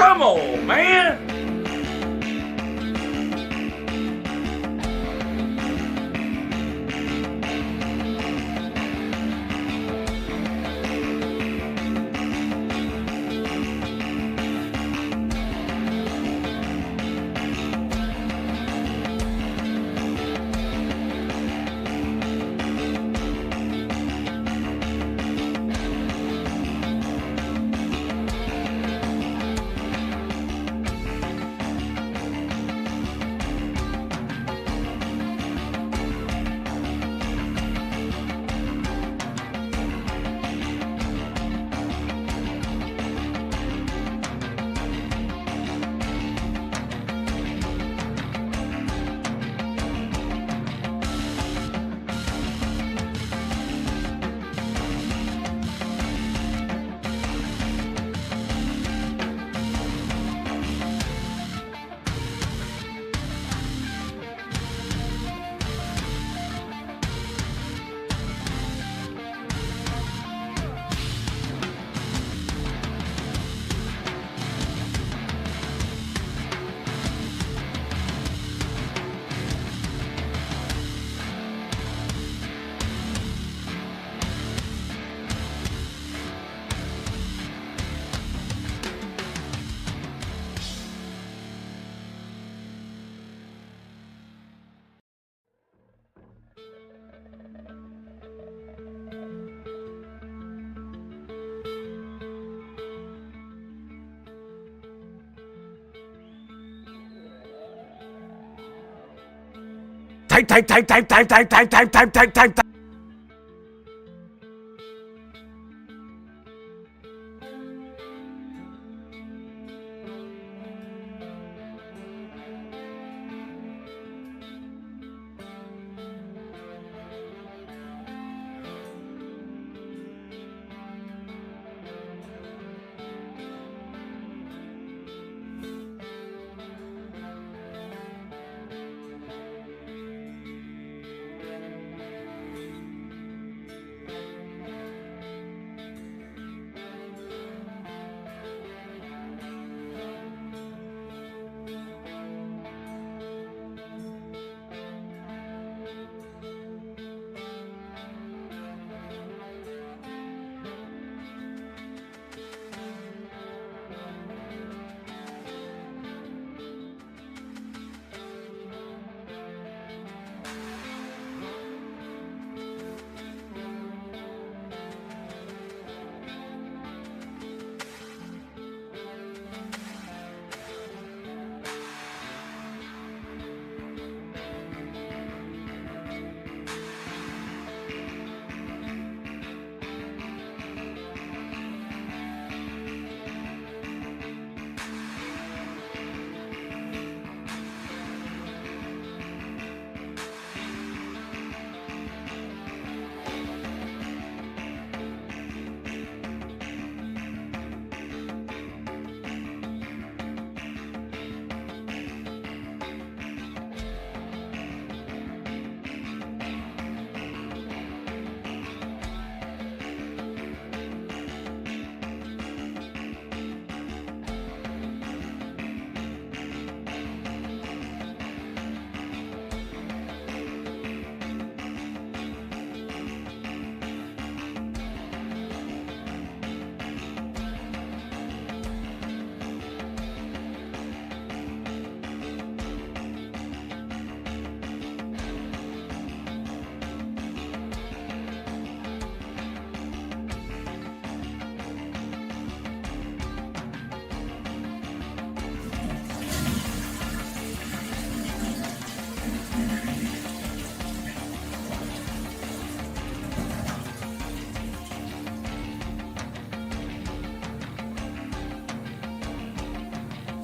Come on, man. Type.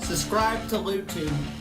Subscribe to LouTube.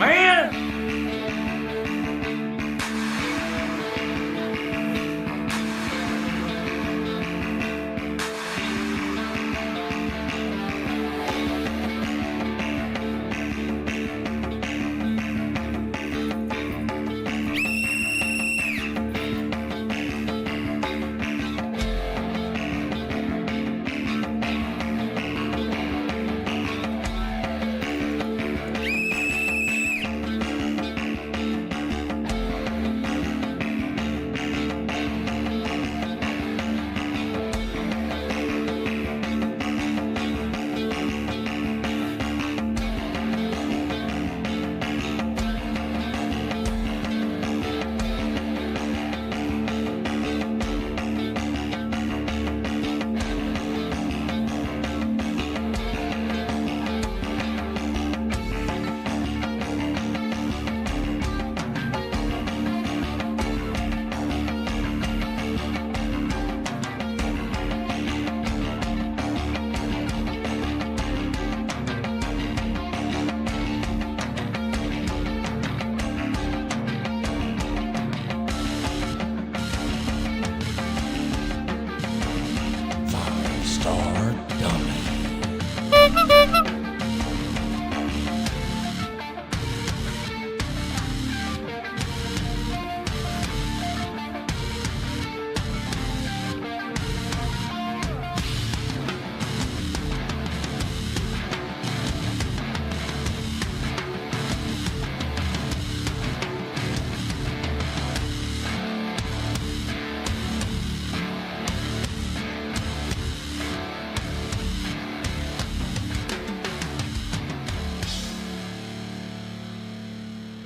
man!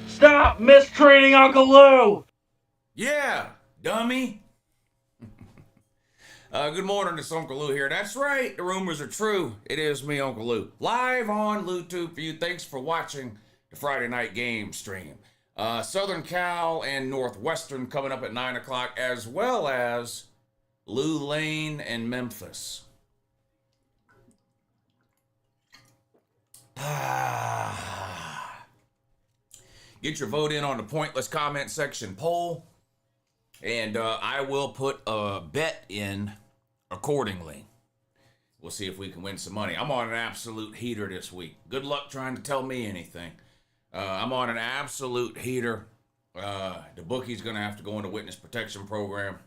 Stop mistreating Uncle Lou! Yeah, dummy. Good morning, it's Uncle Lou here. That's right, the rumors are true. It is me, Uncle Lou. Live on LouTube for you. Thanks for watching the Friday night game stream. Southern Cal and Northwestern coming up at 9 o'clock, as well as Tulane and Memphis. Get your vote in on the pointless comment section poll, and I will put a bet in accordingly. We'll see if we can win some money. I'm on an absolute heater this week. Good luck trying to tell me anything. I'm on an absolute heater. The bookie's going to have to go into witness protection program.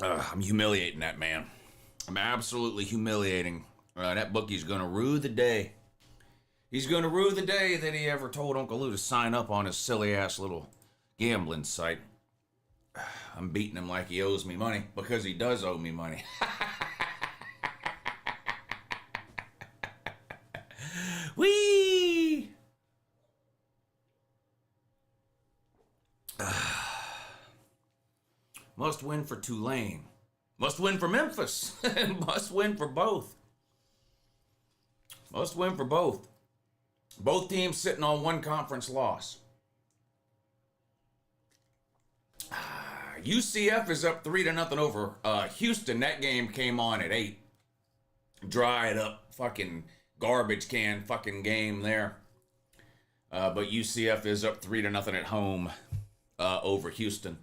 I'm humiliating that man. I'm absolutely humiliating. That bookie's going to rue the day. He's going to rue the day that he ever told Uncle Lou to sign up on his silly-ass little gambling site. I'm beating him like he owes me money, because he does owe me money. Whee! Must win for Tulane. Must win for Memphis. Must win for both. Must win for both. Both teams sitting on one conference loss. UCF is up 3-0 over Houston. That game came on at 8. Dried up fucking garbage can fucking game there. But UCF is up 3-0 at home over Houston.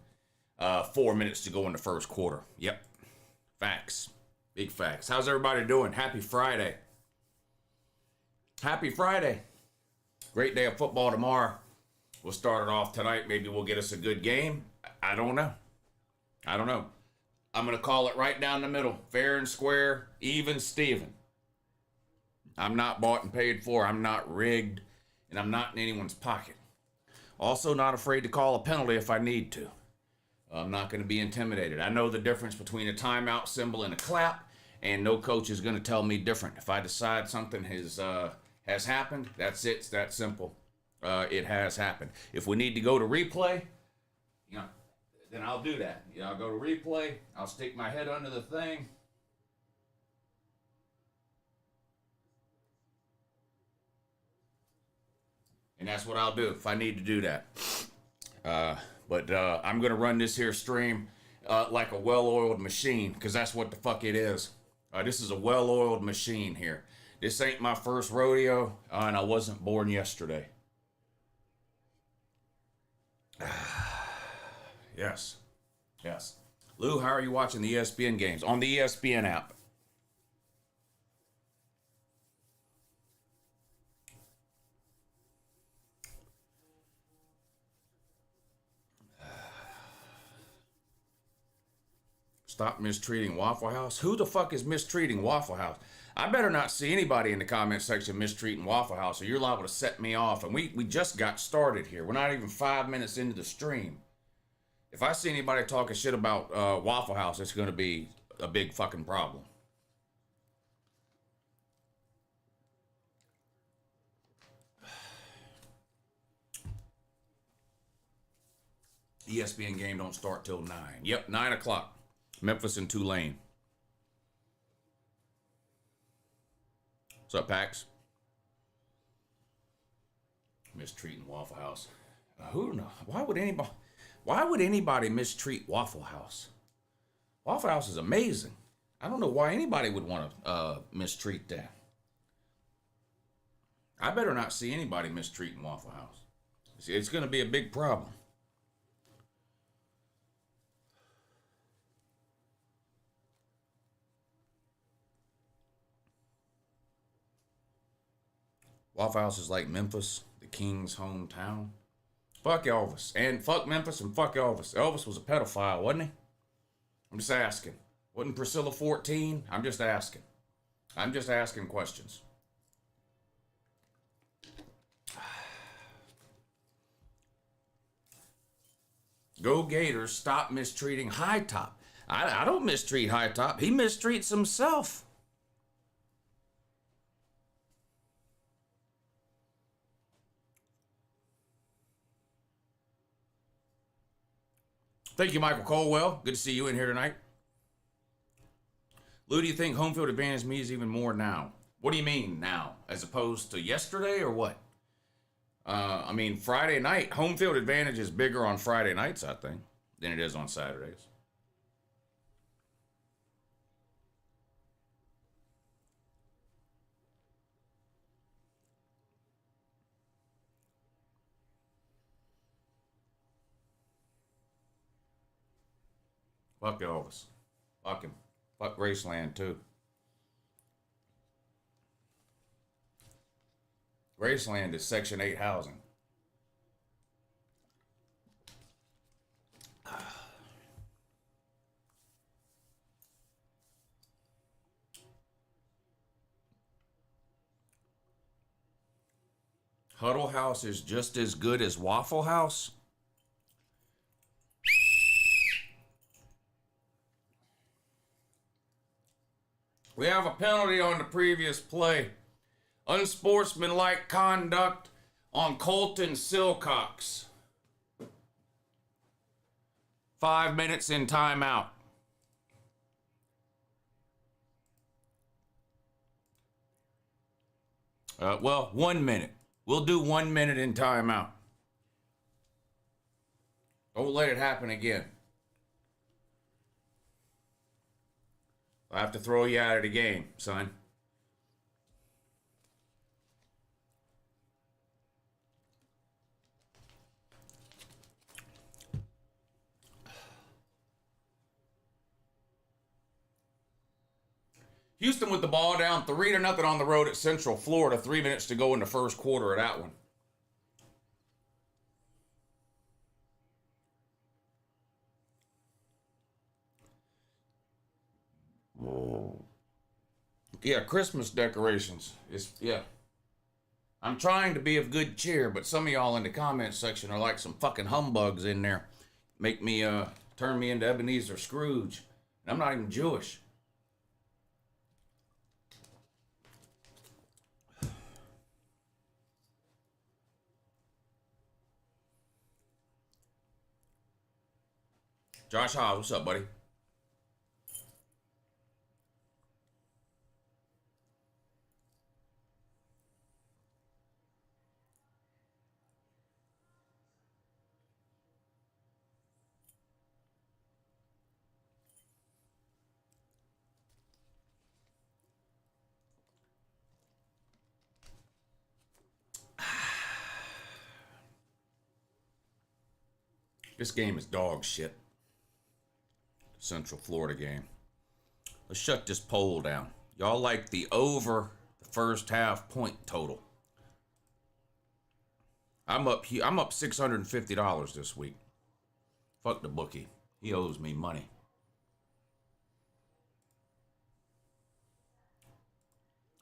4 minutes to go in the first quarter. Yep. Facts. Big facts. How's everybody doing? Happy Friday. Happy Friday. Great day of football tomorrow. We'll start it off tonight. Maybe we'll get us a good game. I don't know. I'm going to call it right down the middle. Fair and square. Even Steven. I'm not bought and paid for. I'm not rigged. And I'm not in anyone's pocket. Also not afraid to call a penalty if I need to. I'm not going to be intimidated. I know the difference between a timeout symbol and a clap. And no coach is going to tell me different. If I decide something has happened, that's it. It's that simple. It has happened. If we need to go to replay, then I'll do that. I'll go to replay. I'll stick my head under the thing. And that's what I'll do if I need to do that. But I'm going to run this here stream like a well-oiled machine, because that's what the fuck it is. This is a well-oiled machine here. This ain't my first rodeo, and I wasn't born yesterday. Yes. Yes. Lou, how are you watching the ESPN games? On the ESPN app. Stop mistreating Waffle House. Who the fuck is mistreating Waffle House? I better not see anybody in the comment section mistreating Waffle House, or you're liable to set me off. And we just got started here. We're not even 5 minutes into the stream. If I see anybody talking shit about Waffle House, it's going to be a big fucking problem. ESPN game don't start till 9. Yep, 9 o'clock. Memphis and Tulane. What's up, Pax? Mistreating Waffle House. Who knows? Why would anybody mistreat Waffle House? Waffle House is amazing. I don't know why anybody would want to mistreat that. I better not see anybody mistreating Waffle House. It's going to be a big problem. Waffle House is like Memphis, the king's hometown. Fuck Elvis. And fuck Memphis and fuck Elvis. Elvis was a pedophile, wasn't he? I'm just asking. Wasn't Priscilla 14? I'm just asking. I'm just asking questions. Go Gators, stop mistreating High Top. I don't mistreat High Top. He mistreats himself. Thank you, Michael Colwell. Good to see you in here tonight. Lou, do you think home field advantage means even more now? What do you mean now? As opposed to yesterday or what? I mean, Friday night, home field advantage is bigger on Friday nights, I think, than it is on Saturdays. Fuck Elvis. Fuck him. Fuck Graceland, too. Graceland is Section 8 housing. Huddle House is just as good as Waffle House? We have a penalty on the previous play. Unsportsmanlike conduct on Colton Silcox. 5 minutes in timeout. Well, 1 minute. We'll do 1 minute in timeout. Don't let it happen again. I have to throw you out of the game, son. Houston with the ball down 3-0 on the road at Central Florida. 3 minutes to go in the first quarter of that one. Whoa. Yeah, Christmas decorations. Yeah. I'm trying to be of good cheer, but some of y'all in the comment section are like some fucking humbugs in there. Make me, turn me into Ebenezer Scrooge. And I'm not even Jewish. Josh Haas, what's up, buddy? This game is dog shit. The Central Florida game. Let's shut this poll down. Y'all like the over the first half point total. I'm up $650 this week. Fuck the bookie. He owes me money.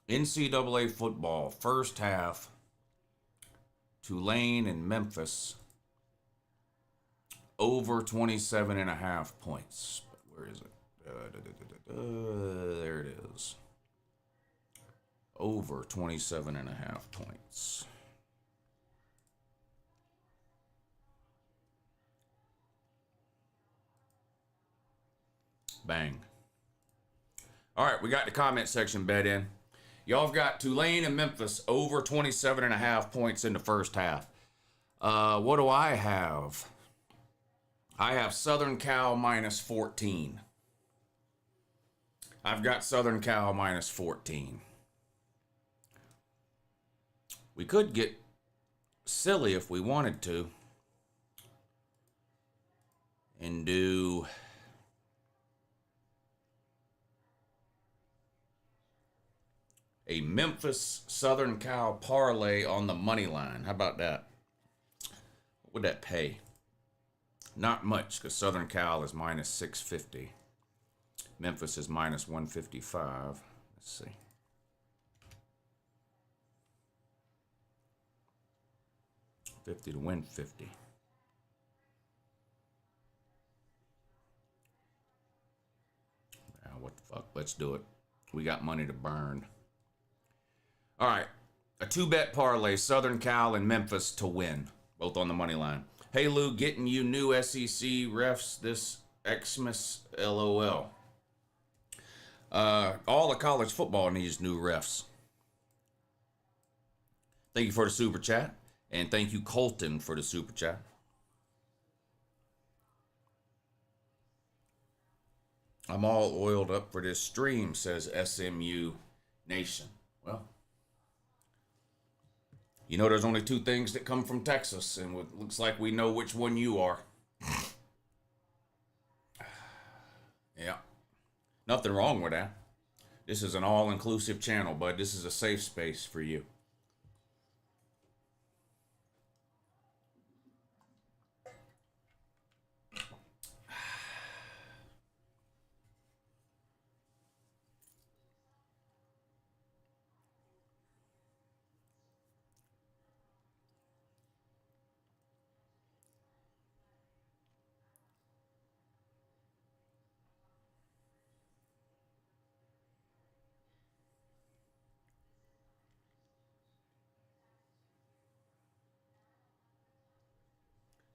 NCAA football, first half. Tulane and Memphis. Over 27.5 points. Where is it? There it is. Over 27.5 points. Bang. All right, we got the comment section bet in. Y'all have got Tulane and Memphis over 27.5 points in the first half. What do I have? I have Southern Cal minus 14. I've got Southern Cal minus 14. We could get silly if we wanted to and do a Memphis Southern Cal parlay on the money line. How about that? What would that pay? Not much, because Southern Cal is minus 650. Memphis is minus 155. Let's see. $50 to win 50. Now, what the fuck? Let's do it. We got money to burn. All right. A two-bet parlay, Southern Cal and Memphis to win. Both on the money line. Hey, Lou, getting you new SEC refs this Xmas, LOL. All of college football needs new refs. Thank you for the super chat. And thank you, Colton, for the super chat. I'm all oiled up for this stream, says SMU Nation. Well, you know there's only two things that come from Texas, and it looks like we know which one you are. Yeah. Nothing wrong with that. This is an all-inclusive channel, bud. This is a safe space for you.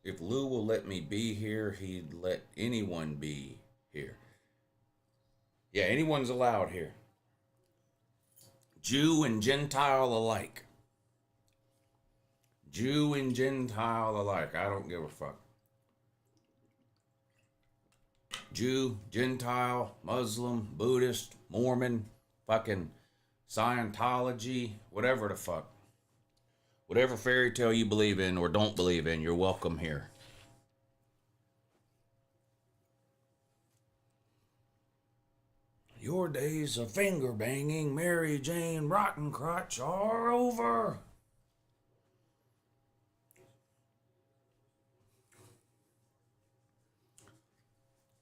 If Lou will let me be here, he'd let anyone be here. Yeah, anyone's allowed here. Jew and Gentile alike. Jew and Gentile alike. I don't give a fuck. Jew, Gentile, Muslim, Buddhist, Mormon, fucking Scientology, whatever the fuck. Whatever fairy tale you believe in or don't believe in, you're welcome here. Your days of finger banging Mary Jane Rottencrotch are over.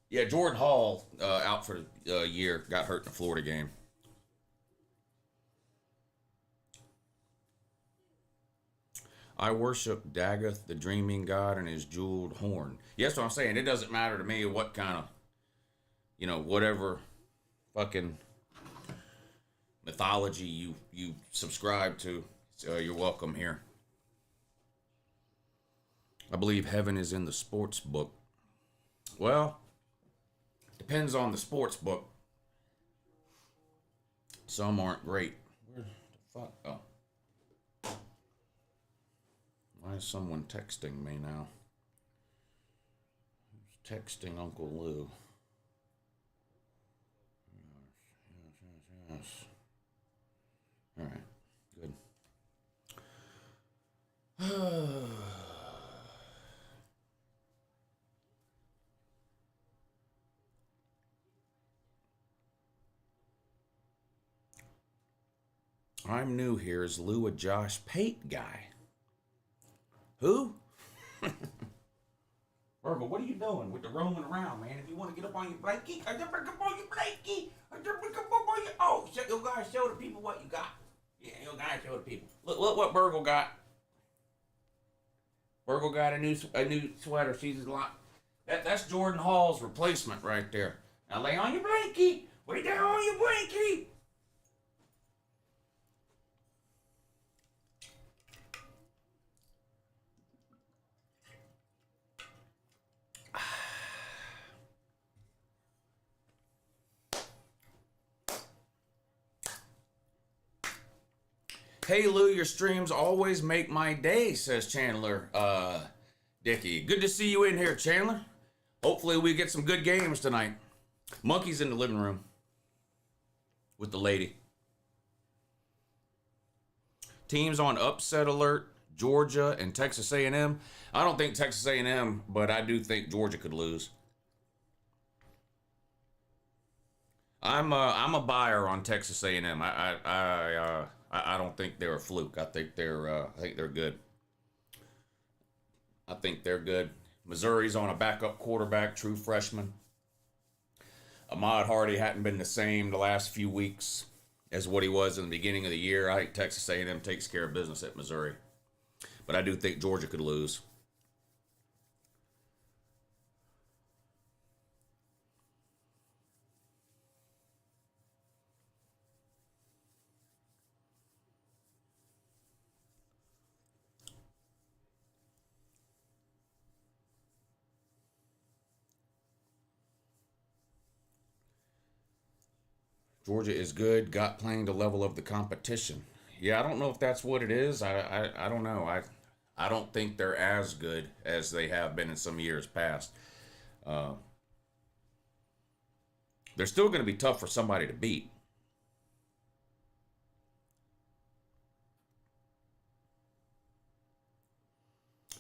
Yeah, Jordan Hall out for a year, got hurt in the Florida game. I worship Dagoth, the dreaming god, and his jeweled horn. Yeah, that's what I'm saying. It doesn't matter to me what kind of, whatever fucking mythology you subscribe to. So you're welcome here. I believe heaven is in the sports book. Well, depends on the sports book. Some aren't great. Where the fuck? Oh. Why is someone texting me now? Who's texting Uncle Lou? Yes. All right, good. I'm new here. Is Lou a Josh Pate guy? Who? Virgo, what are you doing with the roaming around, man? If you want to get up on your blankie, I just pick up on your blankie. I just pick up on your... Oh, you guys show the people what you got. Yeah, you guys show the people. Look what Virgo got. Virgo got a new sweater. She's a lot. That's Jordan Hall's replacement right there. Now lay on your blankie. Lay down on your blankie. Hey Lou, your streams always make my day, says Chandler Dickey. Good to see you in here, Chandler. Hopefully we get some good games tonight. Monkey's in the living room with the lady. Teams on upset alert, Georgia and Texas A&M. I don't think Texas A&M, but I do think Georgia could lose. I'm a buyer on Texas A&M. I don't think they're a fluke. I think they're good. I think they're good. Missouri's on a backup quarterback, true freshman. Ahmad Hardy hadn't been the same the last few weeks as what he was in the beginning of the year. I think Texas A&M takes care of business at Missouri. But I do think Georgia could lose. Georgia is good, got playing the level of the competition. Yeah, I don't know if that's what it is. I don't know. I don't think they're as good as they have been in some years past. They're still going to be tough for somebody to beat.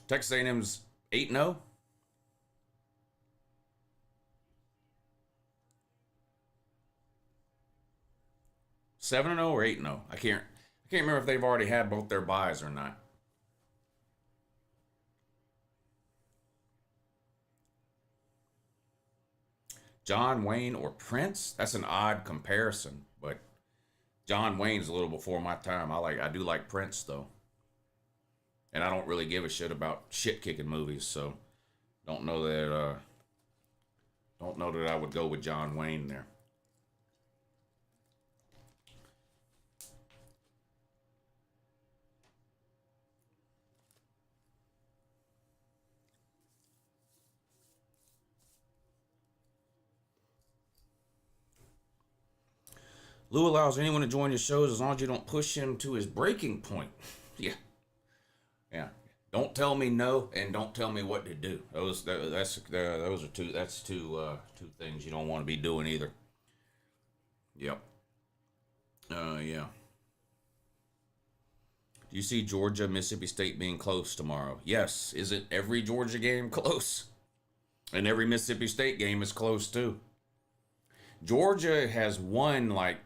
Texas A&M's 8-0. 7-0 or 8-0. I can't remember if they've already had both their buys or not. John Wayne or Prince? That's an odd comparison, but John Wayne's a little before my time. I do like Prince though. And I don't really give a shit about shit kicking movies, so don't know that I would go with John Wayne there. Lou allows anyone to join his shows as long as you don't push him to his breaking point. Yeah. Don't tell me no, and don't tell me what to do. Those are two things you don't want to be doing either. Yep. Yeah. Do you see Georgia, Mississippi State being close tomorrow? Yes. Isn't every Georgia game close? And every Mississippi State game is close too. Georgia has won like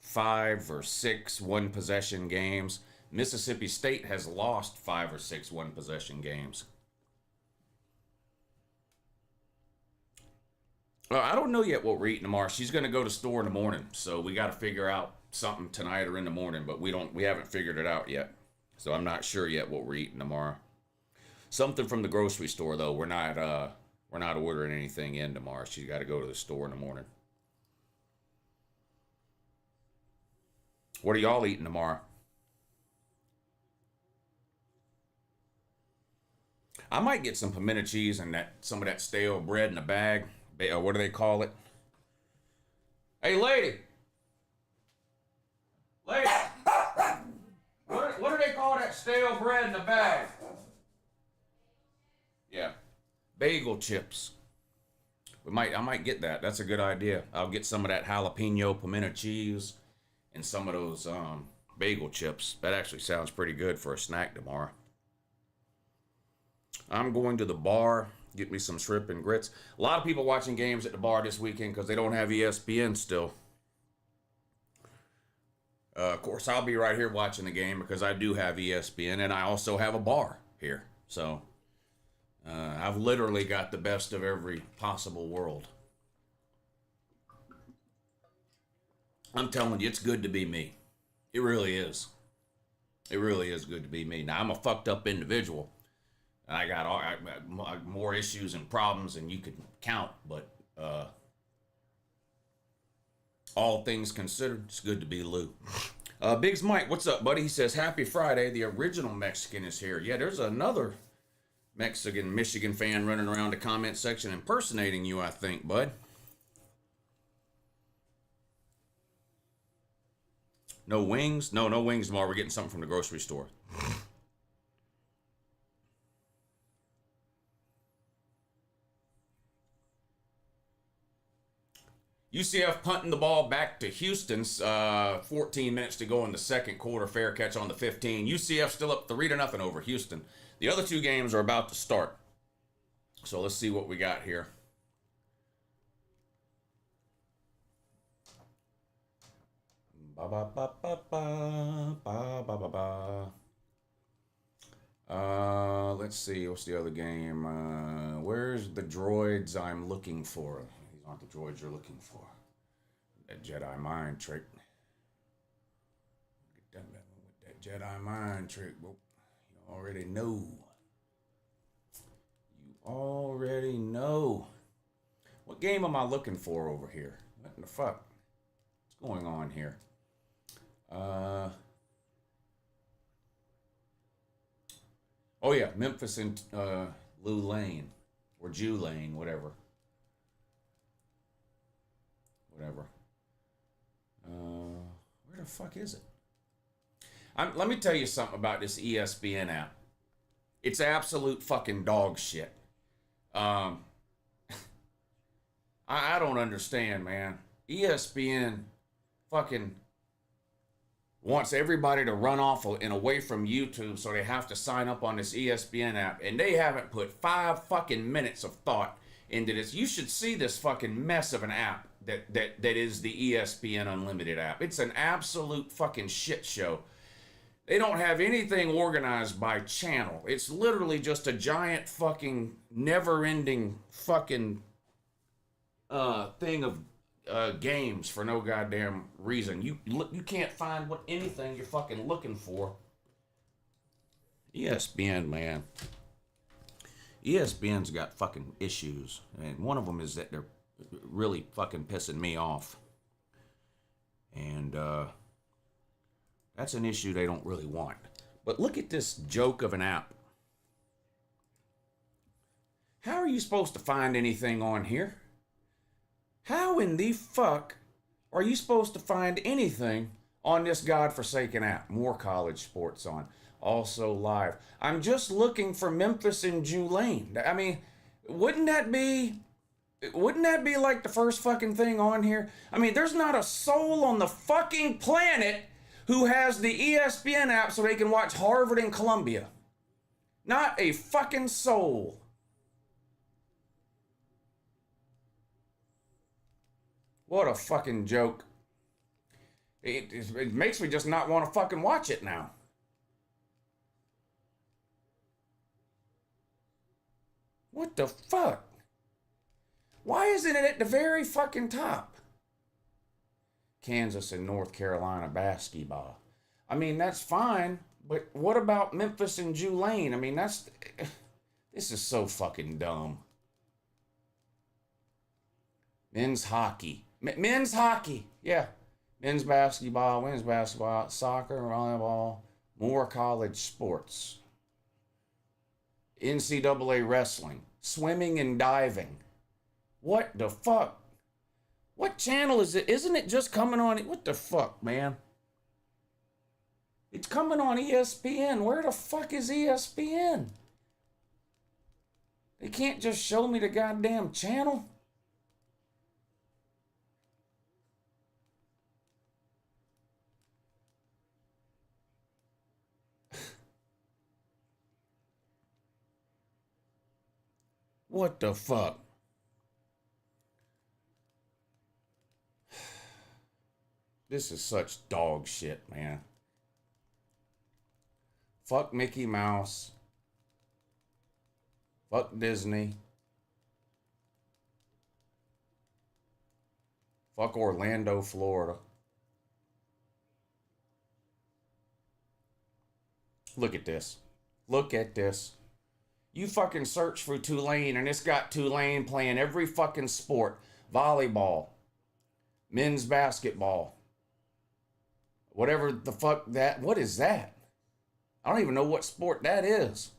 5 or 6 one-possession games. Mississippi State has lost 5 or 6 one-possession games. I don't know yet what we're eating tomorrow. She's going to go to the store in the morning, so we got to figure out something tonight or in the morning, but we haven't figured it out yet. So I'm not sure yet what we're eating tomorrow. Something from the grocery store though. We're not ordering anything in tomorrow. She's got to go to the store in the morning. What are y'all eating tomorrow? I might get some pimento cheese and some of that stale bread in a bag. What do they call it? Hey, lady. Lady. What do they call that stale bread in a bag? Yeah. Bagel chips. I might get that. That's a good idea. I'll get some of that jalapeno pimento cheese and some of those bagel chips. That actually sounds pretty good for a snack tomorrow. I'm going to the bar, get me some shrimp and grits. A lot of people watching games at the bar this weekend because they don't have ESPN still. Of course, I'll be right here watching the game because I do have ESPN and I also have a bar here. So I've literally got the best of every possible world. I'm telling you, it's good to be me. It really is. It really is good to be me. Now, I'm a fucked up individual. I got more issues and problems than you could count, but all things considered, it's good to be Lou. Biggs Mike, what's up, buddy? He says, happy Friday. The original Mexican is here. Yeah, there's another Michigan fan running around the comment section impersonating you, I think, bud. No wings? No wings tomorrow. We're getting something from the grocery store. UCF punting the ball back to Houston. 14 minutes to go in the second quarter. Fair catch on the 15. UCF still up 3-0 over Houston. The other two games are about to start. So let's see what we got here. Ba ba ba ba ba ba ba ba ba. Let's see. What's the other game? Where's the droids I'm looking for? These aren't the droids you're looking for. That Jedi mind trick. Get done with that Jedi mind trick. Well, you already know. You already know. What game am I looking for over here? What in the fuck? What's going on here? Oh yeah, Memphis and Tulane or Tulane, whatever. Where the fuck is it? Let me tell you something about this ESPN app. It's absolute fucking dog shit. I don't understand, man. ESPN fucking wants everybody to run off and away from YouTube, so they have to sign up on this ESPN app, and they haven't put 5 fucking minutes of thought into this. You should see this fucking mess of an app that is the ESPN Unlimited app. It's an absolute fucking shit show. They don't have anything organized by channel. It's literally just a giant fucking never-ending fucking thing of games for no goddamn reason. You can't find anything you're fucking looking for. ESPN, man. ESPN's got fucking issues, and one of them is that they're really fucking pissing me off. And that's an issue they don't really want. But look at this joke of an app. How are you supposed to find anything on here? How in the fuck are you supposed to find anything on this godforsaken app? More college sports on. Also live. I'm just looking for Memphis and Tulane. I mean, wouldn't that be like the first fucking thing on here? I mean, there's not a soul on the fucking planet who has the ESPN app so they can watch Harvard and Columbia. Not a fucking soul. What a fucking joke. It makes me just not want to fucking watch it now. What the fuck? Why isn't it at the very fucking top? Kansas and North Carolina basketball. I mean, that's fine, but what about Memphis and Tulane? I mean, this is so fucking dumb. Men's hockey. Men's hockey. Yeah. Men's basketball, women's basketball, soccer, volleyball, more college sports. NCAA wrestling, swimming and diving. What the fuck? What channel is it? Isn't it just coming on? What the fuck, man? It's coming on ESPN. Where the fuck is ESPN? They can't just show me the goddamn channel. What the fuck? This is such dog shit, man. Fuck Mickey Mouse. Fuck Disney. Fuck Orlando, Florida. Look at this. Look at this. You fucking search for Tulane and it's got Tulane playing every fucking sport. Volleyball. Men's basketball. Whatever the fuck that. What is that? I don't even know what sport that is.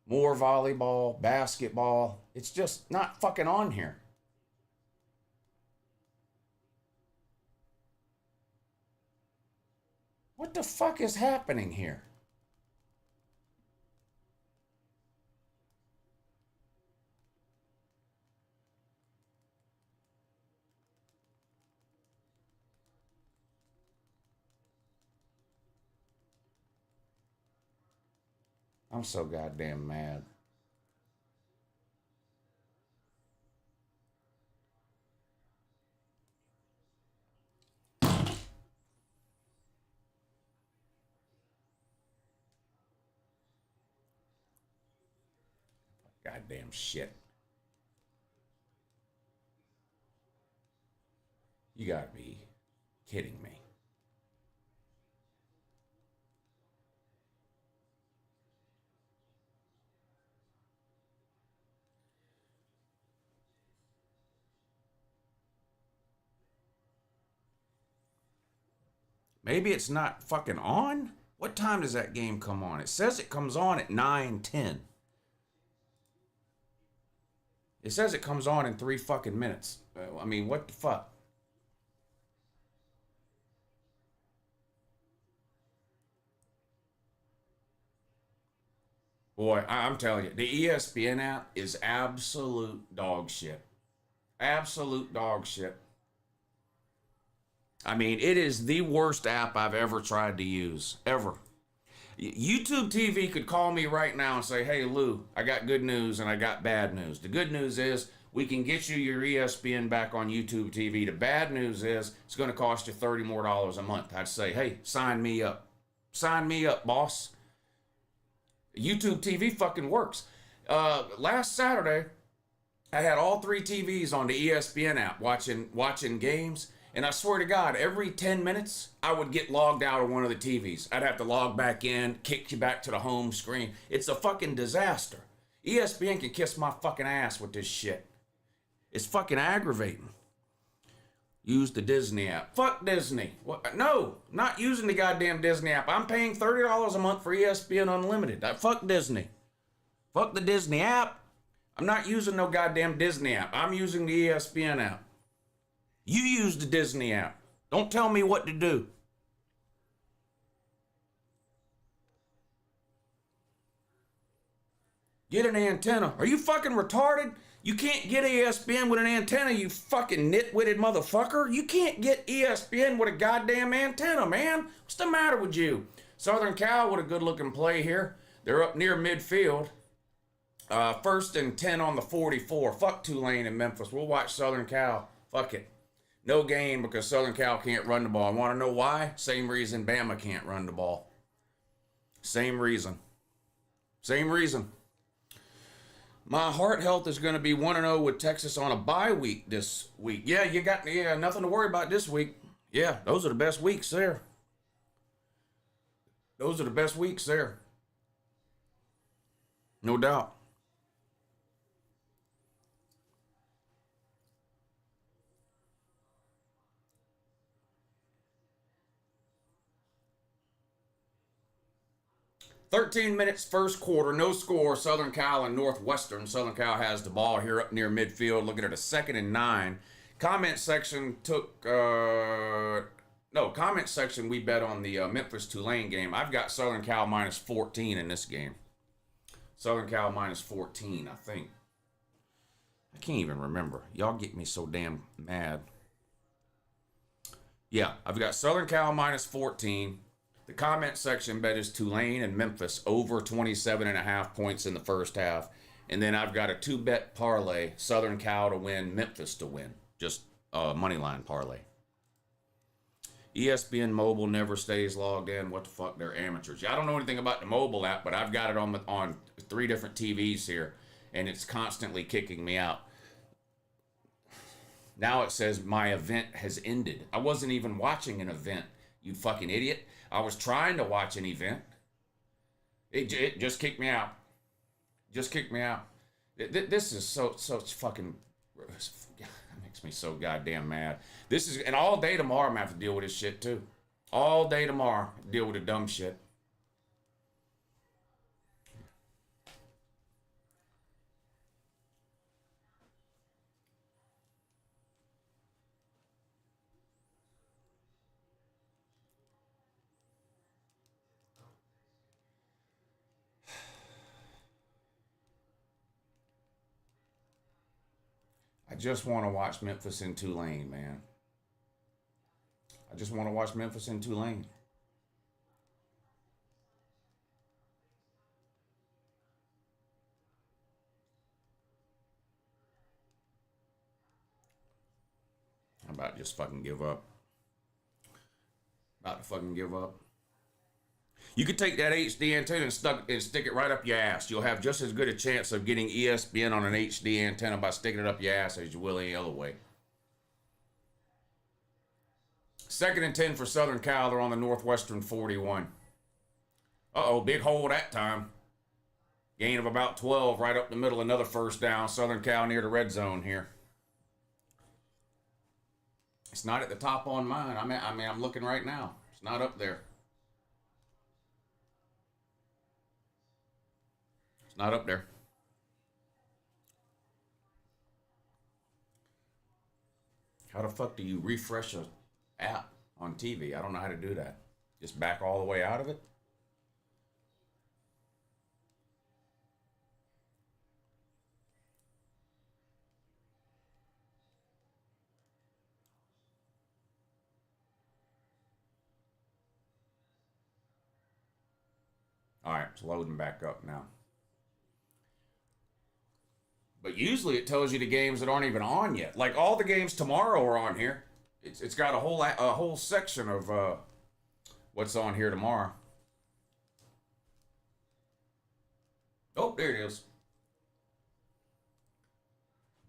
More volleyball, basketball. It's just not fucking on here. What the fuck is happening here? I'm so goddamn mad. Goddamn shit. You gotta be kidding me. Maybe it's not fucking on? What time does that game come on? It says it comes on at 9:10. It says it comes on in 3 fucking minutes. I mean, what the fuck? Boy, I'm telling you, the ESPN app is absolute dog shit. Absolute dog shit. I mean, it is the worst app I've ever tried to use. Ever. YouTube TV could call me right now and say, hey, Lou, I got good news and I got bad news. The good news is we can get you your ESPN back on YouTube TV. The bad news is it's going to cost you $30 more a month. I'd say, hey, sign me up. Sign me up, boss. YouTube TV fucking works. Last Saturday, I had all 3 TVs on the ESPN app watching games. And I swear to God, every 10 minutes, I would get logged out of one of the TVs. I'd have to log back in, kick you back to the home screen. It's a fucking disaster. ESPN can kiss my fucking ass with this shit. It's fucking aggravating. Use the Disney app. Fuck Disney. What? No, not using the goddamn Disney app. I'm paying $30 a month for ESPN Unlimited. Fuck Disney. Fuck the Disney app. I'm not using no goddamn Disney app. I'm using the ESPN app. You use the Disney app. Don't tell me what to do. Get an antenna. Are you fucking retarded? You can't get ESPN with an antenna, you fucking nitwitted motherfucker. You can't get ESPN with a goddamn antenna, man. What's the matter with you? Southern Cal with a good looking play here. They're up near midfield. 1st and 10 on the 44. Fuck Tulane and Memphis. We'll watch Southern Cal. Fuck it. No game because Southern Cal can't run the ball. Want to know why? Same reason Bama can't run the ball. Same reason. Same reason. My heart health is going to be 1-0 with Texas on a bye week this week. Yeah, you got nothing to worry about this week. Yeah, those are the best weeks there. Those are the best weeks there. No doubt. "13 minutes first quarter, no score. Southern Cal and Northwestern. Southern Cal has the ball here up near midfield, looking at a 2nd and 9. Comment section comment section we bet on the Memphis Tulane game. I've got Southern Cal minus 14 in this game. Southern Cal minus 14, I think. I can't even remember. Y'all get me so damn mad. Yeah, I've got Southern Cal minus 14. The comment section bet is Tulane and Memphis over 27.5 points in the first half. And then I've got a 2-bet parlay, Southern Cal to win, Memphis to win. Just a money line parlay. ESPN mobile never stays logged in. What the fuck? They're amateurs. Yeah, I don't know anything about the mobile app, but I've got it on 3 different TVs here, and it's constantly kicking me out. Now it says my event has ended. I wasn't even watching an event, you fucking idiot. I was trying to watch an event. It just kicked me out. Just kicked me out. This is so fucking... It makes me so goddamn mad. This is... And all day tomorrow I'm going to have to deal with this shit too. All day tomorrow, deal with the dumb shit. I just want to watch Memphis and Tulane, man. I just want to watch Memphis and Tulane. I'm about to just fucking give up. About to fucking give up. You could take that HD antenna and stick it right up your ass. You'll have just as good a chance of getting ESPN on an HD antenna by sticking it up your ass as you will any other way. 2nd and 10 for Southern Cal. They're on the Northwestern 41. Uh-oh, big hole that time. Gain of about 12 right up the middle. Another first down. Southern Cal near the red zone here. It's not at the top on mine. I mean, I'm looking right now. It's not up there. It's not up there. How the fuck do you refresh a app on TV? I don't know how to do that. Just back all the way out of it? All right, it's loading back up now. But usually it tells you the games that aren't even on yet. Like all the games tomorrow are on here. It's got a whole section of what's on here tomorrow. Oh, there it is.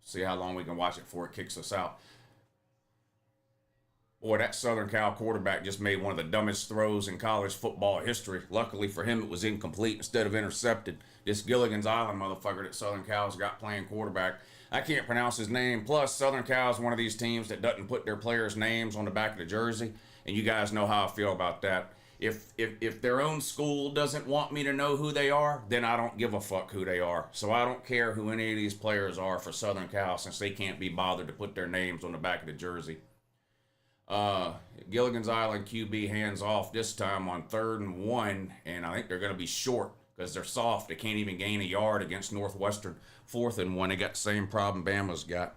See how long we can watch it before it kicks us out. Boy, that Southern Cal quarterback just made one of the dumbest throws in college football history. Luckily for him, it was incomplete instead of intercepted. This Gilligan's Island motherfucker that Southern Cal's got playing quarterback. I can't pronounce his name. Plus, Southern Cal is one of these teams that doesn't put their players' names on the back of the jersey. And you guys know how I feel about that. If their own school doesn't want me to know who they are, then I don't give a fuck who they are. So I don't care who any of these players are for Southern Cal since they can't be bothered to put their names on the back of the jersey. Gilligan's Island QB hands off this time on 3rd and 1, and I think they're going to be short because they're soft. They can't even gain a yard against Northwestern. 4th and 1, they got the same problem Bama's got.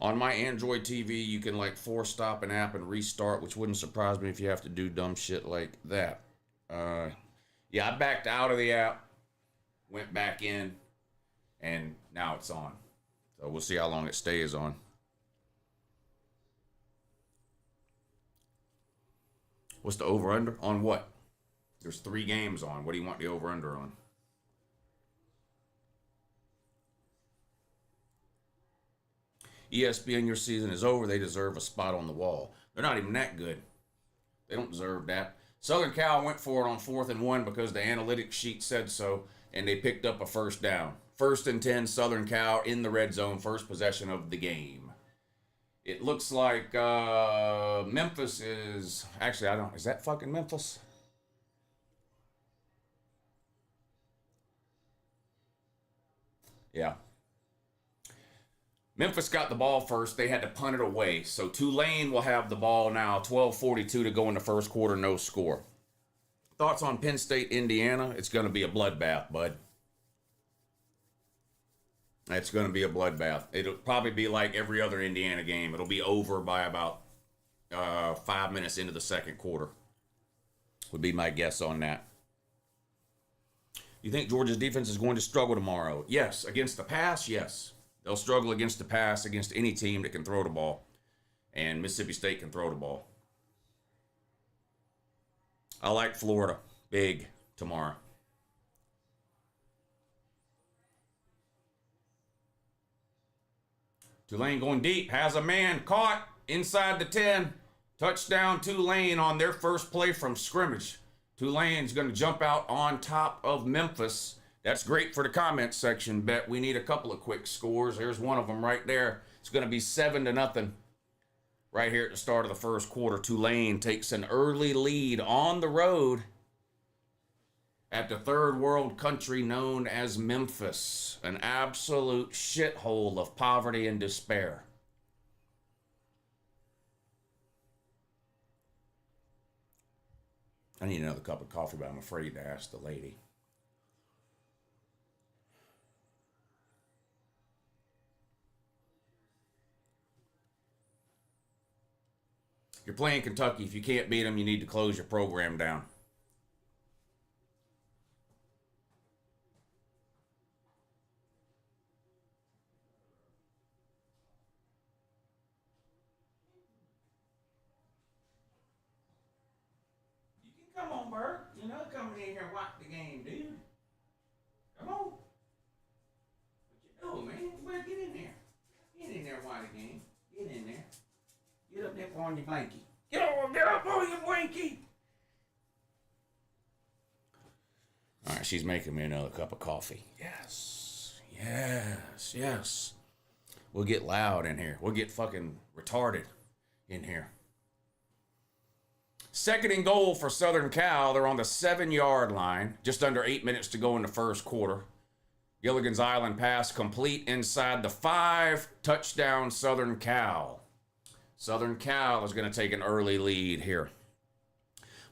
On my Android TV, you can like force stop an app and restart, which wouldn't surprise me if you have to do dumb shit like that. Yeah, I backed out of the app, went back in, and now it's on. So we'll see how long it stays on. What's the over-under? On what? There's 3 games on. What do you want the over-under on? ESPN, your season is over. They deserve a spot on the wall. They're not even that good. They don't deserve that. Southern Cal went for it on 4th and 1 because the analytics sheet said so, and they picked up a first down. 1st and 10, Southern Cal in the red zone, first possession of the game. It looks like Memphis is... Actually, I don't... Is that fucking Memphis? Yeah. Memphis got the ball first. They had to punt it away. So Tulane will have the ball now. 12:42 to go in the first quarter. No score. Thoughts on Penn State, Indiana? It's going to be a bloodbath, bud. It's going to be a bloodbath. It'll probably be like every other Indiana game. It'll be over by about 5 minutes into the second quarter. Would be my guess on that. You think Georgia's defense is going to struggle tomorrow? Yes. Against the pass? Yes. They'll struggle against the pass against any team that can throw the ball. And Mississippi State can throw the ball. I like Florida. Big tomorrow. Tulane going deep. Has a man caught inside the 10. Touchdown Tulane on their first play from scrimmage. Tulane's going to jump out on top of Memphis. That's great for the comment section, Bet. We need a couple of quick scores. There's one of them right there. It's going to be 7-0 right here at the start of the first quarter. Tulane takes an early lead on the road at the third world country known as Memphis, an absolute shithole of poverty and despair. I need another cup of coffee, but I'm afraid to ask the lady. You're playing Kentucky. If you can't beat them, you need to close your program down. You can come on, Bert. You know, coming in here and watch the game, dude. Come on. What you doing, man? You better get in there. Get in there and watch the game. Get in there. Get up there on your blankie. Get up on your blankie. All right, she's making me another cup of coffee. Yes. We'll get loud in here. We'll get fucking retarded in here. Second and goal for Southern Cal. They're on the 7-yard line. Just under 8 minutes to go in the first quarter. Gilligan's Island pass complete inside the 5. Touchdown Southern Cal. Southern Cal is going to take an early lead here.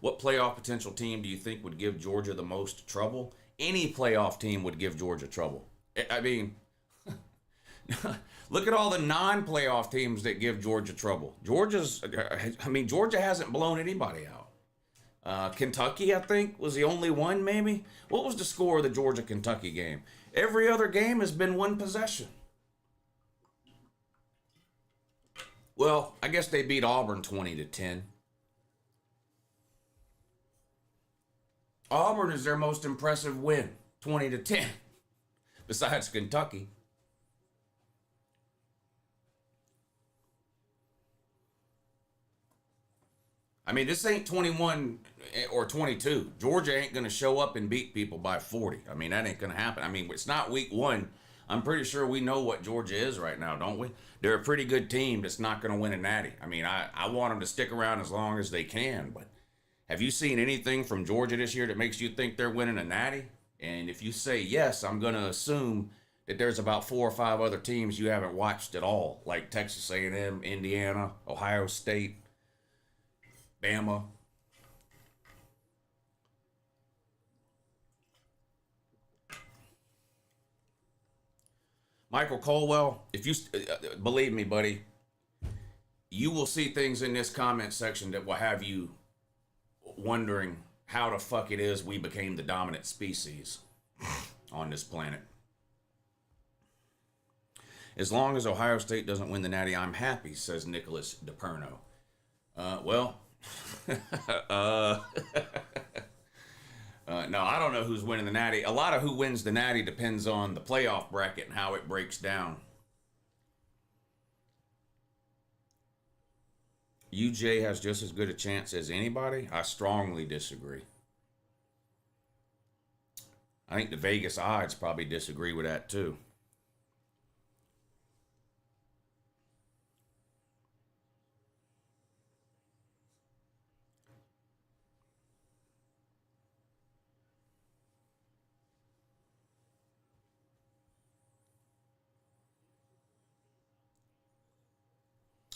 What playoff potential team do you think would give Georgia the most trouble? Any playoff team would give Georgia trouble. I mean, look at all the non-playoff teams that give Georgia trouble. Georgia hasn't blown anybody out. Kentucky, I think, was the only one, maybe. What was the score of the Georgia-Kentucky game? Every other game has been one possession. Well, I guess they beat Auburn 20-10. Auburn is their most impressive win, 20-10, besides Kentucky. I mean, this ain't 21 or 22. Georgia ain't going to show up and beat people by 40. I mean, that ain't going to happen. I mean, it's not week 1. I'm pretty sure we know what Georgia is right now, don't we? They're a pretty good team that's not going to win a natty. I mean, I want them to stick around as long as they can, but have you seen anything from Georgia this year that makes you think they're winning a natty? And if you say yes, I'm going to assume that there's about 4 or 5 other teams you haven't watched at all, like Texas A&M, Indiana, Ohio State, Bama. Michael Colwell, if you believe me, buddy, you will see things in this comment section that will have you wondering how the fuck it is we became the dominant species on this planet. As long as Ohio State doesn't win the natty, I'm happy, says Nicholas DePerno. No, I don't know who's winning the natty. A lot of who wins the natty depends on the playoff bracket and how it breaks down. UJ has just as good a chance as anybody? I strongly disagree. I think the Vegas odds probably disagree with that too.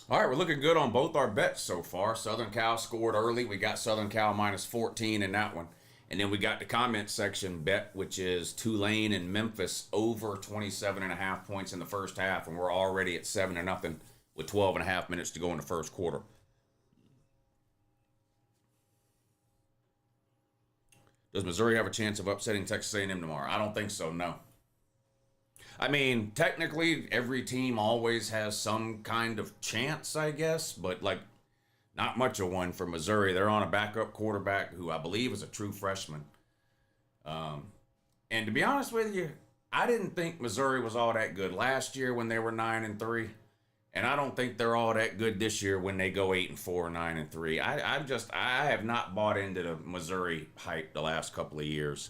All right, we're looking good on both our bets so far. Southern Cal scored early. We got Southern Cal minus 14 in that one. And then we got the comment section bet, which is Tulane and Memphis over 27.5 points in the first half. And we're already at 7-0 with 12.5 minutes to go in the first quarter. Does Missouri have a chance of upsetting Texas A&M tomorrow? I don't think so, no. I mean, technically, every team always has some kind of chance, I guess, but like Not much of one for Missouri. They're on a backup quarterback who I believe is a true freshman. And to be honest with you, I didn't think Missouri was all that good last year when they were 9-3. And I don't think they're all that good this year when they go 8-4, 9-3. I have not bought into the Missouri hype the last couple of years.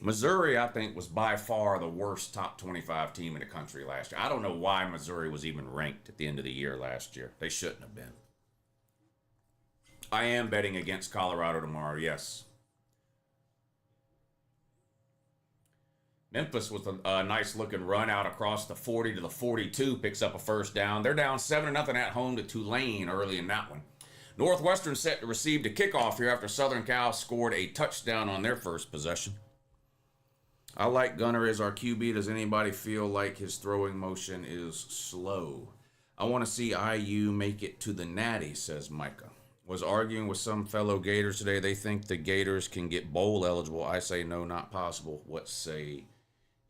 Missouri, I think, was by far the worst top 25 team in the country last year. I don't know why Missouri was even ranked at the end of the year last year. They shouldn't have been. I am betting against Colorado tomorrow, yes. Memphis with a nice looking run out across the 40 to the 42, picks up a first down. They're down 7-0 at home to Tulane early in that one. Northwestern set to receive the kickoff here after Southern Cal scored a touchdown on their first possession. I like Gunner as our QB. Does anybody feel like his throwing motion is slow? I want to see IU make it to the Natty, says Micah. Was arguing with some fellow Gators today. They think the Gators can get bowl eligible. I say no, not possible. What say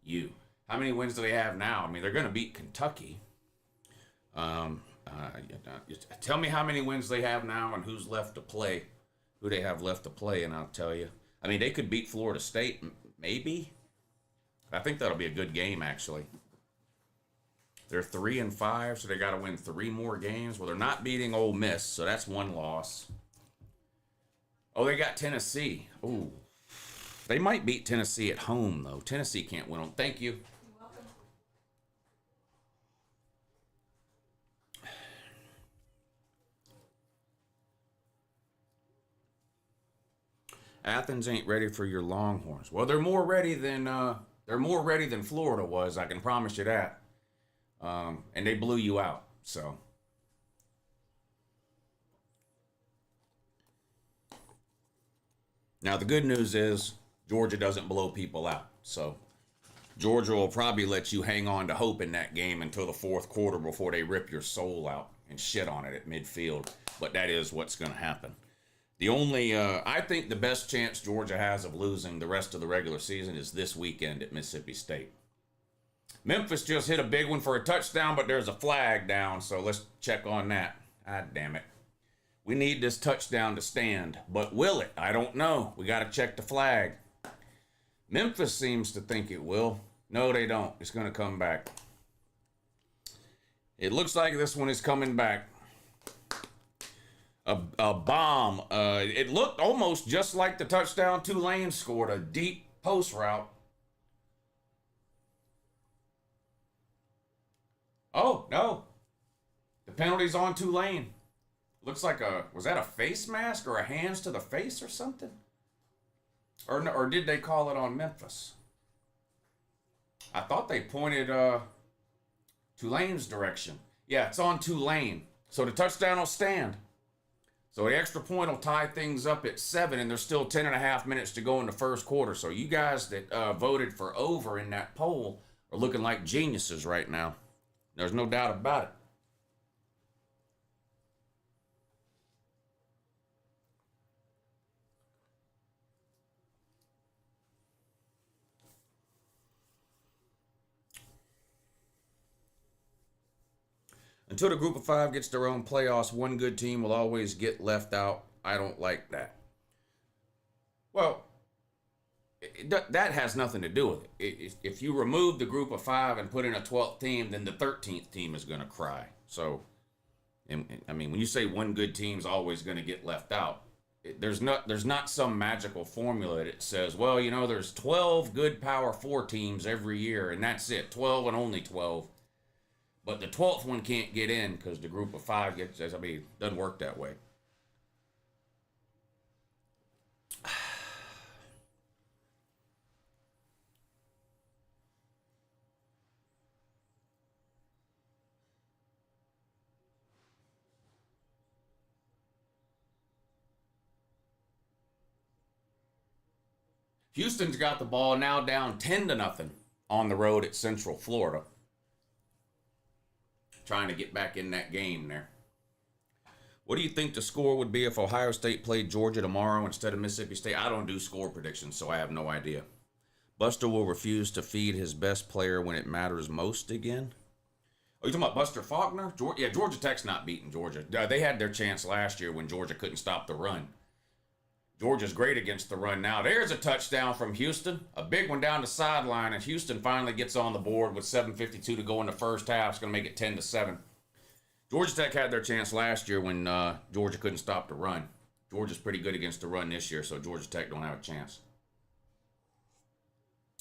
you? How many wins do they have now? I mean, they're going to beat Kentucky. Tell me how many wins they have now and who's left to play, who they have left to play, and I'll tell you. I mean, they could beat Florida State, maybe. I think that'll be a good game, actually. They're 3-5, so they got to win 3 more games. Well, they're not beating Ole Miss, so that's 1 loss. Oh, they got Tennessee. Ooh. They might beat Tennessee at home, though. Tennessee can't win them. Thank you. You're welcome. Athens ain't ready for your Longhorns. Well, they're more ready than Florida was. I can promise you that. And they blew you out, so. Now, the good news is Georgia doesn't blow people out. So, Georgia will probably let you hang on to hope in that game until the fourth quarter before they rip your soul out and shit on it at midfield. But that is what's going to happen. The only, I think the best chance Georgia has of losing the rest of the regular season is this weekend at Mississippi State. Memphis just hit a big one for a touchdown, but there's a flag down, so let's check on that. God damn it. We need this touchdown to stand, but will it? I don't know. We got to check the flag. Memphis seems to think it will. No, they don't. It's going to come back. It looks like this one is coming back. A bomb. It looked almost just like the touchdown Tulane scored, a deep post route. Oh, no. The penalty's on Tulane. Looks like was that a face mask or a hands to the face or something? Or did they call it on Memphis? I thought they pointed Tulane's direction. Yeah, it's on Tulane. So the touchdown will stand. So the extra point will tie things up at 7, and there's still 10.5 minutes to go in the first quarter. So you guys that voted for over in that poll are looking like geniuses right now. There's no doubt about it. Until the group of 5 gets their own playoffs, one good team will always get left out. I don't like that. Well, that has nothing to do with it. If you remove the group of 5 and put in a 12th team, then the 13th team is going to cry. So, I mean, when you say one good team's always going to get left out, there's not some magical formula that says, well, you know, there's 12 good Power 4 teams every year, and that's it. 12 and only 12. But the 12th one can't get in because the group of 5 doesn't work that way. Houston's got the ball now down 10-0 on the road at Central Florida. Trying to get back in that game there. What do you think the score would be if Ohio State played Georgia tomorrow instead of Mississippi State? I don't do score predictions, so I have no idea. Buster will refuse to feed his best player when it matters most again. Oh, you talking about Buster Faulkner? Yeah, Georgia Tech's not beating Georgia. They had their chance last year when Georgia couldn't stop the run. Georgia's great against the run now. There's a touchdown from Houston. A big one down the sideline, and Houston finally gets on the board with 7:52 to go in the first half. It's going to make it 10-7. Georgia Tech had their chance last year when Georgia couldn't stop the run. Georgia's pretty good against the run this year, so Georgia Tech don't have a chance.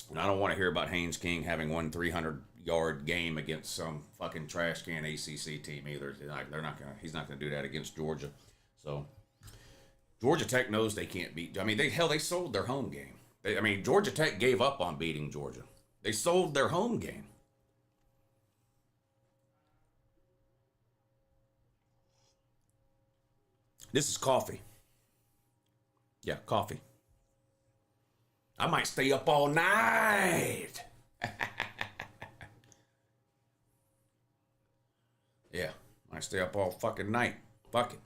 And I don't want to hear about Haynes King having one 300-yard game against some fucking trash can ACC team either. He's not gonna do that against Georgia. So Georgia Tech knows they can't beat. I mean, they sold their home game. Georgia Tech gave up on beating Georgia. They sold their home game. This is coffee. Yeah, coffee. I might stay up all night. Yeah, might stay up all fucking night. Fuck it.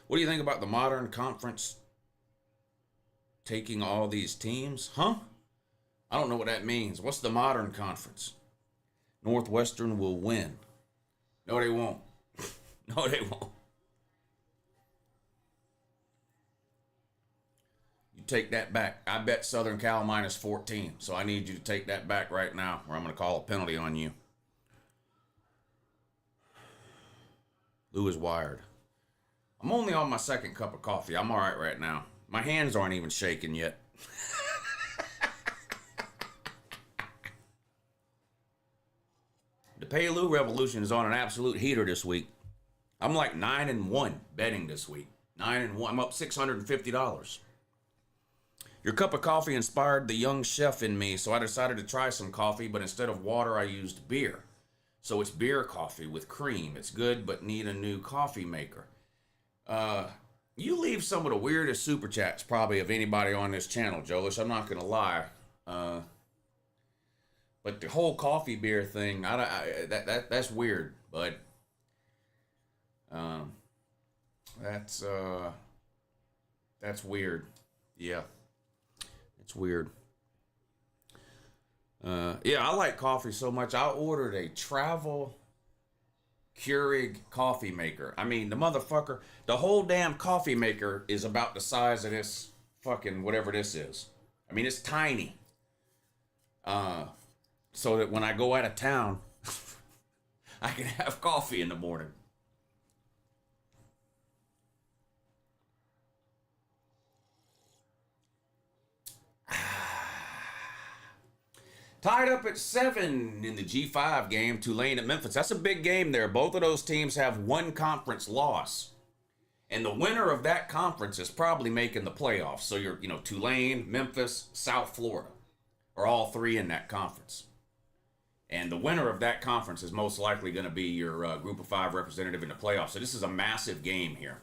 What do you think about the Modern Conference taking all these teams? Huh? I don't know what that means. What's the Modern Conference? Northwestern will win. No, they won't. No, they won't. You take that back. I bet Southern Cal minus 14. So I need you to take that back right now, or I'm going to call a penalty on you. Lou is wired. I'm only on my second cup of coffee. I'm all right now. My hands aren't even shaking yet. The Pay Lou Revolution is on an absolute heater this week. I'm like 9-1 betting this week. 9-1. I'm up $650. Your cup of coffee inspired the young chef in me, so I decided to try some coffee, but instead of water, I used beer. So it's beer coffee with cream. It's good, but need a new coffee maker. You leave some of the weirdest super chats probably of anybody on this channel, Joelish. I'm not gonna lie. But the whole coffee beer thing, that's weird. But that's weird. Yeah, it's weird. Yeah, I like coffee so much. I ordered a travel Keurig coffee maker. I mean, the motherfucker, the whole damn coffee maker is about the size of this fucking whatever this is. I mean, it's tiny. So that when I go out of town, I can have coffee in the morning. Tied up at 7 in the G5 game, Tulane at Memphis. That's a big game there. Both of those teams have one conference loss. And the winner of that conference is probably making the playoffs. So you're, Tulane, Memphis, South Florida are all three in that conference. And the winner of that conference is most likely going to be your group of 5 representative in the playoffs. So this is a massive game here.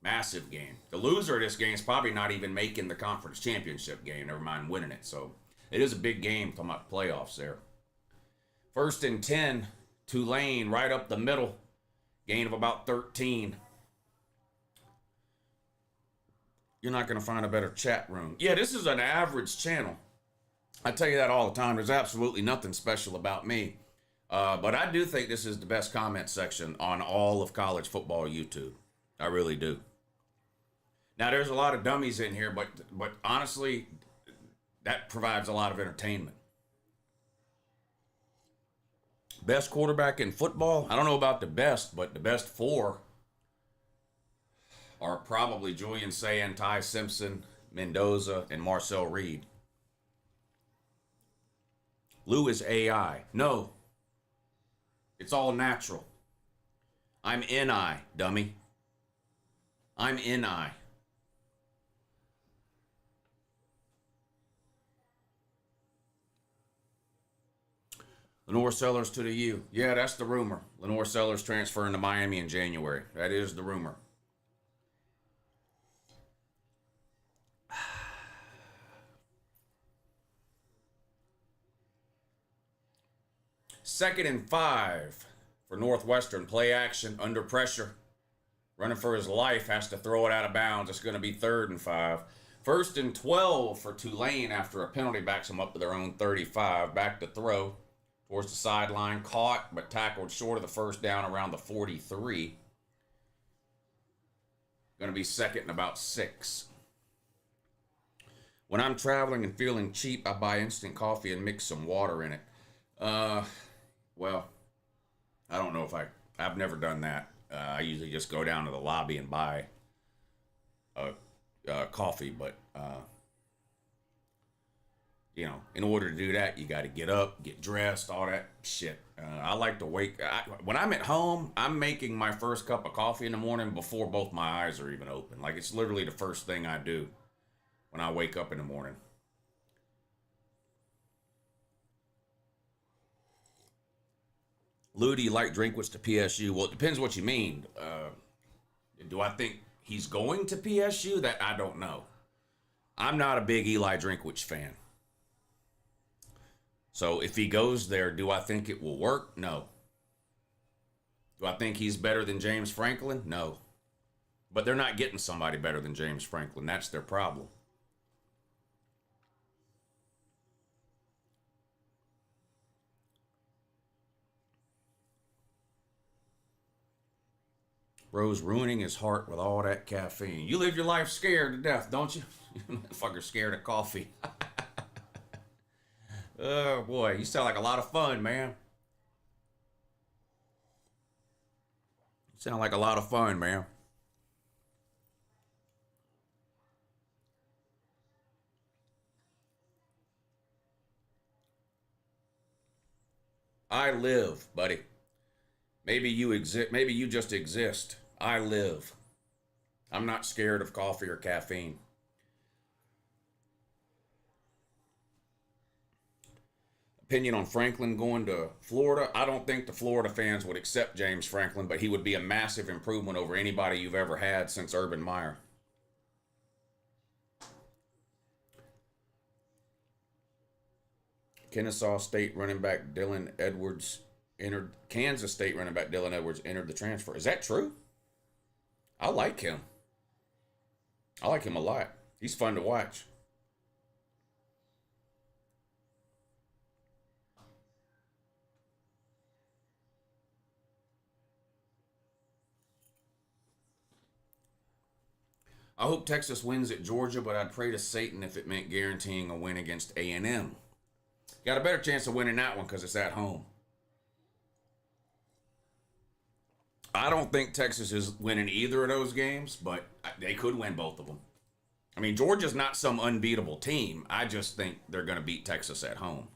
Massive game. The loser of this game is probably not even making the conference championship game, never mind winning it. So it is a big game talking about playoffs there. 1st and 10, Tulane right up the middle. Gain of about 13. You're not going to find a better chat room. Yeah, this is an average channel. I tell you that all the time. There's absolutely nothing special about me. But I do think this is the best comment section on all of college football YouTube. I really do. Now, there's a lot of dummies in here, but honestly, that provides a lot of entertainment. Best quarterback in football? I don't know about the best, but the best 4 are probably Julian Sayin, Ty Simpson, Mendoza, and Marcel Reed. Lou is AI. No. It's all natural. I'm NI, dummy. I'm NI. Lenore Sellers to the U. Yeah, that's the rumor. Lenore Sellers transferring to Miami in January. That is the rumor. Second and 5 for Northwestern. Play action, under pressure. running for his life, has to throw it out of bounds. It's going to be 3rd and 5. 1st and 12 for Tulane after a penalty backs them up to their own 35. Back to throw towards the sideline. Caught, but tackled short of the first down around the 43. Going to be 2nd and about 6. When I'm traveling and feeling cheap, I buy instant coffee and mix some water in it. Well, I don't know if I've never done that. I usually just go down to the lobby and buy coffee, but you know, in order to do that, you got to get up, get dressed, all that shit. I like to when I'm at home, I'm making my first cup of coffee in the morning before both my eyes are even open. Like, it's literally the first thing I do when I wake up in the morning. Lou, do you like Drinkwitz to PSU? Well, it depends what you mean. Do I think he's going to PSU? That I don't know. I'm not a big Eli Drinkwitz fan. So if he goes there, do I think it will work? No. Do I think he's better than James Franklin? No. But they're not getting somebody better than James Franklin. That's their problem. Bro's ruining his heart with all that caffeine. You live your life scared to death, don't you? You motherfucker scared of coffee. Oh, boy. You sound like a lot of fun, man. You sound like a lot of fun, man. I live, buddy. Maybe you exist. Maybe you just exist. I live. I'm not scared of coffee or caffeine. Opinion on Franklin going to Florida. I don't think the Florida fans would accept James Franklin, but he would be a massive improvement over anybody you've ever had since Urban Meyer. Kennesaw State running back Dylan Edwards entered. Kansas State running back Dylan Edwards entered the transfer. Is that true? I like him. I like him a lot. He's fun to watch. I hope Texas wins at Georgia, but I'd pray to Satan if it meant guaranteeing a win against A&M. Got a better chance of winning that one because it's at home. I don't think Texas is winning either of those games, but they could win both of them. I mean, Georgia's not some unbeatable team. I just think they're going to beat Texas at home.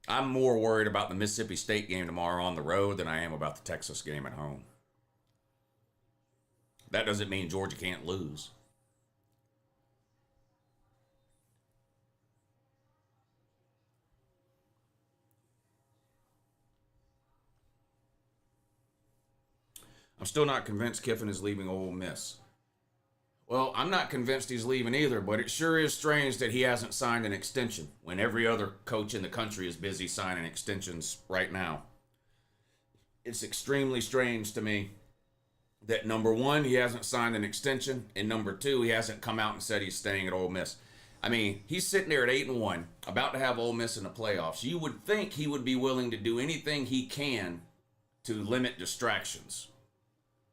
I'm more worried about the Mississippi State game tomorrow on the road than I am about the Texas game at home. That doesn't mean Georgia can't lose. I'm still not convinced Kiffin is leaving Ole Miss. Well, I'm not convinced he's leaving either, but it sure is strange that he hasn't signed an extension when every other coach in the country is busy signing extensions right now. It's extremely strange to me that, number one, he hasn't signed an extension, and number two, he hasn't come out and said he's staying at Ole Miss. I mean, he's sitting there at 8-1, about to have Ole Miss in the playoffs. You would think he would be willing to do anything he can to limit distractions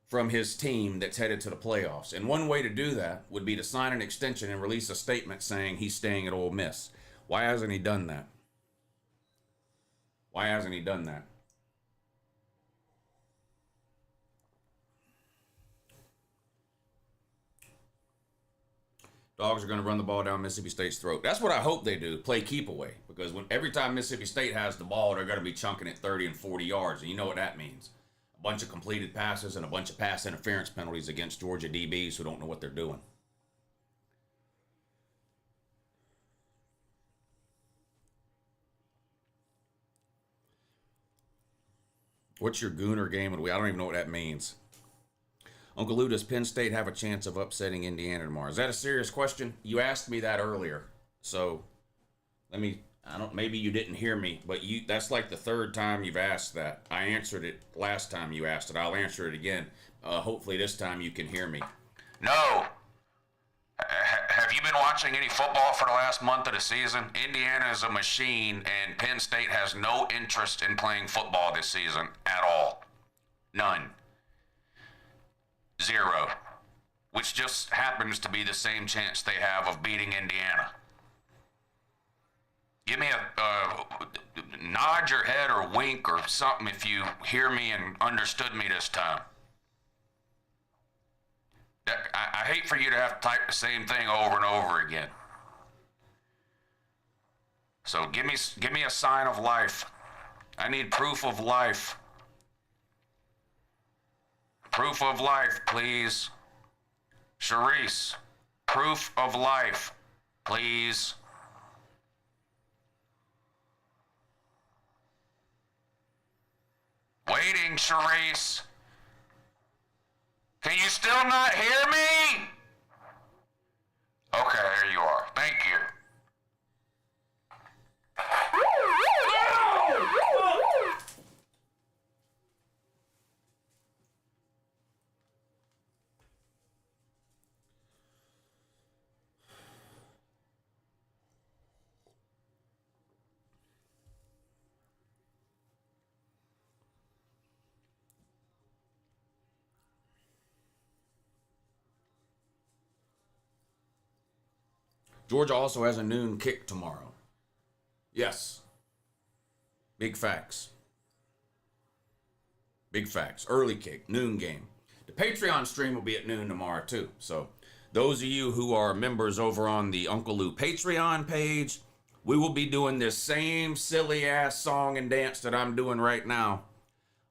from his team that's headed to the playoffs. And one way to do that would be to sign an extension and release a statement saying he's staying at Ole Miss. Why hasn't he done that? Why hasn't he done that? Dogs are going to run the ball down Mississippi State's throat. That's what I hope they do, play keep away. Because every time Mississippi State has the ball, they're going to be chunking it 30 and 40 yards. And you know what that means. A bunch of completed passes and a bunch of pass interference penalties against Georgia DBs who don't know what they're doing. What's your Gooner game of the week? I don't even know what that means. Uncle Lou, does Penn State have a chance of upsetting Indiana tomorrow? Is that a serious question? You asked me that earlier. So let me I don't. Maybe you didn't hear me, but that's like the third time you've asked that. I answered it last time you asked it. I'll answer it again. Hopefully this time you can hear me. No. Have you been watching any football for the last month of the season? Indiana is a machine, and Penn State has no interest in playing football this season at all. None. Zero. Which just happens to be the same chance they have of beating Indiana. Give me a nod your head or wink or something if you hear me and understood me this time. I hate for you to have to type the same thing over and over again. So give me a sign of life. I need proof of life. Proof of life, please. Charisse, proof of life, please. Waiting, Charisse. Can you still not hear me? Okay, here you are. Thank you. Georgia also has a noon kick tomorrow. Yes. Big facts. Big facts. Early kick, noon game. The Patreon stream will be at noon tomorrow too. So those of you who are members over on the Uncle Lou Patreon page, we will be doing this same silly ass song and dance that I'm doing right now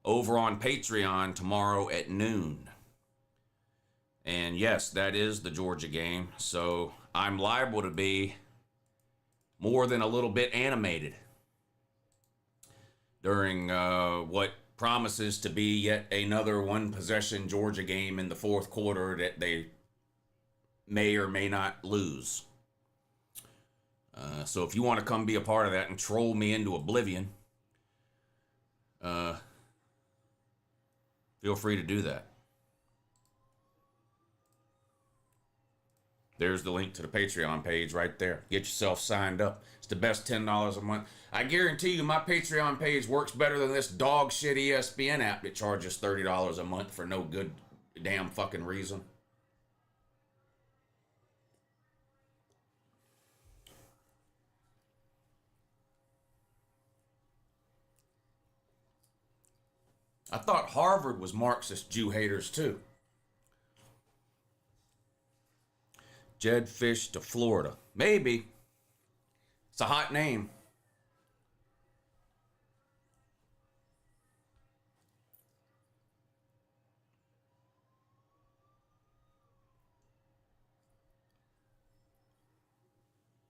over on Patreon tomorrow at noon. And yes, that is the Georgia game. So I'm liable to be more than a little bit animated during what promises to be yet another one-possession Georgia game in the fourth quarter that they may or may not lose. So if you want to come be a part of that and troll me into oblivion, feel free to do that. There's the link to the Patreon page right there. Get yourself signed up. It's the best $10 a month. I guarantee you my Patreon page works better than this dog shit ESPN app that charges $30 a month for no good damn fucking reason. I thought Harvard was Marxist Jew haters too. Jed Fish to Florida. Maybe. It's a hot name.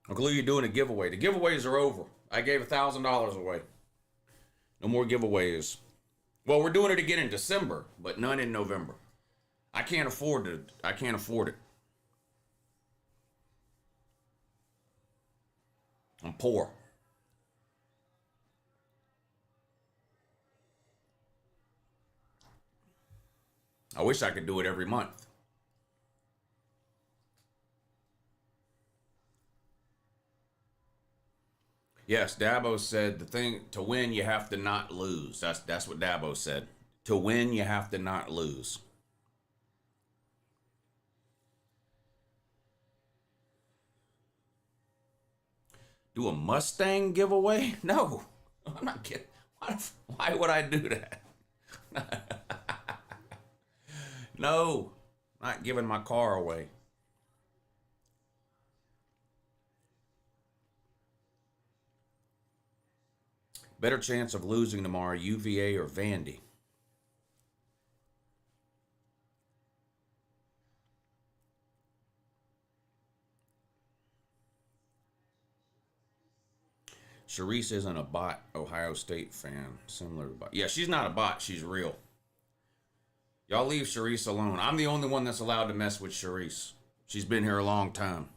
Uncle Lou, you're doing a giveaway. The giveaways are over. I gave $1,000 away. No more giveaways. Well, we're doing it again in December, but none in November. I can't afford it. I can't afford it. I'm poor. I wish I could do it every month. Yes, Dabo said the thing to win you have to not lose. That's what Dabo said. To win you have to not lose. Do a Mustang giveaway? No, I'm not kidding. Why would I do that? No, not giving my car away. Better chance of losing tomorrow, UVA or Vandy? Charisse isn't a bot, Ohio State fan. Similar to bot. Yeah, she's not a bot. She's real. Y'all leave Charisse alone. I'm the only one that's allowed to mess with Charisse. She's been here a long time.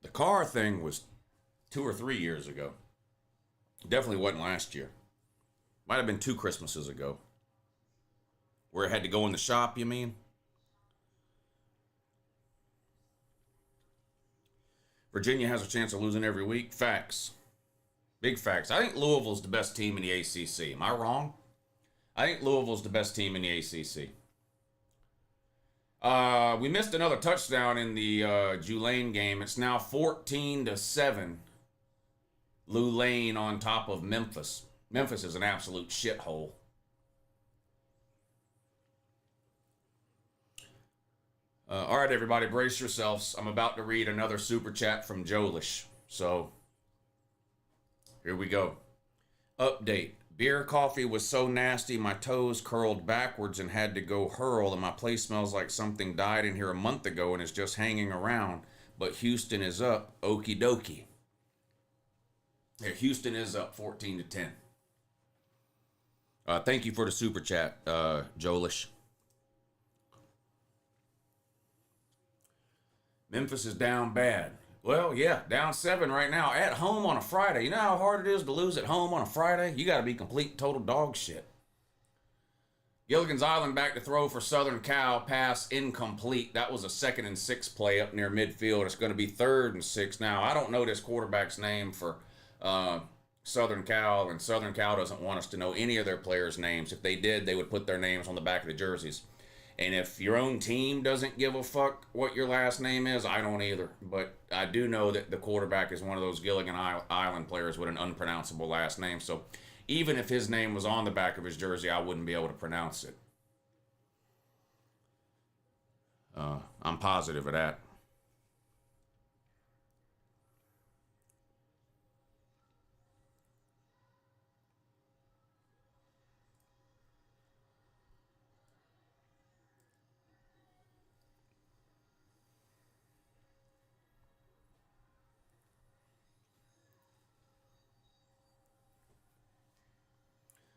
The car thing was 2 or 3 years ago. Definitely wasn't last year. Might have been 2 Christmases ago. Where it had to go in the shop, you mean? Virginia has a chance of losing every week. Facts. Big facts. I think Louisville's the best team in the ACC. Am I wrong? I think Louisville's the best team in the ACC. We missed another touchdown in the Tulane game. It's now 14-7. Tulane on top of Memphis. Memphis is an absolute shithole. All right, everybody, brace yourselves. I'm about to read another super chat from Jolish. So, here we go. Update. Beer coffee was so nasty my toes curled backwards and had to go hurl, and my place smells like something died in here a month ago and is just hanging around. But Houston is up. Okie dokie. Yeah, Houston is up 14-10. Thank you for the super chat, Jolish. Memphis is down bad. Well, yeah, down 7 right now. At home on a Friday. You know how hard it is to lose at home on a Friday? You got to be complete total dog shit. Gilligan's Island back to throw for Southern Cal. Pass incomplete. That was a 2nd and 6 play up near midfield. It's going to be 3rd and 6 now. I don't know this quarterback's name for Southern Cal, and Southern Cal doesn't want us to know any of their players' names. If they did, they would put their names on the back of the jerseys. And if your own team doesn't give a fuck what your last name is, I don't either. But I do know that the quarterback is one of those Gilligan Island players with an unpronounceable last name. So even if his name was on the back of his jersey, I wouldn't be able to pronounce it. I'm positive of that.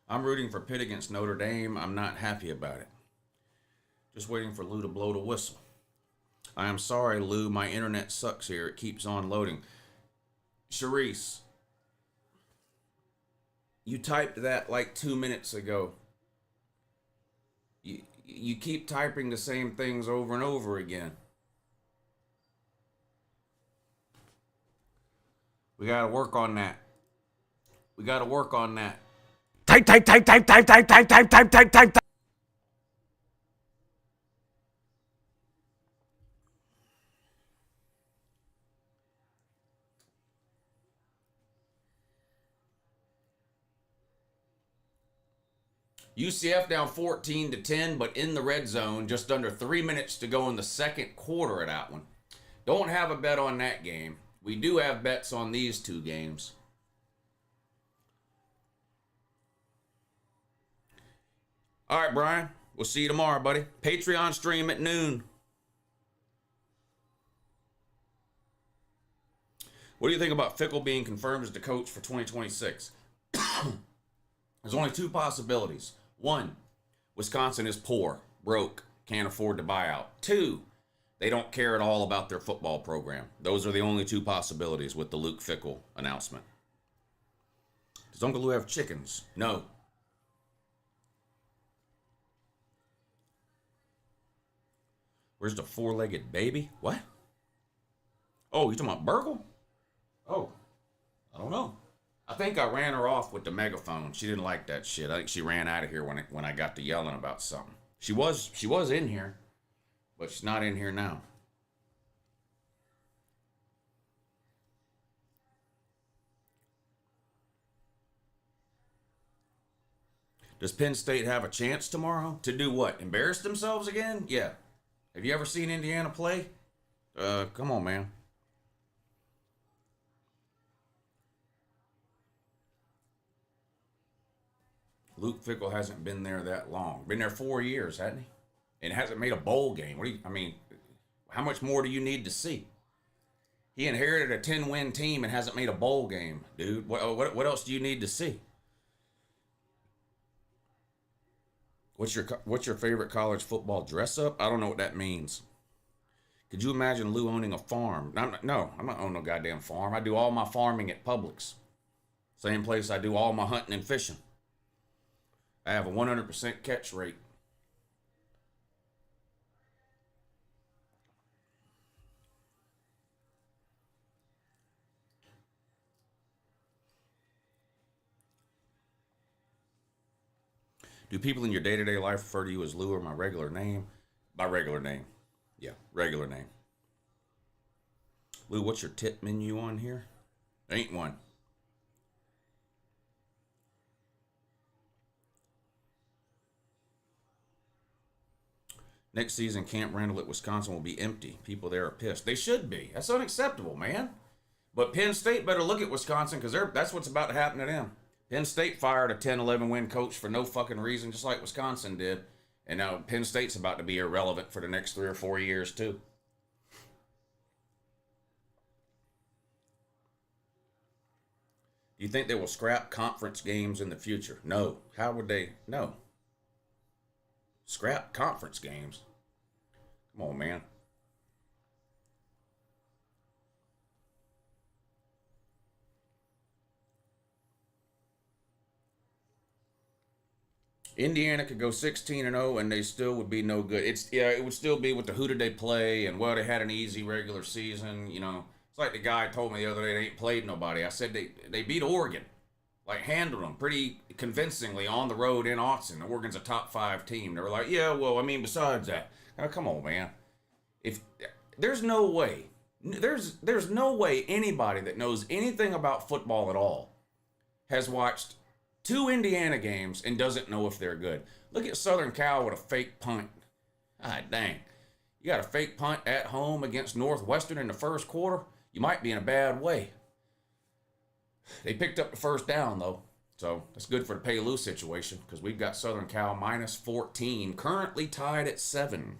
I'm rooting for Pitt against Notre Dame. I'm not happy about it. Just waiting for Lou to blow the whistle. I am sorry, Lou. My internet sucks here. It keeps on loading. Charisse, you typed that like 2 minutes ago. You keep typing the same things over and over again. We got to work on that. We got to work on that. Type. UCF down 14-10, but in the red zone, just under 3 minutes to go in the second quarter of that one. Don't have a bet on that game. We do have bets on these 2 games. All right, Brian. We'll see you tomorrow, buddy. Patreon stream at noon. What do you think about Fickle being confirmed as the coach for 2026? There's only 2 possibilities. 1, Wisconsin is poor, broke, can't afford to buy out. 2, they don't care at all about their football program. Those are the only 2 possibilities with the Luke Fickle announcement. Does Uncle Lou have chickens? No. Where's the 4-legged baby? What? Oh, you talking about Burgle? Oh, I don't know. I think I ran her off with the megaphone. She didn't like that shit. I think she ran out of here when I got to yelling about something. She was in here, but she's not in here now. Does Penn State have a chance tomorrow? To do what? Embarrass themselves again? Yeah. Have you ever seen Indiana play? Come on, man. Luke Fickle hasn't been there that long. Been there 4 years, hasn't he? And hasn't made a bowl game. How much more do you need to see? He inherited a 10-win team and hasn't made a bowl game, dude. What else do you need to see? What's your favorite college football dress up? I don't know what that means. Could you imagine Lou owning a farm? No, I'm not owning no goddamn farm. I do all my farming at Publix. Same place I do all my hunting and fishing. I have a 100% catch rate. Do people in your day-to-day life refer to you as Lou or my regular name? My regular name. Yeah, regular name. Lou, what's your tip menu on here? Ain't one. Next season, Camp Randall at Wisconsin will be empty. People there are pissed. They should be. That's unacceptable, man. But Penn State better look at Wisconsin because that's what's about to happen to them. Penn State fired a 10-11 win coach for no fucking reason, just like Wisconsin did. And now Penn State's about to be irrelevant for the next 3 or 4 years, too. Do you think they will scrap conference games in the future? No. How would they? No. Scrap conference games? Come on, man. Indiana could go 16-0 and they still would be no good. It would still be with the who did they play and well they had an easy regular season. You know, it's like the guy told me the other day they ain't played nobody. I said they beat Oregon, like handled them pretty convincingly on the road in Austin. Oregon's a top 5 team. They were like, yeah, well, I mean, besides that, now come on, man. If there's no way anybody that knows anything about football at all has watched 2 Indiana games and doesn't know if they're good. Look at Southern Cal with a fake punt. Ah, dang. You got a fake punt at home against Northwestern in the first quarter? You might be in a bad way. They picked up the first down, though. So that's good for the pay-lose situation because we've got Southern Cal minus 14, currently tied at 7.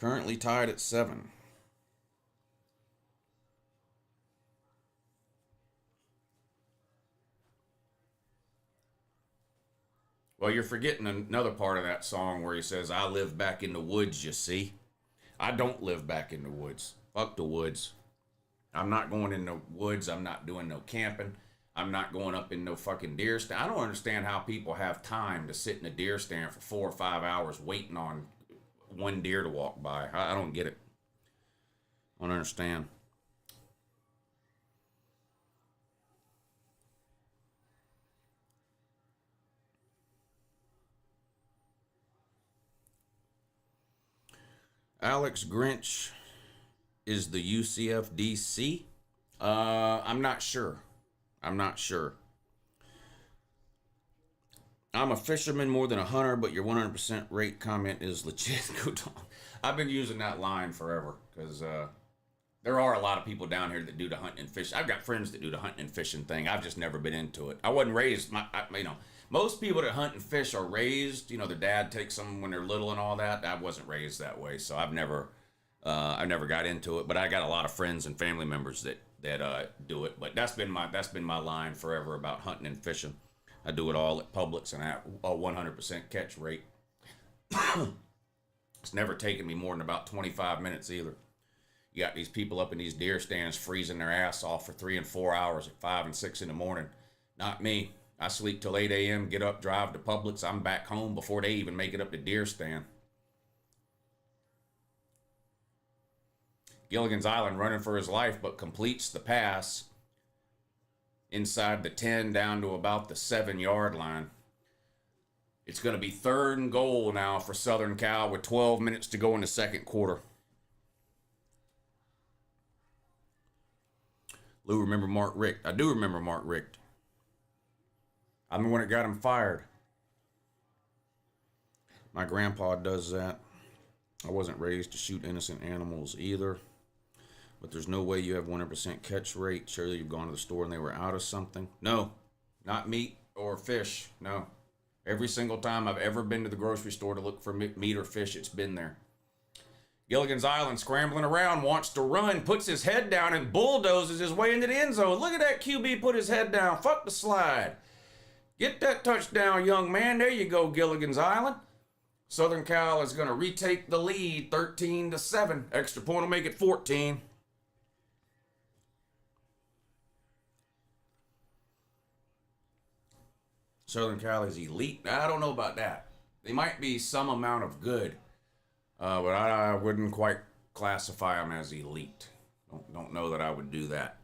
Currently tied at 7. Well, you're forgetting another part of that song where he says, I live back in the woods, you see. I don't live back in the woods. Fuck the woods. I'm not going in the woods. I'm not doing no camping. I'm not going up in no fucking deer stand. I don't understand how people have time to sit in a deer stand for 4 or 5 hours waiting on one deer to walk by. I don't get it. I don't understand. Alex Grinch is the UCF DC. I'm not sure. I'm a fisherman more than a hunter, but your 100% rate comment is legit. I've been using that line forever because there are a lot of people down here that do the hunting and fishing. I've got friends that do the hunting and fishing thing. I've just never been into it. I wasn't raised, most people that hunt and fish are raised, their dad takes them when they're little and all that. I wasn't raised that way, so I never got into it. But I got a lot of friends and family members that do it. But that's been my line forever about hunting and fishing. I do it all at Publix and at a 100% catch rate. It's never taken me more than about 25 minutes either. You got these people up in these deer stands freezing their ass off for 3 and 4 hours at 5 and 6 in the morning. Not me. I sleep till 8 a.m., get up, drive to Publix. I'm back home before they even make it up to deer stand. Gilligan's Island running for his life, but completes the pass inside the 10 down to about the 7-yard line. It's going to be 3rd and goal now for Southern Cal with 12 minutes to go in the second quarter. Lou, remember Mark Richt? I do remember Mark Richt. I'm the one that got him fired. My grandpa does that. I wasn't raised to shoot innocent animals either. But there's no way you have 100% catch rate. Surely you've gone to the store and they were out of something. No, not meat or fish. No. Every single time I've ever been to the grocery store to look for meat or fish, it's been there. Gilligan's Island scrambling around, wants to run, puts his head down and bulldozes his way into the end zone. Look at that QB put his head down. Fuck the slide. Get that touchdown, young man. There you go, Gilligan's Island. Southern Cal is going to retake the lead 13-7. Extra point will make it 14. Southern Cal is elite. I don't know about that. They might be some amount of good, but I wouldn't quite classify them as elite. Don't know that I would do that.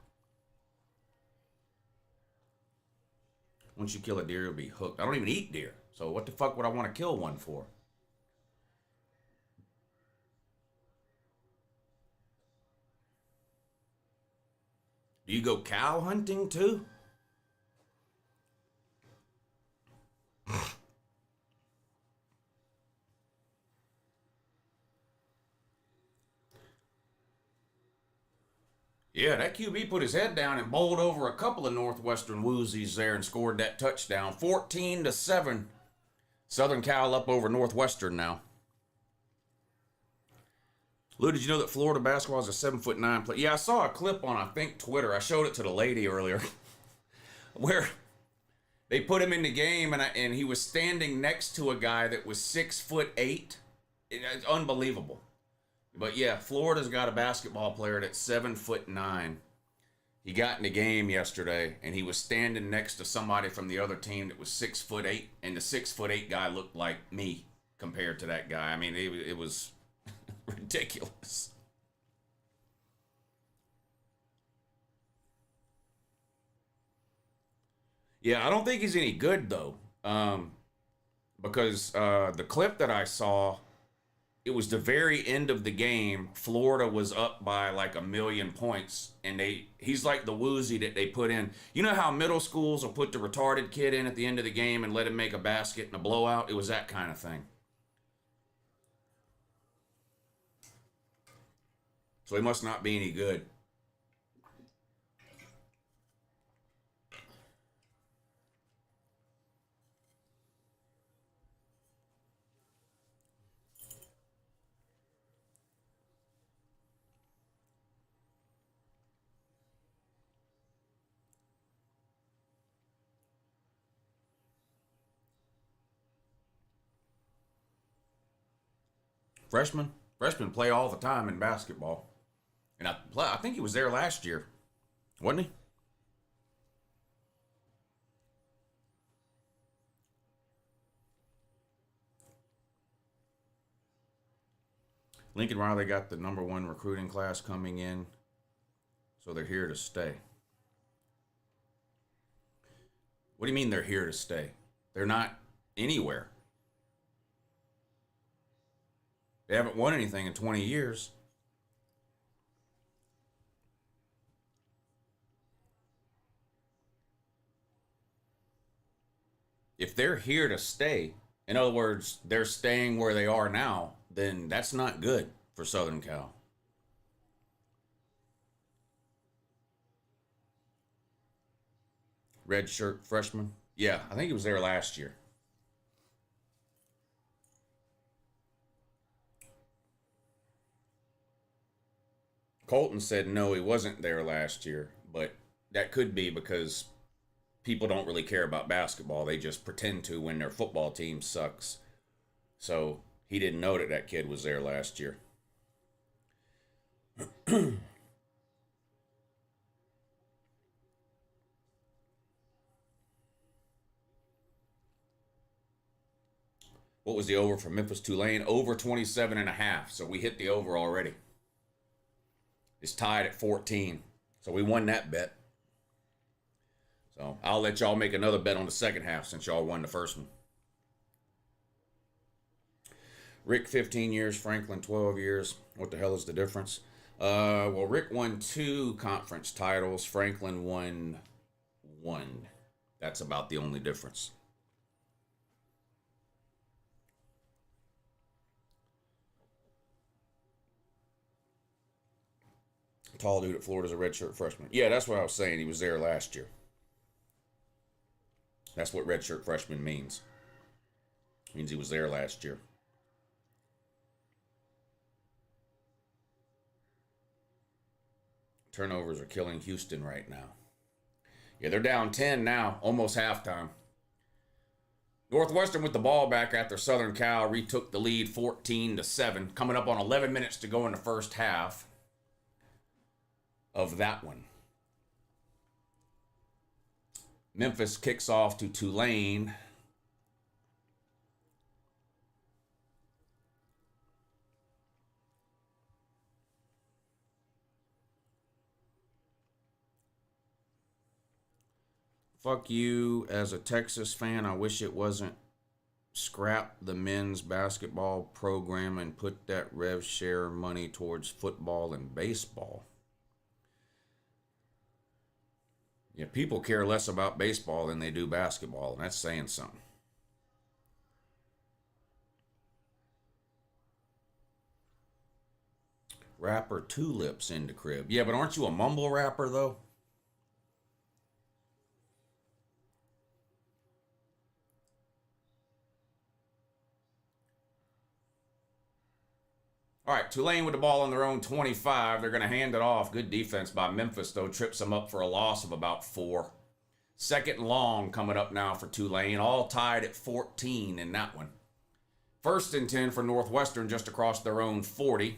Once you kill a deer, you'll be hooked. I don't even eat deer, so what the fuck would I want to kill one for? Do you go cow hunting too? Yeah, that QB put his head down and bowled over a couple of Northwestern woozies there and scored that touchdown. 14-7. Southern Cal up over Northwestern now. Lou, did you know that Florida basketball is a 7'9" player? Yeah, I saw a clip on, I think, Twitter. I showed it to the lady earlier. Where they put him in the game and he was standing next to a guy that was 6'8". It's unbelievable. But yeah, Florida's got a basketball player that's 7'9". He got in the game yesterday and he was standing next to somebody from the other team that was 6'8", and the 6'8" guy looked like me compared to that guy. I mean, it was ridiculous. Yeah, I don't think he's any good though, because the clip that I saw, it was the very end of the game. Florida was up by like 1,000,000 points, and he's like the woozy that they put in. You know how middle schools will put the retarded kid in at the end of the game and let him make a basket in a blowout? It was that kind of thing. So he must not be any good. Freshmen play all the time in basketball. And I think he was there last year, wasn't he? Lincoln Riley got the #1 recruiting class coming in, so they're here to stay. What do you mean they're here to stay? They're not anywhere. They haven't won anything in 20 years. If they're here to stay, in other words, they're staying where they are now, then that's not good for Southern Cal. Red shirt freshman? Yeah, I think he was there last year. Colton said no, he wasn't there last year, but that could be because people don't really care about basketball. They just pretend to when their football team sucks. So he didn't know that kid was there last year. What was the over for Memphis Tulane? Over 27.5. So we hit the over already. It's tied at 14. So we won that bet. So I'll let y'all make another bet on the second half since y'all won the first one. Rick, 15 years. Franklin, 12 years. What the hell is the difference? Well, Rick won 2 conference titles. Franklin won 1. That's about the only difference. Tall dude at Florida's a redshirt freshman. Yeah, that's what I was saying. He was there last year. That's what redshirt freshman means. It means he was there last year. Turnovers are killing Houston right now. Yeah, they're down 10 now, almost halftime. Northwestern with the ball back after Southern Cal retook the lead 14-7, coming up on 11 minutes to go in the first half of that one. Memphis kicks off to Tulane. Fuck you as a Texas fan. I wish it wasn't scrap the men's basketball program and put that rev share money towards football and baseball. Yeah, people care less about baseball than they do basketball, and that's saying something. Rapper Tulips in the crib. Yeah, but aren't you a mumble rapper, though? All right, Tulane with the ball on their own 25. They're going to hand it off. Good defense by Memphis, though. Trips them up for a loss of about 4. Second and long coming up now for Tulane. All tied at 14 in that one. First and 10 for Northwestern just across their own 40.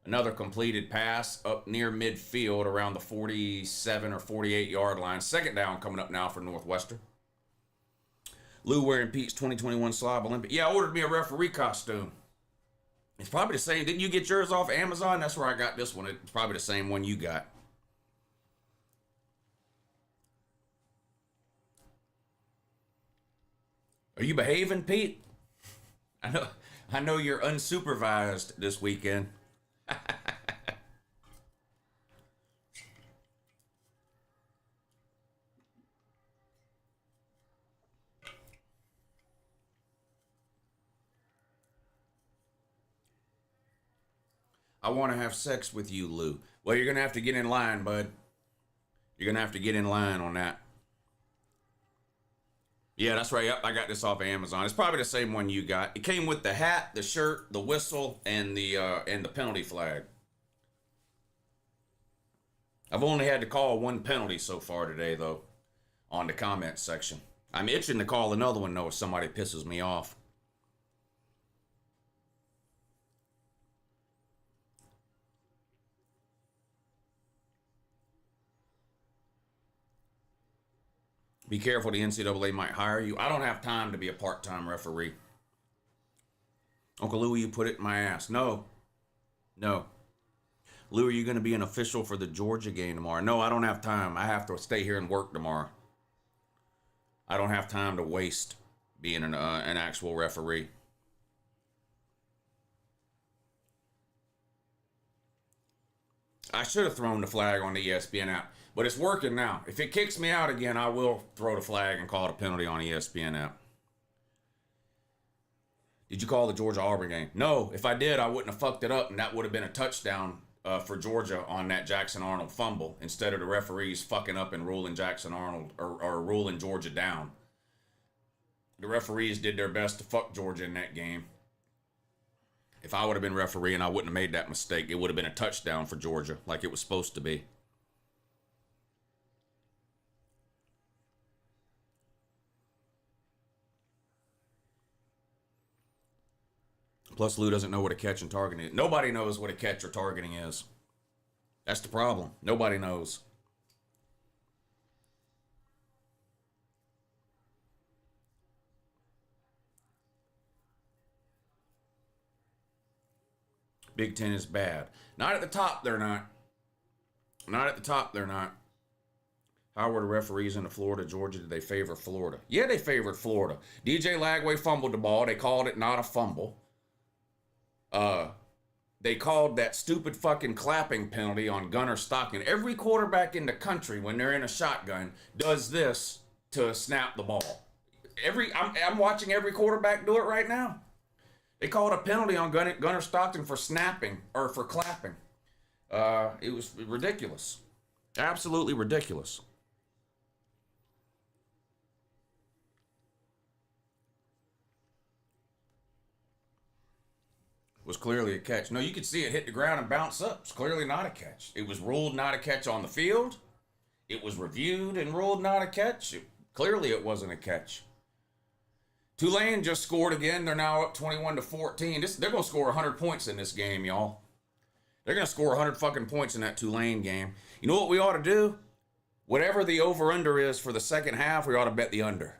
Another completed pass up near midfield around the 47 or 48 yard line. Second down coming up now for Northwestern. Lou wearing Pete's 2021 Slob Olympic. Yeah, I ordered me a referee costume. It's probably the same. Didn't you get yours off Amazon? That's where I got this one. It's probably the same one you got. Are you behaving, Pete? I know you're unsupervised this weekend. I want to have sex with you, Lou. Well, you're going to have to get in line, bud. You're going to have to get in line on that. Yeah, that's right. Yep, I got this off of Amazon. It's probably the same one you got. It came with the hat, the shirt, the whistle, and the penalty flag. I've only had to call one penalty so far today, though, on the comment section. I'm itching to call another one, though, if somebody pisses me off. Be careful, the NCAA might hire you. I don't have time to be a part-time referee. Uncle Lou, you put it in my ass. No. Lou, are you going to be an official for the Georgia game tomorrow? No, I don't have time. I have to stay here and work tomorrow. I don't have time to waste being an actual referee. I should have thrown the flag on the ESPN app, but it's working now. If it kicks me out again, I will throw the flag and call it a penalty on the ESPN app. Did you call the Georgia-Auburn game? No, if I did, I wouldn't have fucked it up, and that would have been a touchdown for Georgia on that Jackson Arnold fumble, instead of the referees fucking up and ruling Jackson Arnold or ruling Georgia down. The referees did their best to fuck Georgia in that game. If I would have been refereeing, I wouldn't have made that mistake. It would have been a touchdown for Georgia, like it was supposed to be. Plus, Lou doesn't know what a catch and targeting is. Nobody knows what a catch or targeting is. That's the problem. Nobody knows. Big Ten is bad. Not at the top, they're not. Not at the top, they're not. How were the referees in the Florida, Georgia? Did they favor Florida? Yeah, they favored Florida. DJ Lagway fumbled the ball. They called it not a fumble. They called that stupid fucking clapping penalty on Gunnar Stockton. Every quarterback in the country, when they're in a shotgun, does this to snap the ball. I'm watching every quarterback do it right now. They called a penalty on Gunnar Stockton for snapping, or for clapping. It was ridiculous. Absolutely ridiculous. Was clearly a catch. No, you could see it hit the ground and bounce up. It's clearly not a catch. It was ruled not a catch on the field. It was reviewed and ruled not a catch. Clearly it wasn't a catch. Tulane just scored again. They're now up 21-14. They're going to score 100 points in this game, y'all. They're going to score 100 fucking points in that Tulane game. You know what we ought to do? Whatever the over-under is for the second half, we ought to bet the under.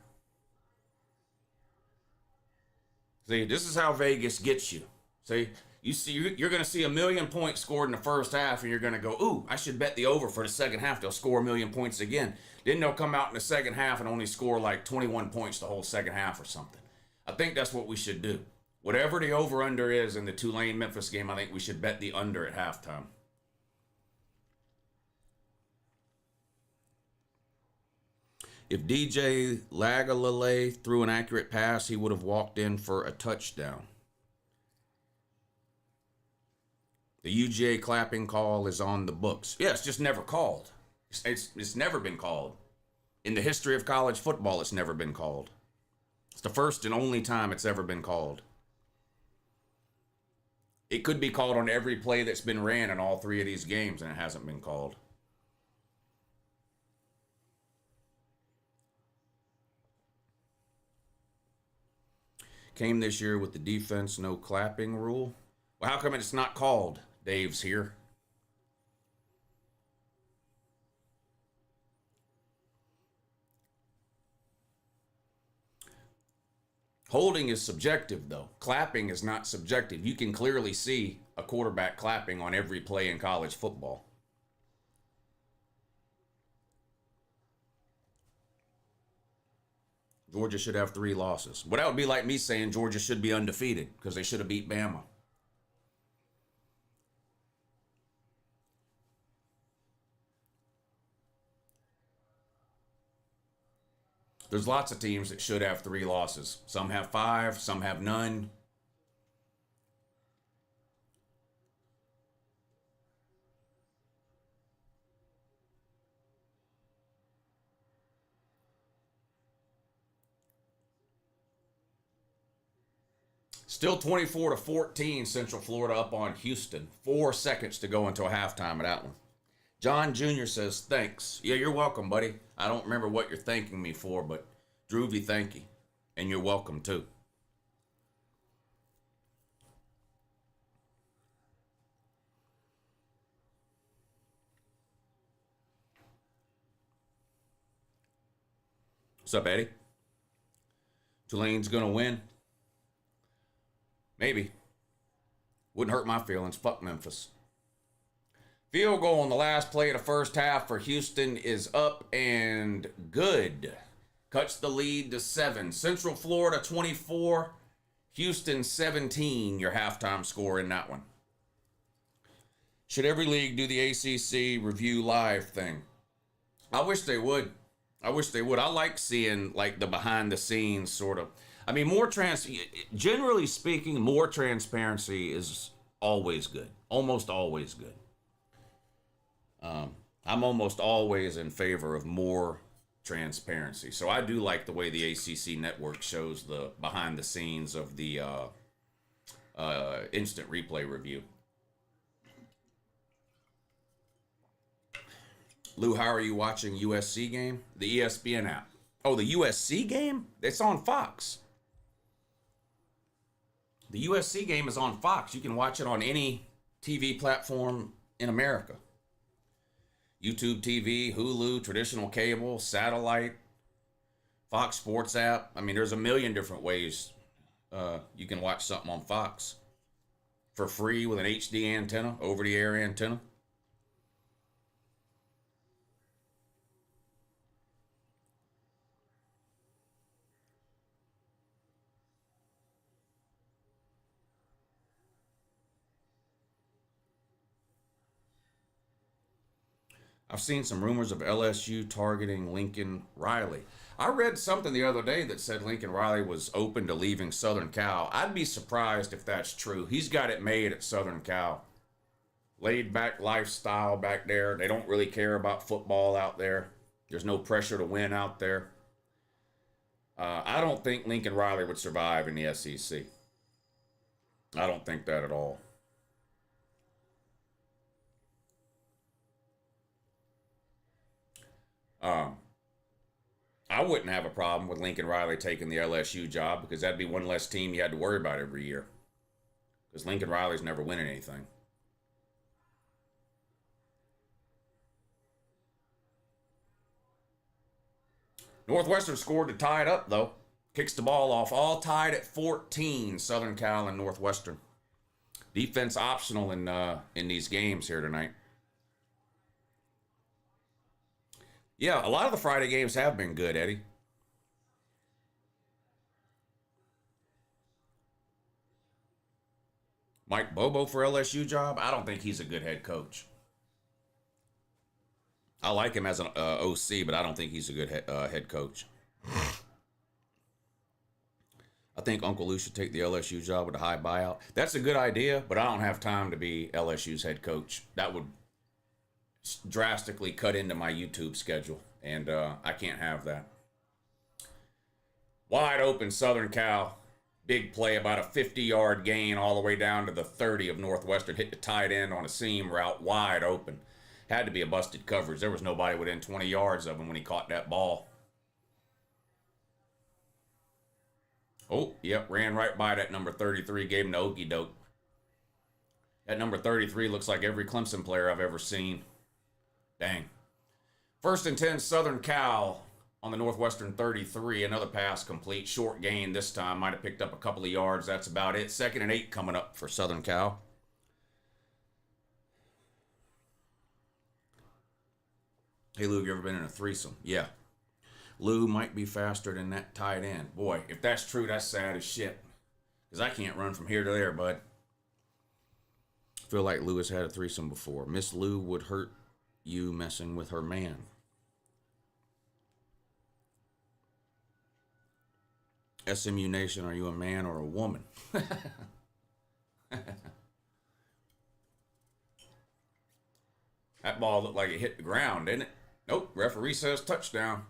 See, this is how Vegas gets you. See, you're going to see 1 million points scored in the first half, and you're going to go, ooh, I should bet the over for the second half. They'll score 1 million points again. Then they'll come out in the second half and only score like 21 points the whole second half or something. I think that's what we should do. Whatever the over-under is in the Tulane-Memphis game, I think we should bet the under at halftime. If DJ Lagalale threw an accurate pass, he would have walked in for a touchdown. The UGA clapping call is on the books. Yeah, it's just never called. It's never been called. In the history of college football, it's never been called. It's the first and only time it's ever been called. It could be called on every play that's been ran in all three of these games, and it hasn't been called. Came this year with the defense no clapping rule. Well, how come it's not called? Dave's here. Holding is subjective, though. Clapping is not subjective. You can clearly see a quarterback clapping on every play in college football. Georgia should have 3 losses. But that would be like me saying Georgia should be undefeated because they should have beat Bama. There's lots of teams that should have 3 losses. Some have 5, some have none. Still 24-14, Central Florida up on Houston. 4 seconds to go until halftime of that one. John Jr. says, thanks. Yeah, you're welcome, buddy. I don't remember what you're thanking me for, but Droovy, thank you. And you're welcome, too. What's up, Eddie? Tulane's going to win. Maybe. Wouldn't hurt my feelings. Fuck Memphis. Field goal on the last play of the first half for Houston is up and good. Cuts the lead to 7. Central Florida 24, Houston 17, your halftime score in that one. Should every league do the ACC review live thing? I wish they would. I like seeing like the behind the scenes sort of. I mean, generally speaking, more transparency is always good. Almost always good. I'm almost always in favor of more transparency. So I do like the way the ACC network shows the behind the scenes of the instant replay review. Lou, how are you watching USC game? The ESPN app. Oh, the USC game? It's on Fox. The USC game is on Fox. You can watch it on any TV platform in America. YouTube TV, Hulu, traditional cable, satellite, Fox Sports app. I mean, there's a million different ways you can watch something on Fox for free with an HD antenna, over-the-air antenna. I've seen some rumors of LSU targeting Lincoln Riley. I read something the other day that said Lincoln Riley was open to leaving Southern Cal. I'd be surprised if that's true. He's got it made at Southern Cal. Laid back lifestyle back there. They don't really care about football out there. There's no pressure to win out there. I don't think Lincoln Riley would survive in the SEC. I don't think that at all. I wouldn't have a problem with Lincoln Riley taking the LSU job because that'd be one less team you had to worry about every year. Because Lincoln Riley's never winning anything. Northwestern scored to tie it up, though. Kicks the ball off, all tied at 14, Southern Cal and Northwestern. Defense optional in these games here tonight. Yeah, a lot of the Friday games have been good, Eddie. Mike Bobo for LSU job? I don't think he's a good head coach. I like him as an OC, but I don't think he's a good head coach. I think Uncle Lou should take the LSU job with a high buyout. That's a good idea, but I don't have time to be LSU's head coach. That would drastically cut into my YouTube schedule, and I can't have that. Wide open Southern Cal. Big play, about a 50-yard gain all the way down to the 30 of Northwestern. Hit the tight end on a seam route, wide open. Had to be a busted coverage. There was nobody within 20 yards of him when he caught that ball. Oh, yep, ran right by that number 33, gave him the okey doke. That number 33 looks like every Clemson player I've ever seen. Dang. 1st and 10, Southern Cal on the Northwestern 33. Another pass complete, short gain this time. Might have picked up a couple of yards. That's about it. 2nd and 8 coming up for Southern Cal. Hey, Lou, have you ever been in a threesome? Yeah. Lou might be faster than that tight end. Boy, if that's true, that's sad as shit. Because I can't run from here to there, bud. Feel like Lou has had a threesome before. Miss Lou would hurt you messing with her man. SMU Nation, are you a man or a woman? That ball looked like it hit the ground, didn't it? Nope, referee says touchdown.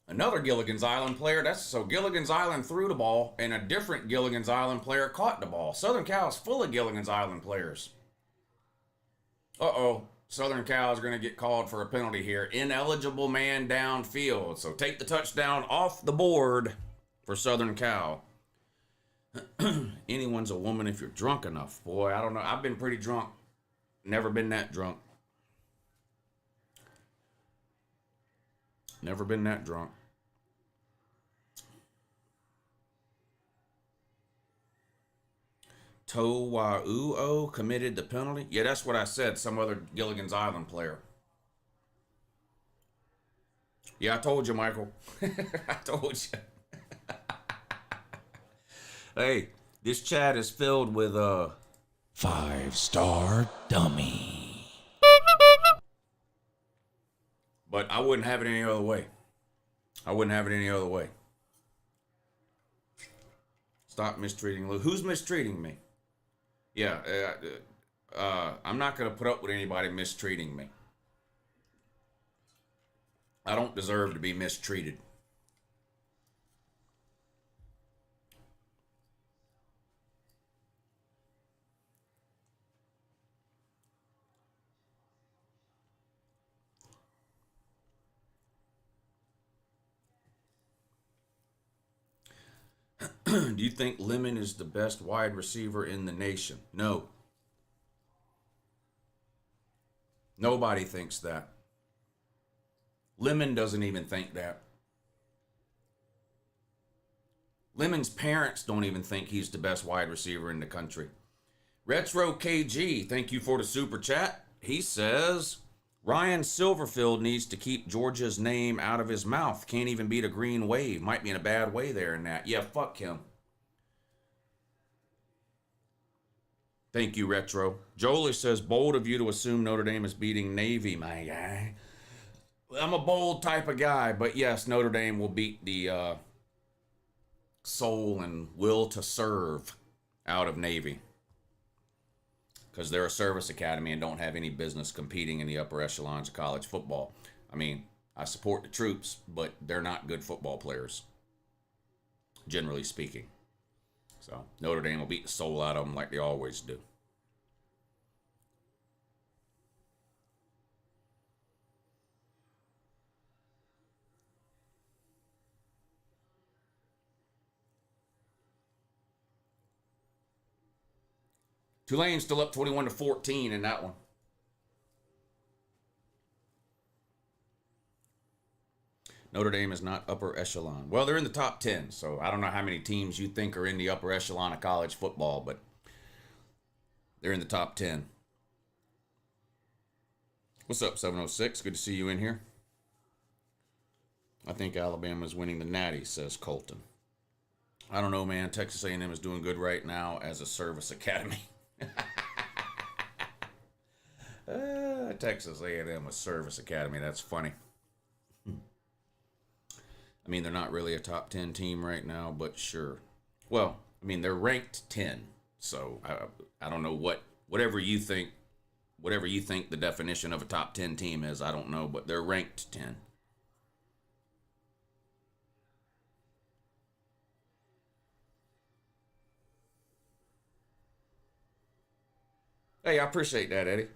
Another Gilligan's Island player. So Gilligan's Island threw the ball, and a different Gilligan's Island player caught the ball. Southern Cal is full of Gilligan's Island players. Uh-oh. Southern Cal is going to get called for a penalty here. Ineligible man downfield. So take the touchdown off the board for Southern Cal. Anyone's a woman if you're drunk enough. Boy, I don't know. I've been pretty drunk. Never been that drunk. Never been that drunk. Towauo committed the penalty. Yeah, that's what I said. Some other Gilligan's Island player. Yeah, I told you, Michael. I told you. Hey, this chat is filled with 5-star dummy. But I wouldn't have it any other way. I wouldn't have it any other way. Stop mistreating Lou. Who's mistreating me? Yeah, I'm not going to put up with anybody mistreating me. I don't deserve to be mistreated. Do you think Lemon is the best wide receiver in the nation? No. Nobody thinks that. Lemon doesn't even think that. Lemon's parents don't even think he's the best wide receiver in the country. Retro KG, thank you for the super chat. He says, Ryan Silverfield needs to keep Georgia's name out of his mouth. Can't even beat a green wave. Might be in a bad way there in that. Yeah, fuck him. Thank you, Retro. Jolie says, bold of you to assume Notre Dame is beating Navy, my guy. I'm a bold type of guy, but yes, Notre Dame will beat the soul and will to serve out of Navy. Because they're a service academy and don't have any business competing in the upper echelons of college football. I mean, I support the troops, but they're not good football players, generally speaking. So Notre Dame will beat the soul out of them like they always do. Tulane's still up 21-14 in that one. Notre Dame is not upper echelon. Well, they're in the top 10, so I don't know how many teams you think are in the upper echelon of college football, but they're in the top 10. What's up, 706? Good to see you in here. I think Alabama's winning the Natty, says Colton. I don't know, man. Texas A&M is doing good right now as a service academy. Texas A&M, a service academy. That's funny. I mean, they're not really a top 10 team right now, but sure. Well, I mean, they're ranked 10. So I don't know whatever you think the definition of a top 10 team is, I don't know, but they're ranked 10. Hey, I appreciate that, Eddie.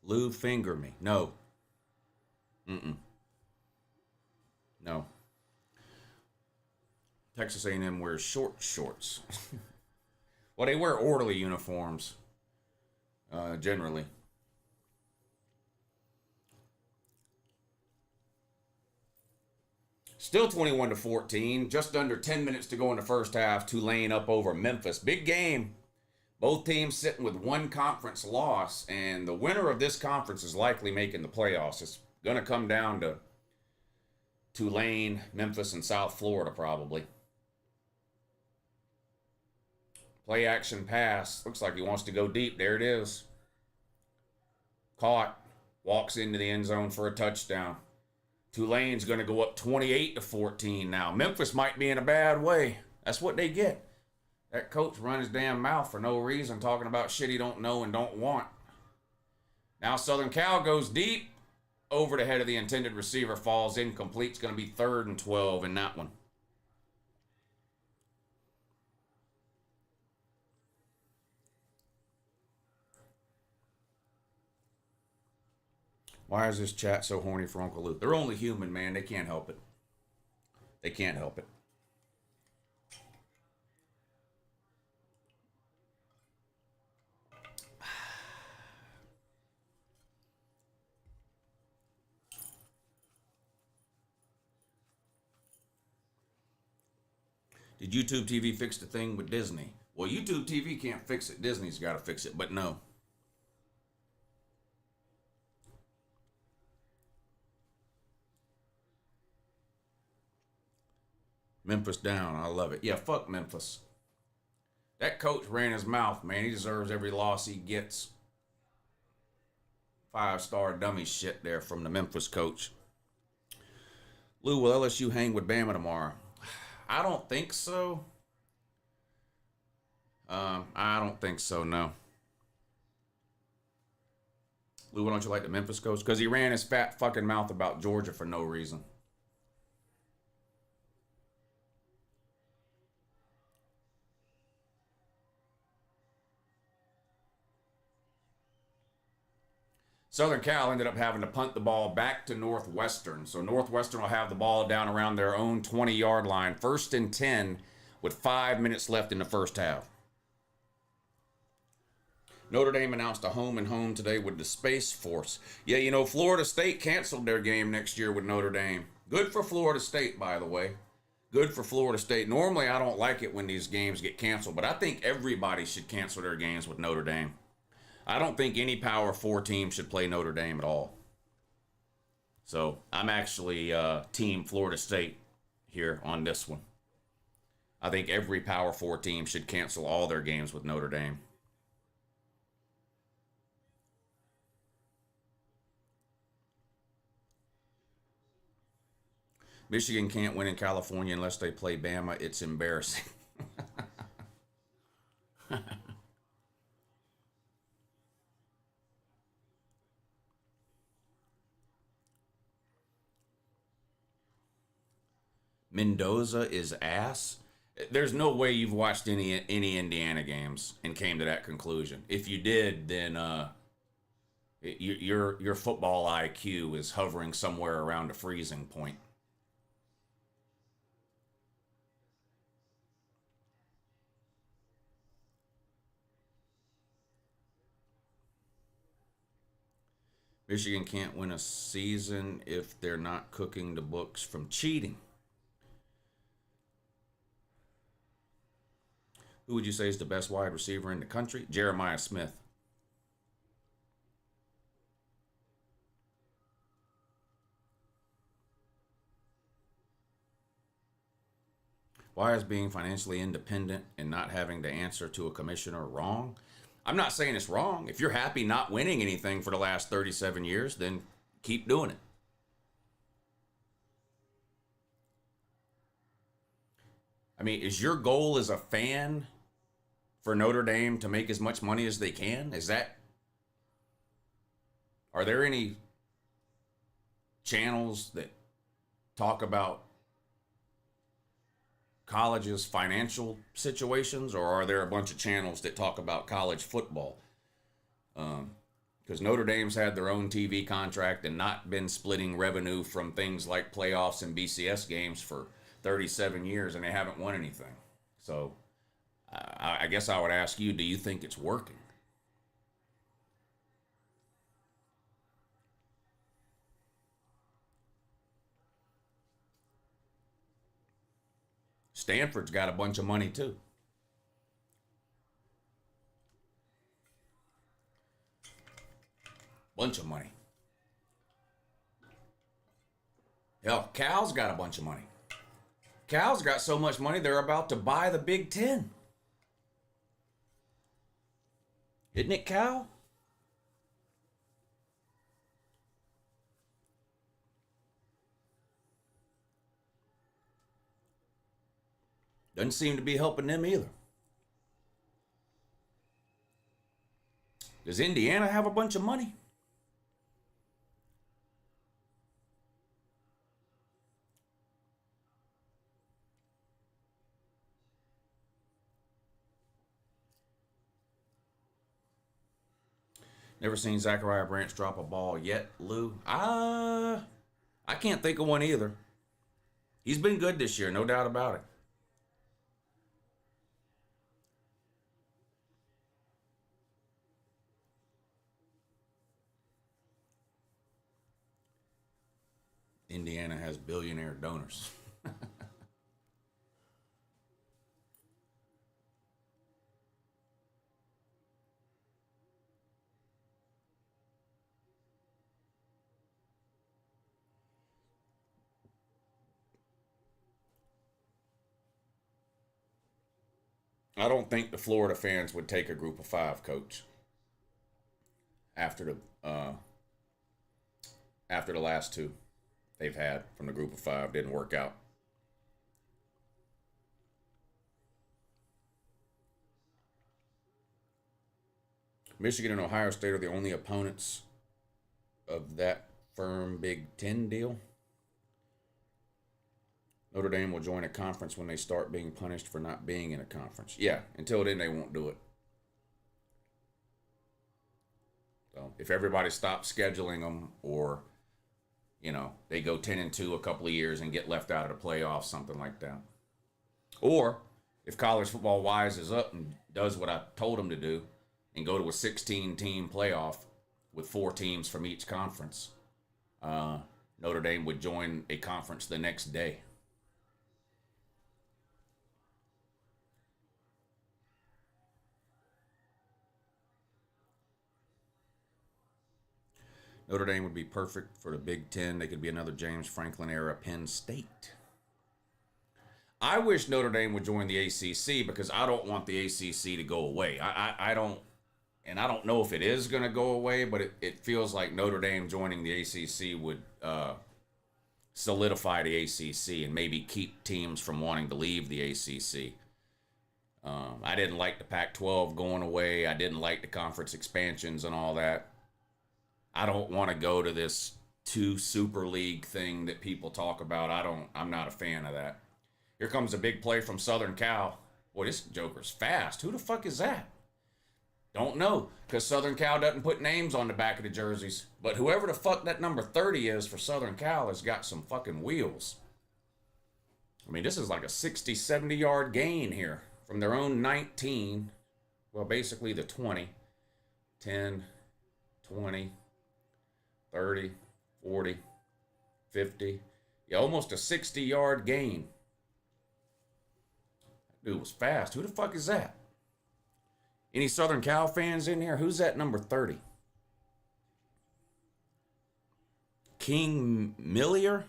Lou, finger me. No. No. Texas A&M wears short shorts. Well, they wear orderly uniforms, generally. Still 21-14. Just under 10 minutes to go in the first half. Tulane up over Memphis. Big game. Both teams sitting with one conference loss, and the winner of this conference is likely making the playoffs. It's going to come down to Tulane, Memphis, and South Florida probably. Play action pass. Looks like he wants to go deep. There it is. Caught. Walks into the end zone for a touchdown. Tulane's going to go up 28-14 now. Memphis might be in a bad way. That's what they get. That coach run his damn mouth for no reason, talking about shit he don't know and don't want. Now Southern Cal goes deep. Over the head of the intended receiver, falls incomplete. It's going to be 3rd and 12 in that one. Why is this chat so horny for Uncle Luke? They're only human, man. They can't help it. They can't help it. Did YouTube TV fix the thing with Disney? Well, YouTube TV can't fix it. Disney's got to fix it, but no. Memphis down. I love it. Yeah, fuck Memphis. That coach ran his mouth, man. He deserves every loss he gets. 5-star dummy shit there from the Memphis coach. Lou, will LSU hang with Bama tomorrow? I don't think so. I don't think so, no. Lou, why don't you like the Memphis coach? Because he ran his fat fucking mouth about Georgia for no reason. Southern Cal ended up having to punt the ball back to Northwestern. So Northwestern will have the ball down around their own 20-yard line. 1st and 10 with 5 minutes left in the first half. Notre Dame announced a home and home today with the Space Force. Yeah, you know, Florida State canceled their game next year with Notre Dame. Good for Florida State, by the way. Good for Florida State. Normally, I don't like it when these games get canceled, but I think everybody should cancel their games with Notre Dame. I don't think any Power 4 team should play Notre Dame at all. So I'm actually team Florida State here on this one. I think every Power 4 team should cancel all their games with Notre Dame. Michigan can't win in California unless they play Bama. It's embarrassing. Mendoza is ass. There's no way you've watched any Indiana games and came to that conclusion. If you did, then your football IQ is hovering somewhere around a freezing point. Michigan can't win a season if they're not cooking the books from cheating. Who would you say is the best wide receiver in the country? Jeremiah Smith. Why is being financially independent and not having to answer to a commissioner wrong? I'm not saying it's wrong. If you're happy not winning anything for the last 37 years, then keep doing it. I mean, is your goal as a fan for Notre Dame to make as much money as they can? Are there any channels that talk about college's financial situations, or are there a bunch of channels that talk about college football? Because Notre Dame's had their own TV contract and not been splitting revenue from things like playoffs and BCS games for 37 years, and they haven't won anything. So I guess I would ask you, do you think it's working? Stanford's got a bunch of money too. Bunch of money. Hell, Cal's got a bunch of money. Cal's got so much money they're about to buy the Big Ten. Isn't it, Cal? Doesn't seem to be helping them either. Does Indiana have a bunch of money? Never seen Zachariah Branch drop a ball yet, Lou. I can't think of one either. He's been good this year, no doubt about it. Indiana has billionaire donors. I don't think the Florida fans would take a group of five coach after the last two they've had from the group of five didn't work out. Michigan and Ohio State are the only opponents of that firm Big Ten deal. Notre Dame will join a conference when they start being punished for not being in a conference. Yeah, until then they won't do it. So if everybody stops scheduling them, or they go 10-2 a couple of years and get left out of the playoffs, something like that. Or if college football wises up and does what I told them to do and go to a 16-team playoff with 4 teams from each conference, Notre Dame would join a conference the next day. Notre Dame would be perfect for the Big Ten. They could be another James Franklin era Penn State. I wish Notre Dame would join the ACC because I don't want the ACC to go away. I don't, and I don't know if it is going to go away, but it feels like Notre Dame joining the ACC would solidify the ACC and maybe keep teams from wanting to leave the ACC. I didn't like the Pac-12 going away. I didn't like the conference expansions and all that. I don't want to go to this 2 super league thing that people talk about. I'm not a fan of that. Here comes a big play from Southern Cal. Boy, this Joker's fast. Who the fuck is that? Don't know, because Southern Cal doesn't put names on the back of the jerseys. But whoever the fuck that number 30 is for Southern Cal has got some fucking wheels. I mean, this is like a 60, 70-yard gain here from their own 19. Well, basically the 20. 10, 20, 30, 40, 50. Yeah, almost a 60-yard gain. That dude was fast. Who the fuck is that? Any Southern Cal fans in here? Who's that number 30? King Millier?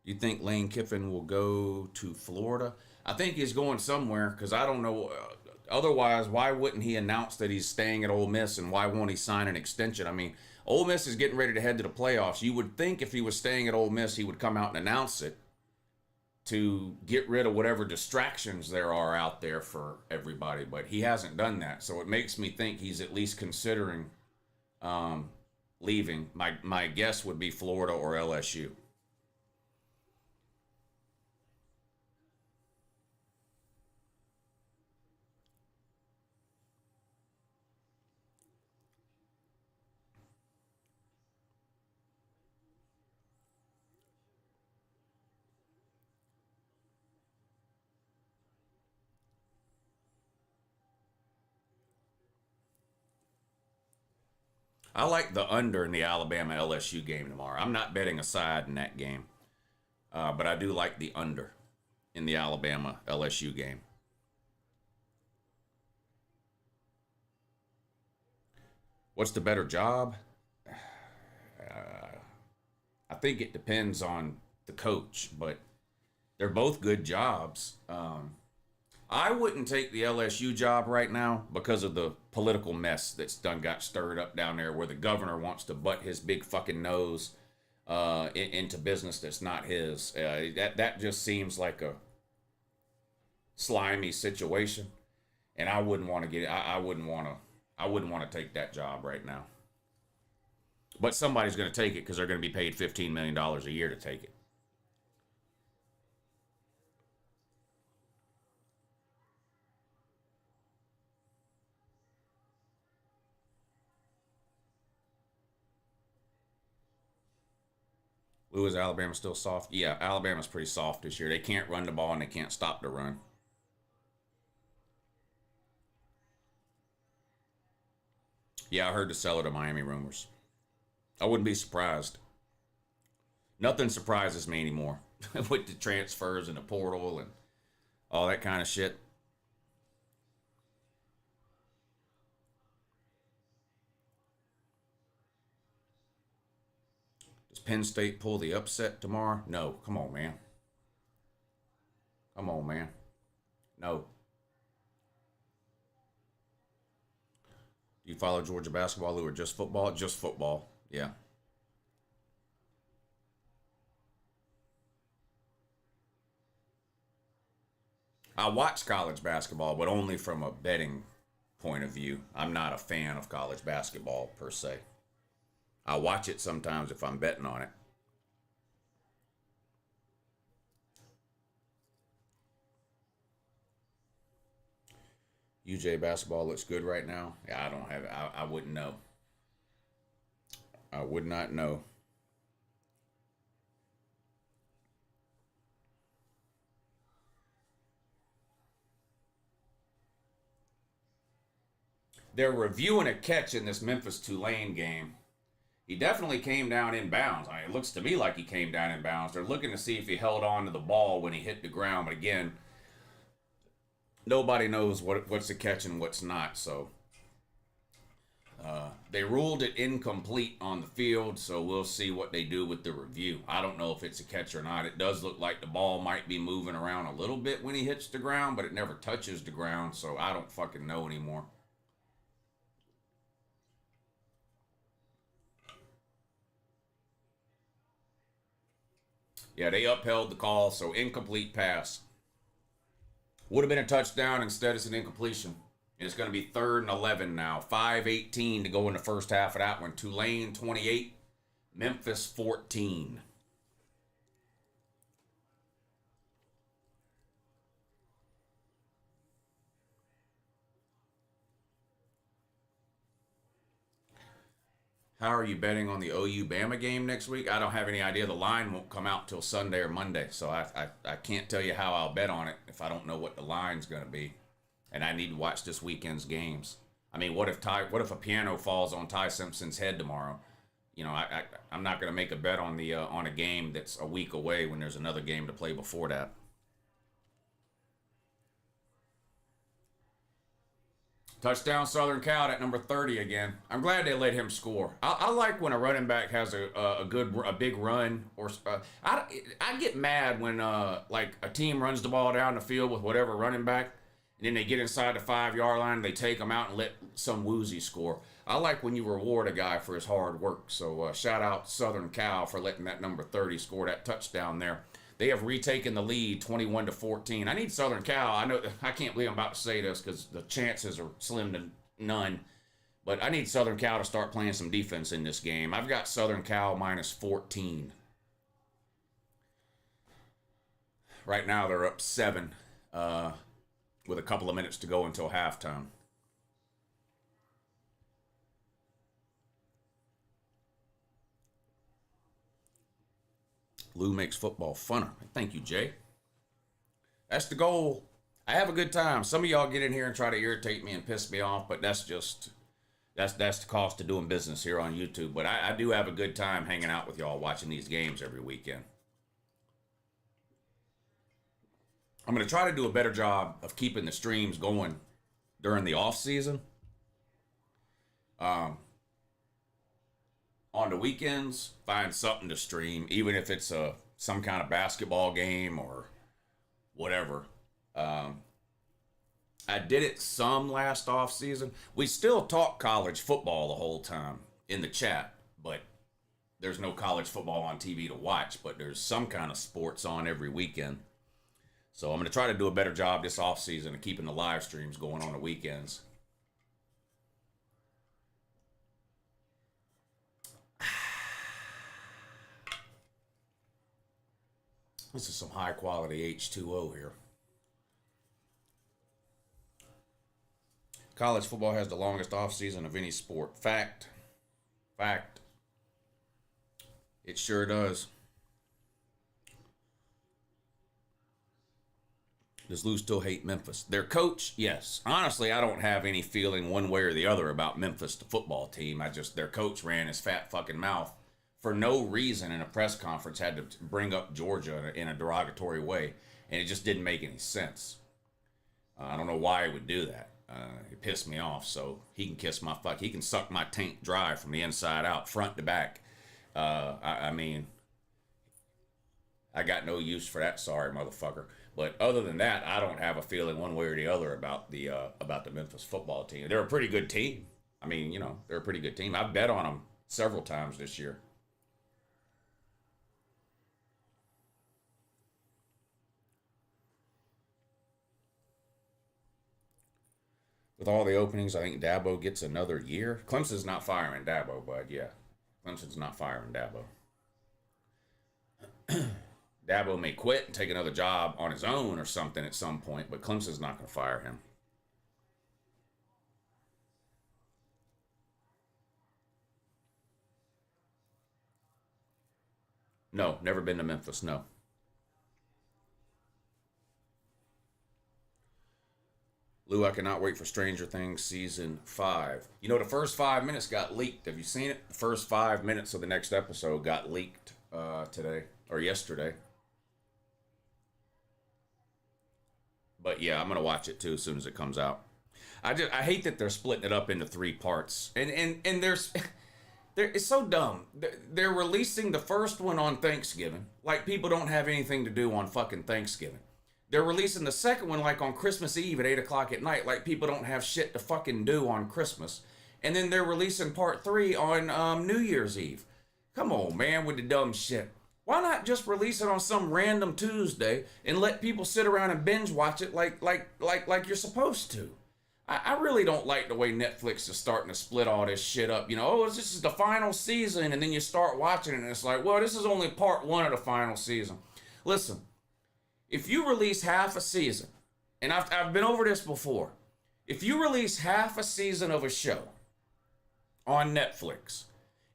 You think Lane Kiffin will go to Florida? I think he's going somewhere, because I don't know. Otherwise, why wouldn't he announce that he's staying at Ole Miss, and why won't he sign an extension? I mean, Ole Miss is getting ready to head to the playoffs. You would think if he was staying at Ole Miss, he would come out and announce it to get rid of whatever distractions there are out there for everybody. But he hasn't done that, so it makes me think he's at least considering leaving. My guess would be Florida or LSU. I like the under in the Alabama LSU game tomorrow. I'm not betting a side in that game, but I do like the under in the Alabama LSU game. What's the better job? I think it depends on the coach, but they're both good jobs. I wouldn't take the LSU job right now because of the political mess that's got stirred up down there, where the governor wants to butt his big fucking nose into business that's not his. That just seems like a slimy situation, and I wouldn't want to get. I wouldn't want to take that job right now. But somebody's going to take it because they're going to be paid $15 million a year to take it. Lou, is Alabama still soft? Yeah, Alabama's pretty soft this year. They can't run the ball and they can't stop the run. Yeah, I heard the seller to Miami rumors. I wouldn't be surprised. Nothing surprises me anymore with the transfers and the portal and all that kind of shit. Does Penn State pull the upset tomorrow? No. Come on, man. Come on, man. No. Do you follow Georgia basketball, or just football? Just football. Yeah. I watch college basketball, but only from a betting point of view. I'm not a fan of college basketball per se. I watch it sometimes if I'm betting on it. UJ basketball looks good right now. Yeah, I don't have it. I wouldn't know. I would not know. They're reviewing a catch in this Memphis Tulane game. He definitely came down in bounds. I mean, it looks to me like he came down in bounds. They're looking to see if he held on to the ball when he hit the ground. But again, nobody knows what's a catch and what's not. So they ruled it incomplete on the field. So we'll see what they do with the review. I don't know if it's a catch or not. It does look like the ball might be moving around a little bit when he hits the ground, but it never touches the ground. So I don't fucking know anymore. Yeah, they upheld the call, so incomplete pass. Would have been a touchdown, instead it's an incompletion. And it's going to be 3rd and 11 now. 5:18 to go in the first half of that one. Tulane 28, Memphis 14. How are you betting on the OU Bama game next week? I don't have any idea. The line won't come out till Sunday or Monday, so I can't tell you how I'll bet on it if I don't know what the line's going to be, and I need to watch this weekend's games. I mean, what if a piano falls on Ty Simpson's head tomorrow? You know, I'm not going to make a bet on on a game that's a week away when there's another game to play before that. Touchdown Southern Cal at number 30 again. I'm glad they let him score. I like when a running back has a big run. Or I get mad when like a team runs the ball down the field with whatever running back, and then they get inside the 5-yard line, and they take them out and let some woozy score. I like when you reward a guy for his hard work. So shout out Southern Cal for letting that number 30 score that touchdown there. They have retaken the lead 21-14. I need Southern Cal. I can't believe I'm about to say this because the chances are slim to none. But I need Southern Cal to start playing some defense in this game. I've got Southern Cal minus 14. Right now they're up 7 with a couple of minutes to go until halftime. Lou makes football funner. Thank you, Jay. That's the goal. I have a good time. Some of y'all get in here and try to irritate me and piss me off, but that's the cost of doing business here on YouTube. But I do have a good time hanging out with y'all watching these games every weekend. I'm going to try to do a better job of keeping the streams going during the off season. On the weekends, find something to stream, even if it's some kind of basketball game or whatever. I did it some last off season. We still talk college football the whole time in the chat, but there's no college football on TV to watch, but there's some kind of sports on every weekend. So I'm going to try to do a better job this off season of keeping the live streams going on the weekends. This is some high quality H2O here. College football has the longest offseason of any sport. Fact. It sure does. Does Lou still hate Memphis? Their coach, yes. Honestly, I don't have any feeling one way or the other about Memphis, the football team. Their coach ran his fat fucking mouth for no reason in a press conference, had to bring up Georgia in a derogatory way, and it just didn't make any sense. I don't know why he would do that. It pissed me off, so he can he can suck my taint dry from the inside out, front to back. I mean, I got no use for that sorry motherfucker. But other than that, I don't have a feeling one way or the other about the Memphis football team. They're a pretty good team. I mean, they're a pretty good team. I've bet on them several times this year. With all the openings, I think Dabo gets another year. Clemson's not firing Dabo, but yeah. Clemson's not firing Dabo. Dabo may quit and take another job on his own or something at some point, but Clemson's not going to fire him. No, never been to Memphis, no. Lou, I cannot wait for Stranger Things Season 5. The first 5 minutes got leaked. Have you seen it? The first 5 minutes of the next episode got leaked today or yesterday. But yeah, I'm going to watch it too as soon as it comes out. I hate that they're splitting it up into 3 parts. And it's so dumb. They're releasing the first one on Thanksgiving. Like people don't have anything to do on fucking Thanksgiving. They're releasing the second one like on Christmas Eve at 8 o'clock at night. Like people don't have shit to fucking do on Christmas. And then they're releasing part 3 on New Year's Eve. Come on, man, with the dumb shit. Why not just release it on some random Tuesday and let people sit around and binge watch it like you're supposed to? I really don't like the way Netflix is starting to split all this shit up. This is the final season, and then you start watching it, and it's like, well, this is only part 1 of the final season. Listen, if you release half a season, and I've been over this before, if you release half a season of a show on Netflix,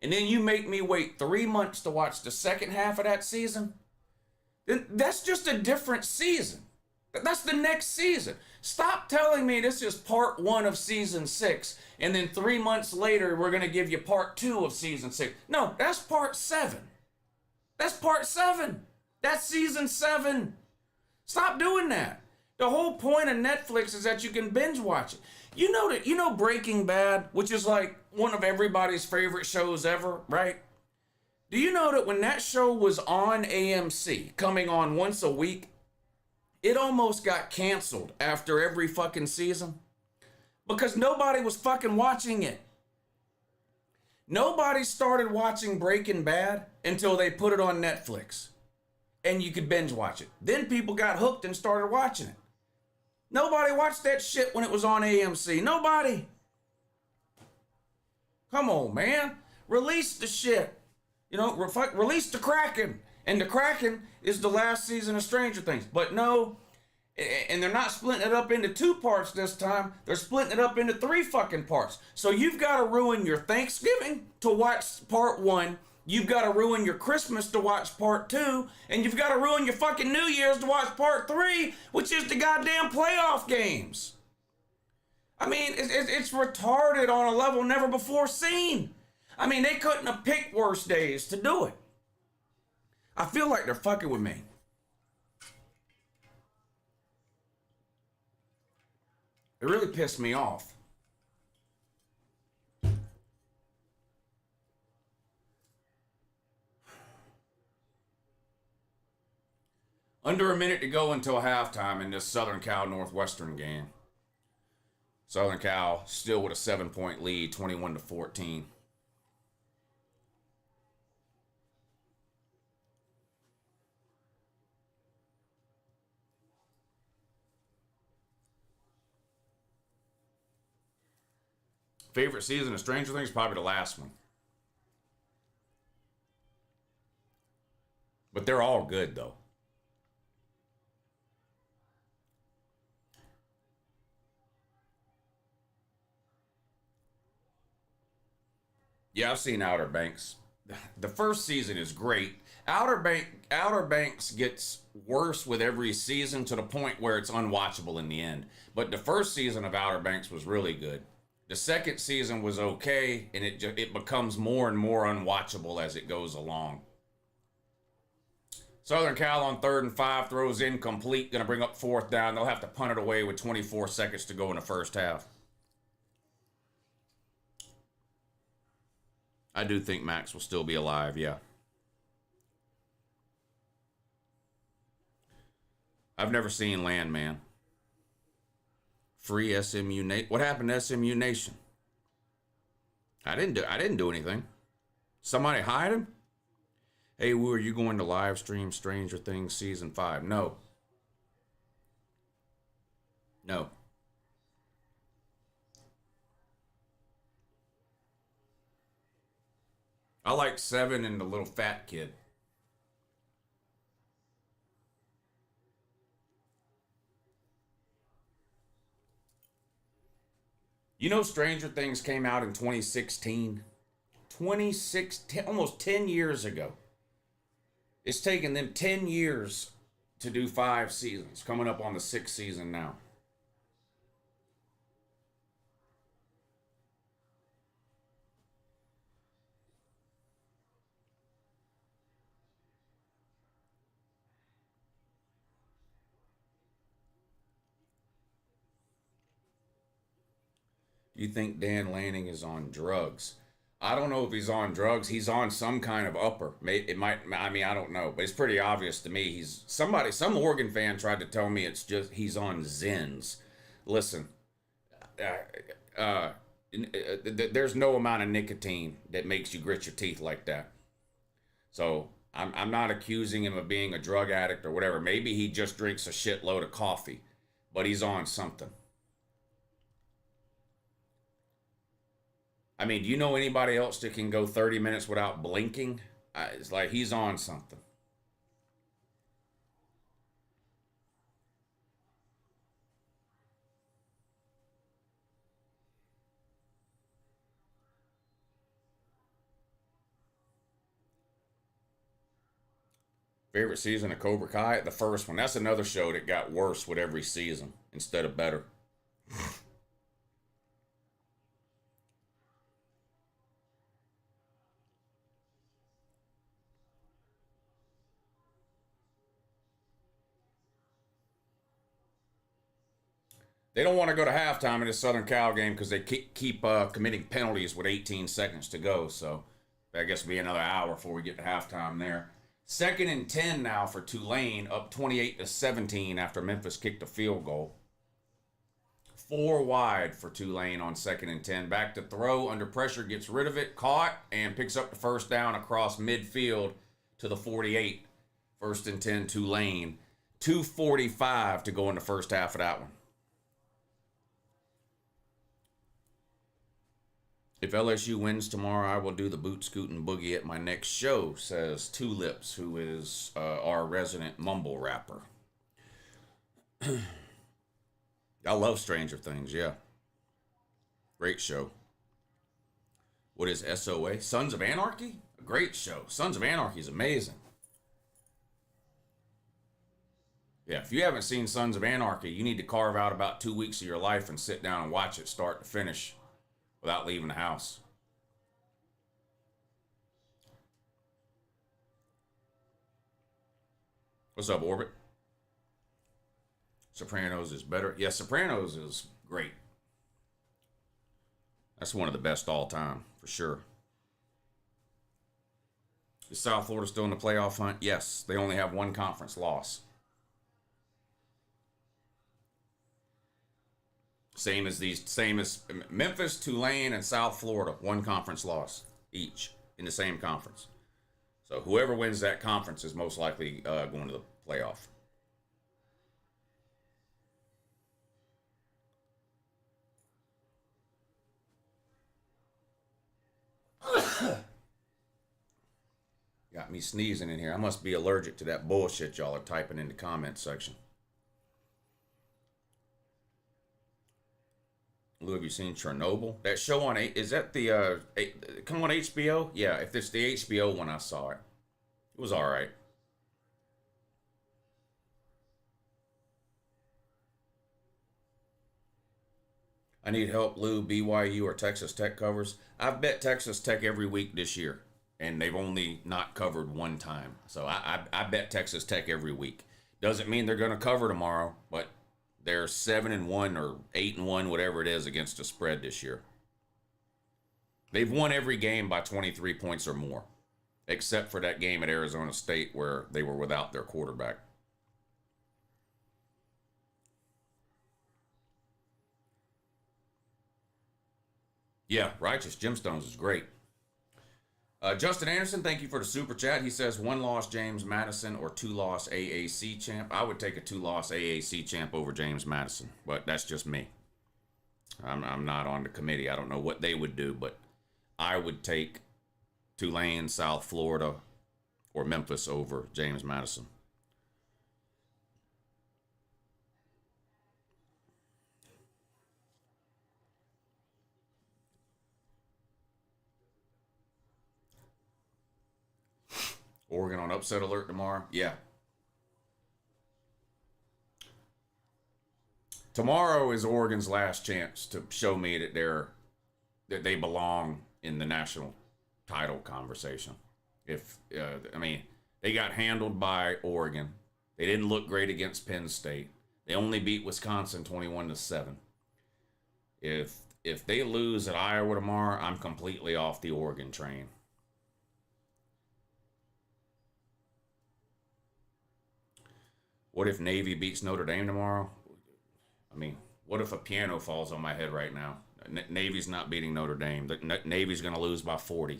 and then you make me wait 3 months to watch the second half of that season, then that's just a different season. That's the next season. Stop telling me this is part 1 of season 6, and then 3 months later we're going to give you part 2 of season 6. No, that's part 7. That's part 7. That's season 7. Stop doing that. The whole point of Netflix is that you can binge watch it. You know Breaking Bad, which is like one of everybody's favorite shows ever, right? Do you know that when that show was on AMC, coming on once a week, it almost got canceled after every fucking season? Because nobody was fucking watching it. Nobody started watching Breaking Bad until they put it on Netflix. And you could binge watch it. Then people got hooked and started watching it. Nobody watched that shit when it was on AMC. Nobody. Come on, man. Release the shit. You know, release the Kraken. And the Kraken is the last season of Stranger Things. But no, and they're not splitting it up into 2 parts this time. They're splitting it up into 3 fucking parts. So you've got to ruin your Thanksgiving to watch part 1. You've got to ruin your Christmas to watch part 2. And you've got to ruin your fucking New Year's to watch part 3, which is the goddamn playoff games. I mean, it's retarded on a level never before seen. I mean, they couldn't have picked worse days to do it. I feel like they're fucking with me. It really pissed me off. Under a minute to go until halftime in this Southern Cal Northwestern game. Southern Cal still with a 7-point lead, 21-14. Favorite season of Stranger Things? Probably the last one. But they're all good, though. Yeah, I've seen Outer Banks. The first season is great. Outer Banks gets worse with every season to the point where it's unwatchable in the end. But the first season of Outer Banks was really good. The second season was okay, and it becomes more and more unwatchable as it goes along. Southern Cal on 3rd and 5, throws incomplete, going to bring up 4th down. They'll have to punt it away with 24 seconds to go in the first half. I do think Max will still be alive, yeah. I've never seen Landman. Free SMU Nation. What happened to SMU Nation? I didn't do anything. Somebody hide him? Hey, Woo, are you going to live stream Stranger Things Season 5? No. No. I like 7 and the little fat kid. You know Stranger Things came out in 2016? 2016, almost 10 years ago. It's taken them 10 years to do 5 seasons. Coming up on the 6th season now. Do you think Dan Lanning is on drugs? I don't know if he's on drugs. He's on some kind of upper. It might. I mean, I don't know, but it's pretty obvious to me. Some Oregon fan tried to tell me it's just he's on Zins. Listen, there's no amount of nicotine that makes you grit your teeth like that. So I'm not accusing him of being a drug addict or whatever. Maybe he just drinks a shitload of coffee, but he's on something. I mean, do you know anybody else that can go 30 minutes without blinking? It's like he's on something. Favorite season of Cobra Kai? The first one. That's another show that got worse with every season instead of better. They don't want to go to halftime in this Southern Cal game because they keep committing penalties with 18 seconds to go. So I guess it'll be another hour before we get to halftime there. 2nd and 10 now for Tulane, up 28-17 after Memphis kicked a field goal. 4 wide for Tulane on 2nd and 10. Back to throw, under pressure, gets rid of it, caught, and picks up the first down across midfield to the 48. 1st and 10, Tulane. 2:45 to go in the first half of that one. If LSU wins tomorrow, I will do the boot scootin' boogie at my next show, says Tulips, who is our resident mumble rapper. I love Stranger Things, yeah. Great show. What is SOA? Sons of Anarchy? A great show. Sons of Anarchy is amazing. Yeah, if you haven't seen Sons of Anarchy, you need to carve out about 2 weeks of your life and sit down and watch it start to finish without leaving the house. What's up, Orbit? Sopranos is better. Yeah, Sopranos is great. That's one of the best all time, for sure. Is South Florida still in the playoff hunt? Yes, they only have one conference loss. Same as Memphis, Tulane, and South Florida, one conference loss each in the same conference. So whoever wins that conference is most likely going to the playoff. Got me sneezing in here. I must be allergic to that bullshit y'all are typing in the comment section. Lou, have you seen Chernobyl? That show on is that the come on HBO? Yeah, if it's the HBO one, I saw it. It was all right. I need help, Lou. BYU or Texas Tech covers. I've bet Texas Tech every week this year, and they've only not covered one time. So I bet Texas Tech every week. Doesn't mean they're going to cover tomorrow, but they're 7-1 or 8-1, whatever it is, against the spread this year. They've won every game by 23 points or more, except for that game at Arizona State where they were without their quarterback. Yeah, Righteous Gemstones is great. Justin Anderson, thank you for the super chat. He says 1-loss James Madison or 2-loss AAC champ. I would take a 2-loss AAC champ over James Madison, but that's just me. I'm not on the committee. I don't know what they would do, but I would take Tulane, South Florida, or Memphis over James Madison. Oregon on upset alert tomorrow? Yeah. Tomorrow is Oregon's last chance to show me that they belong in the national title conversation. They got handled by Oregon. They didn't look great against Penn State. They only beat Wisconsin 21-7. If they lose at Iowa tomorrow, I'm completely off the Oregon train. What if Navy beats Notre Dame tomorrow? What if a piano falls on my head right now? Navy's not beating Notre Dame. Navy's going to lose by 40.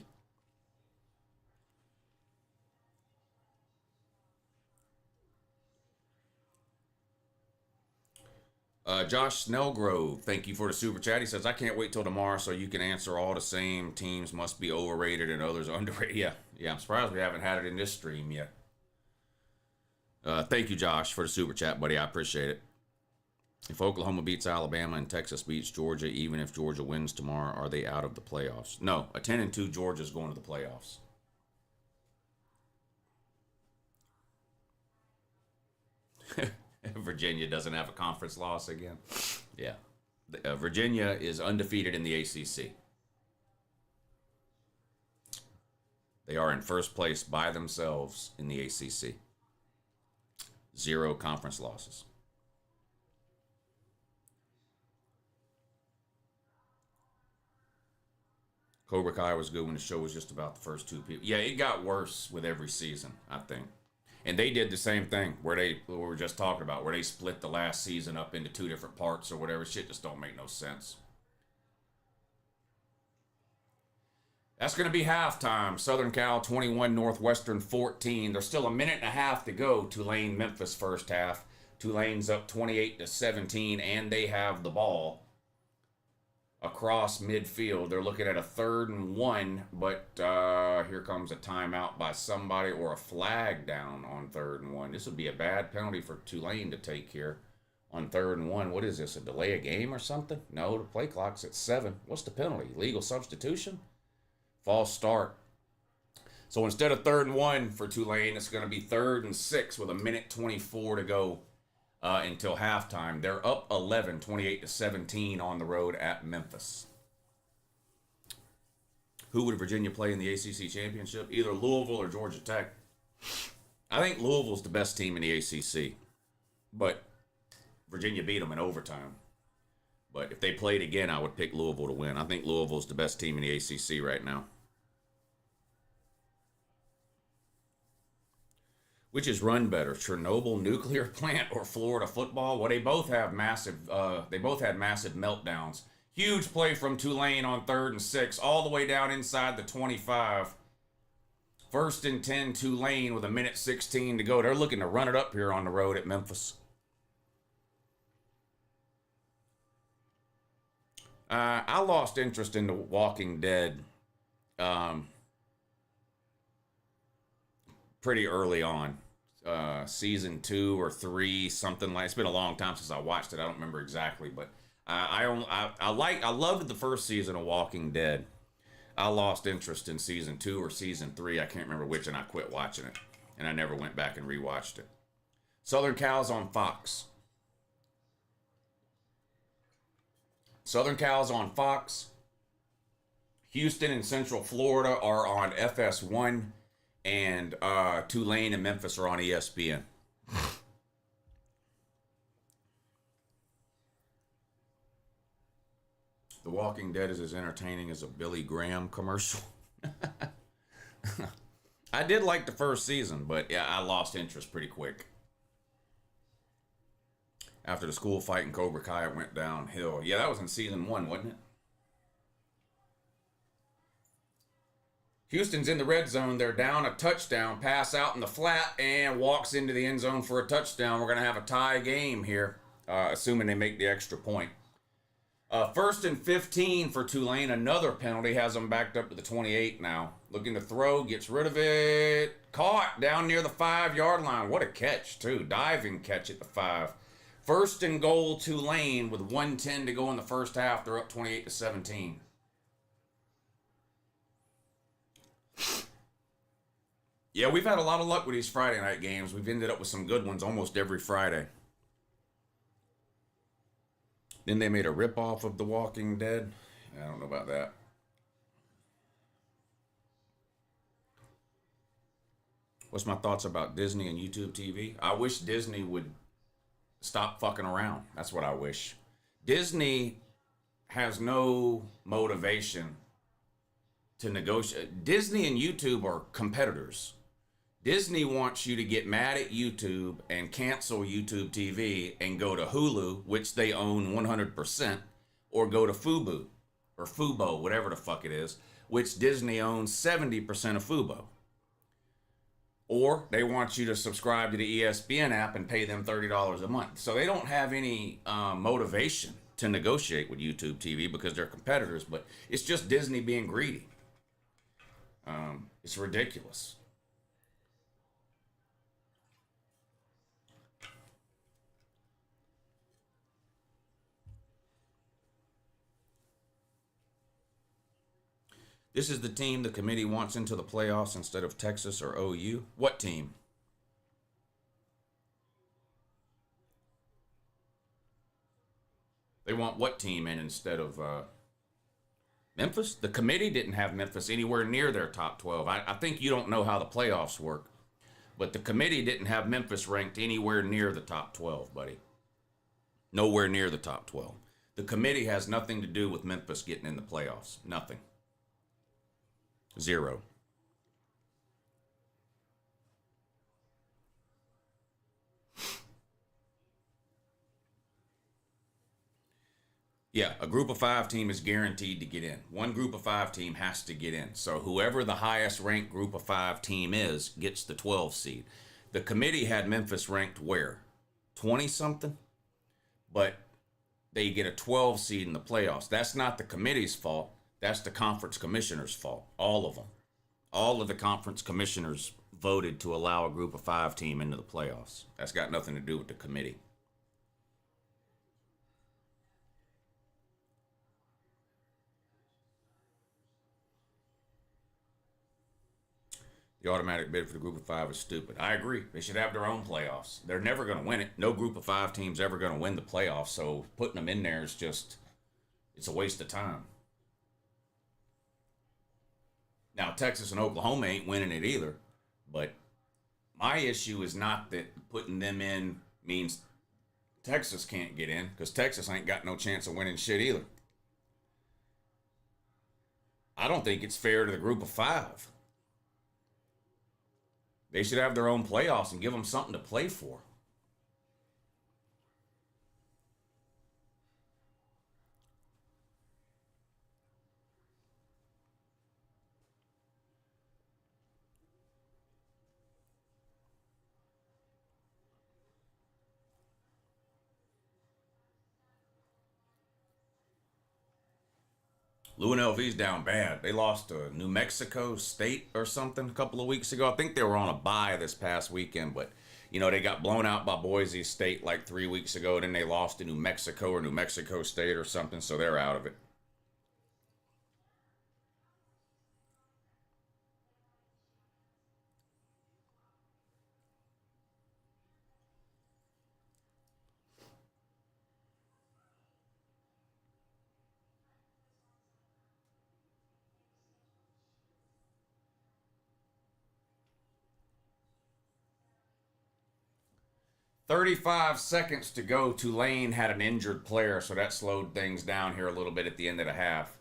Josh Snellgrove, thank you for the super chat. He says, I can't wait till tomorrow so you can answer all the same teams must be overrated and others underrated. Yeah, I'm surprised we haven't had it in this stream yet. Thank you, Josh, for the super chat, buddy. I appreciate it. If Oklahoma beats Alabama and Texas beats Georgia, even if Georgia wins tomorrow, are they out of the playoffs? No, a 10-2 Georgia's going to the playoffs. Virginia doesn't have a conference loss again. Yeah. Virginia is undefeated in the ACC. They are in first place by themselves in the ACC. 0 conference losses. Cobra Kai was good when the show was just about the first 2 people. Yeah, it got worse with every season, I think. And they did the same thing where we were just talking about, where they split the last season up into 2 different parts or whatever. Shit just don't make no sense. That's going to be halftime. Southern Cal 21, Northwestern 14. There's still a minute and a half to go. Tulane, Memphis first half. Tulane's up 28-17, and they have the ball across midfield. They're looking at a 3rd and 1, but here comes a timeout by somebody or a flag down on 3rd and 1. This would be a bad penalty for Tulane to take here on 3rd and 1. What is this, a delay of game or something? No, the play clock's at 7. What's the penalty? Legal substitution? False start. So instead of 3rd and 1 for Tulane, it's going to be 3rd and 6 with a minute 24 to go until halftime. They're up 11, 28-17 on the road at Memphis. Who would Virginia play in the ACC championship? Either Louisville or Georgia Tech. I think Louisville's the best team in the ACC, but Virginia beat them in overtime. But if they played again, I would pick Louisville to win. I think Louisville's the best team in the ACC right now. Which is run better, Chernobyl nuclear plant or Florida football? Well, they both have massive. They both had massive meltdowns. Huge play from Tulane on 3rd and 6, all the way down inside the 25. 1st and 10, Tulane with a minute 16 to go. They're looking to run it up here on the road at Memphis. I lost interest in The Walking Dead pretty early on. Season 2 or 3, something like. It's been a long time since I watched it. I don't remember exactly, but I loved the first season of Walking Dead. I lost interest in season 2 or season 3. I can't remember which, and I quit watching it, and I never went back and rewatched it. Southern Cal's on Fox. Southern Cal's on Fox. Houston and Central Florida are on FS1. And Tulane and Memphis are on ESPN. The Walking Dead is as entertaining as a Billy Graham commercial. I did like the first season, but yeah, I lost interest pretty quick. After the school fight in Cobra Kai, it went downhill. Yeah, that was in season 1, wasn't it? Houston's in the red zone. They're down a touchdown. Pass out in the flat and walks into the end zone for a touchdown. We're going to have a tie game here, assuming they make the extra point. 1st and 15 for Tulane. Another penalty has them backed up to the 28 now. Looking to throw, gets rid of it. Caught down near the 5-yard line. What a catch, too. Diving catch at the 5. 1st and goal, Tulane with 1:10 to go in the first half. They're up 28-17. Yeah, we've had a lot of luck with these Friday night games. We've ended up with some good ones almost every Friday. Then they made a ripoff of The Walking Dead. I don't know about that. What's my thoughts about Disney and YouTube TV? I wish Disney would stop fucking around. That's what I wish. Disney has no motivation to negotiate. Disney and YouTube are competitors. Disney wants you to get mad at YouTube and cancel YouTube TV and go to Hulu, which they own 100%, or go to Fubo, or Fubo, whatever the fuck it is, which Disney owns 70% of Fubo. Or they want you to subscribe to the ESPN app and pay them $30 a month. So they don't have any motivation to negotiate with YouTube TV because they're competitors, but it's just Disney being greedy. It's ridiculous. This is the team the committee wants into the playoffs instead of Texas or OU. What team? want what team in instead of Memphis? The committee didn't have Memphis anywhere near their top 12. I think you don't know how the playoffs work, but the committee didn't have Memphis ranked anywhere near the top 12, buddy. Nowhere near the top 12. The committee has nothing to do with Memphis getting in the playoffs. Nothing. Zero. Yeah, a group of 5 team is guaranteed to get in. One group of 5 team has to get in. So whoever the highest ranked group of 5 team is gets the 12 seed. The committee had Memphis ranked where? 20 something? But they get a 12 seed in the playoffs. That's not the committee's fault. That's the conference commissioners' fault. All of them. All of the conference commissioners voted to allow a group of 5 team into the playoffs. That's got nothing to do with the committee. The automatic bid for the group of 5 is stupid. I agree. They should have their own playoffs. They're never going to win it. No group of 5 team's ever going to win the playoffs, so putting them in there is just, it's a waste of time. Now, Texas and Oklahoma ain't winning it either, but my issue is not that putting them in means Texas can't get in, because Texas ain't got no chance of winning shit either. I don't think it's fair to the group of 5. They should have their own playoffs and give them something to play for. UNLV's down bad. They lost to New Mexico State or something a couple of weeks ago. I think they were on a bye this past weekend, but you know, they got blown out by Boise State like 3 weeks ago. Then they lost to New Mexico or New Mexico State or something, so they're out of it. "35 seconds to go. Tulane had an injured player, so that slowed things down here a little bit at the end of the half.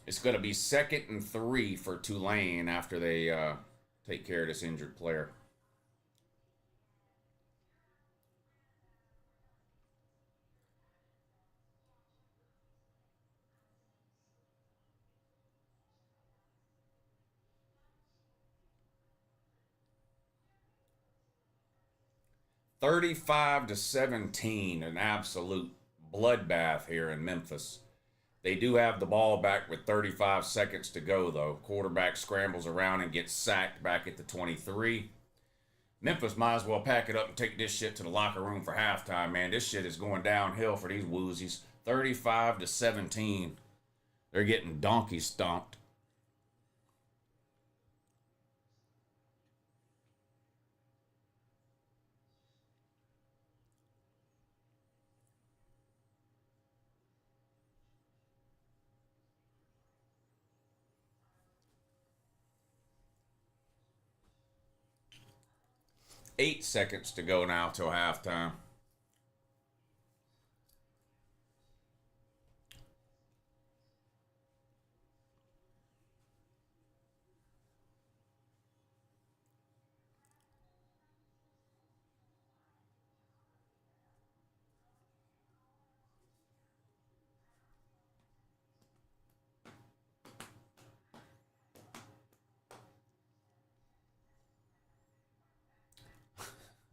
It's going to be 2nd and 3 for Tulane after they take care of this injured player. "35-17, an absolute bloodbath here in Memphis. They do have the ball back with 35 seconds to go, though. Quarterback scrambles around and gets sacked back at the 23. Memphis might as well pack it up and take this shit to the locker room for halftime, man. This shit is going downhill for these woozies. 35-17. They're getting donkey stomped. Eight seconds to go now till halftime.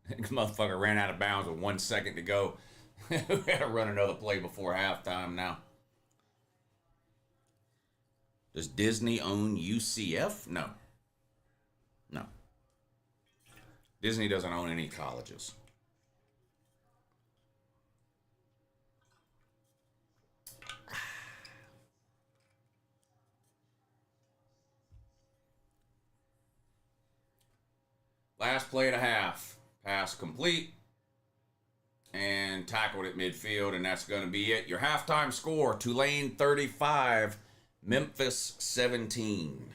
Motherfucker ran out of bounds with 1 second to go. We gotta run another play before halftime now. Does Disney own UCF? No. No. Disney doesn't own any colleges. Last play and a half. Pass complete. and tackled at midfield, and that's going to be it. Your halftime score, Tulane 35, Memphis 17.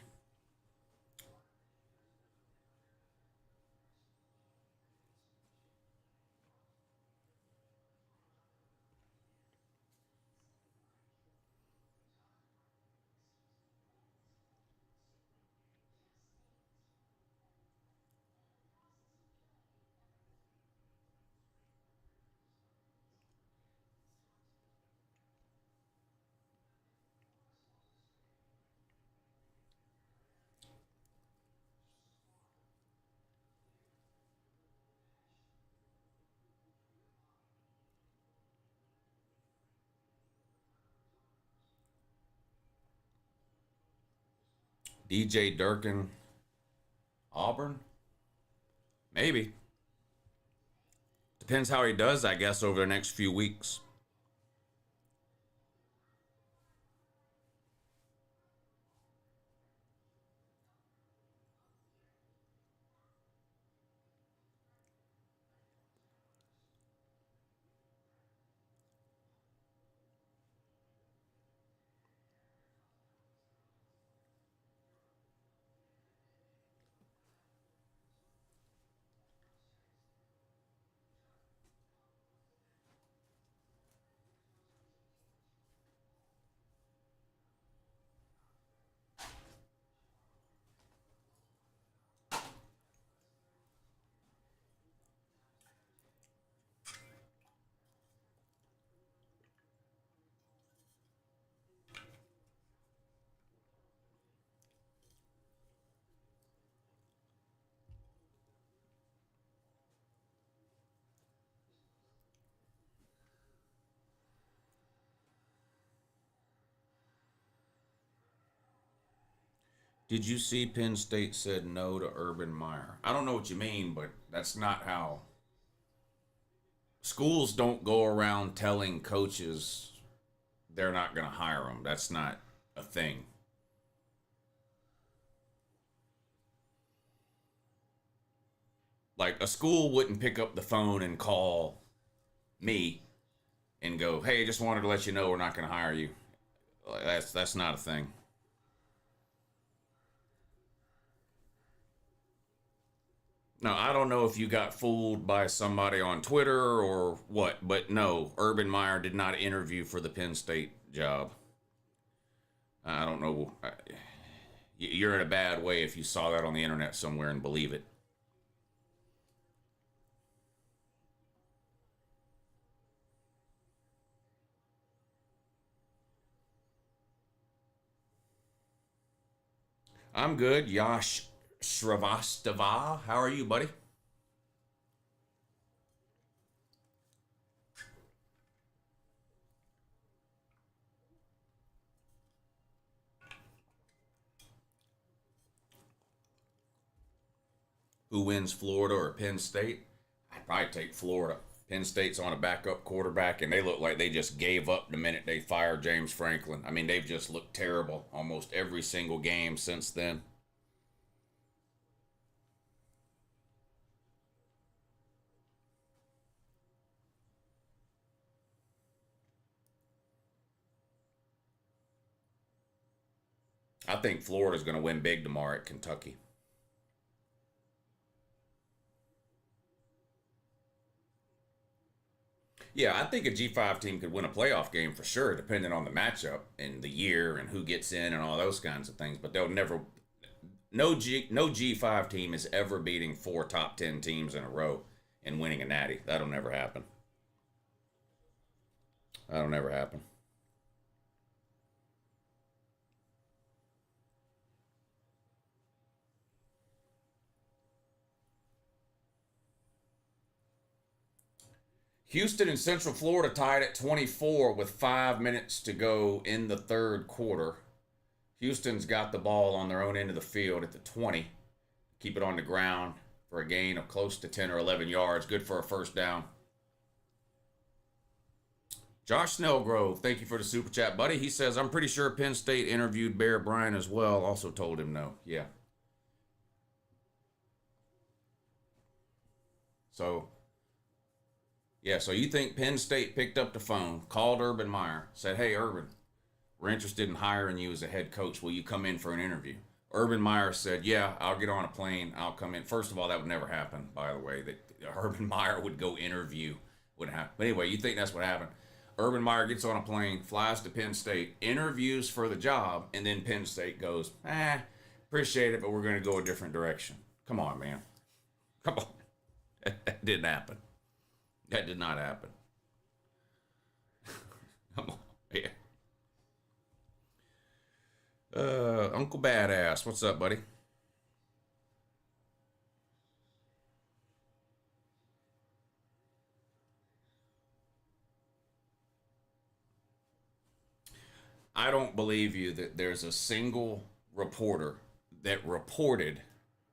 DJ Durkin, Auburn? Maybe. Depends how he does, I guess, over the next few weeks. Did you see Penn State said no to Urban Meyer? I don't know what you mean, but that's not how. Schools don't go around telling coaches they're not going to hire them. That's not a thing. Like, a school wouldn't pick up the phone and call me and go, "Hey, just wanted to let you know we're not going to hire you." That's not a thing. Now, I don't know if you got fooled by somebody on Twitter or what, but no, Urban Meyer did not interview for the Penn State job. I don't know. You're in a bad way if you saw that on the internet somewhere and believe it. I'm good. Yash Shrivastava. How are you, buddy? Who wins, Florida or Penn State? I'd probably take Florida. Penn State's on a backup quarterback, and they look like they just gave up the minute they fired James Franklin. I mean, they've just looked terrible almost every single game since then. I think Florida's going to win big tomorrow at Kentucky. Yeah, I think a G5 team could win a playoff game for sure, depending on the matchup and the year and who gets in and all those kinds of things. But they'll never, no G5 team is ever beating four top 10 teams in a row and winning a natty. That'll never happen. That'll never happen. Houston and Central Florida tied at 24 with 5 minutes to go in the third quarter. Houston's got the ball on their own end of the field at the 20. Keep it on the ground for a gain of close to 10 or 11 yards. Good for a first down. Josh Snellgrove, thank you for the super chat, buddy. He says, I'm pretty sure Penn State interviewed Bear Bryant as well. Also told him no. Yeah. So, Yeah, so you think Penn State picked up the phone, called Urban Meyer, said, "Hey, Urban, we're interested in hiring you as a head coach. Will you come in for an interview?" Urban Meyer said, "Yeah, I'll get on a plane. I'll come in." First of all, that would never happen, by the way, that Urban Meyer would go interview. Wouldn't happen. But anyway, you think that's what happened. Urban Meyer gets on a plane, flies to Penn State, interviews for the job, and then Penn State goes, appreciate it, but we're going to go a different direction. Come on, man. Come on. That didn't happen. That did not happen. Come on. Yeah. Uncle Badass, what's up, buddy? I don't believe you that there's a single reporter that reported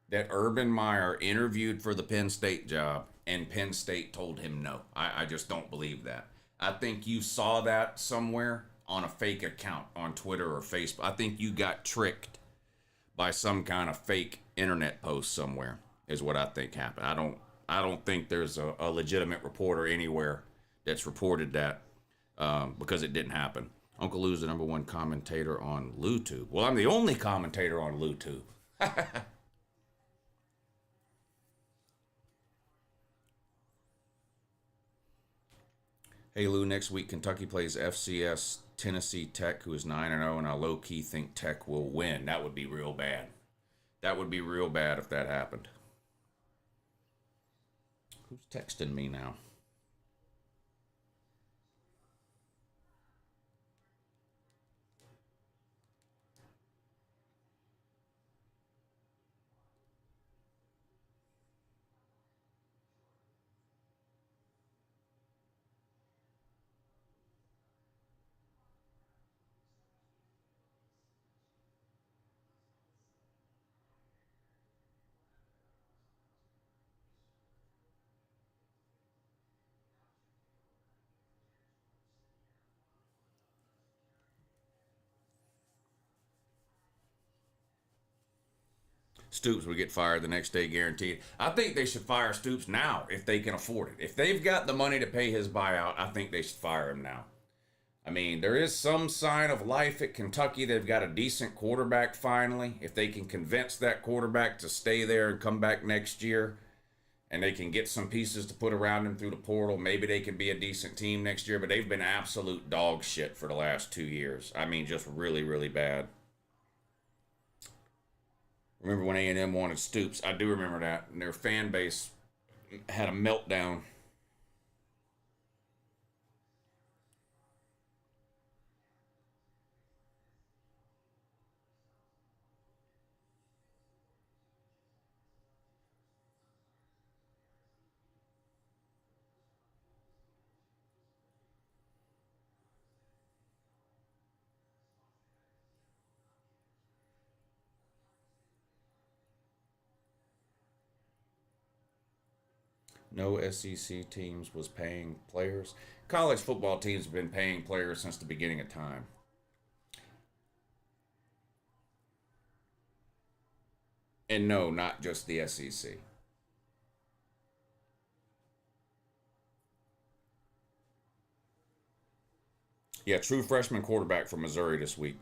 that Urban Meyer interviewed for the Penn State job and Penn State told him no. I just don't believe that. I think you saw that somewhere on a fake account on Twitter or Facebook. I think you got tricked by some kind of fake internet post somewhere is what I think happened. I don't think there's a legitimate reporter anywhere that's reported that because it didn't happen. Uncle Lou's the number one commentator on LouTube. Well, I'm the only commentator on LouTube. Hey Lou, next week Kentucky plays FCS Tennessee Tech, who is 9-0, and I low-key think Tech will win. That would be real bad. That would be real bad if that happened. Who's texting me now? Stoops would get fired the next day, guaranteed. I think they should fire Stoops now if they can afford it. If they've got the money to pay his buyout, I think they should fire him now. I mean, there is some sign of life at Kentucky. They've got a decent quarterback finally. If they can convince that quarterback to stay there and come back next year, and they can get some pieces to put around him through the portal, maybe they can be a decent team next year. But they've been absolute dog shit for the last 2 years. I mean, just really, really bad. Remember when A&M wanted Stoops? I do remember that. And their fan base had a meltdown. No SEC teams was paying players. College football teams have been paying players since the beginning of time. And no, not just the SEC. Yeah, true freshman quarterback from Missouri this week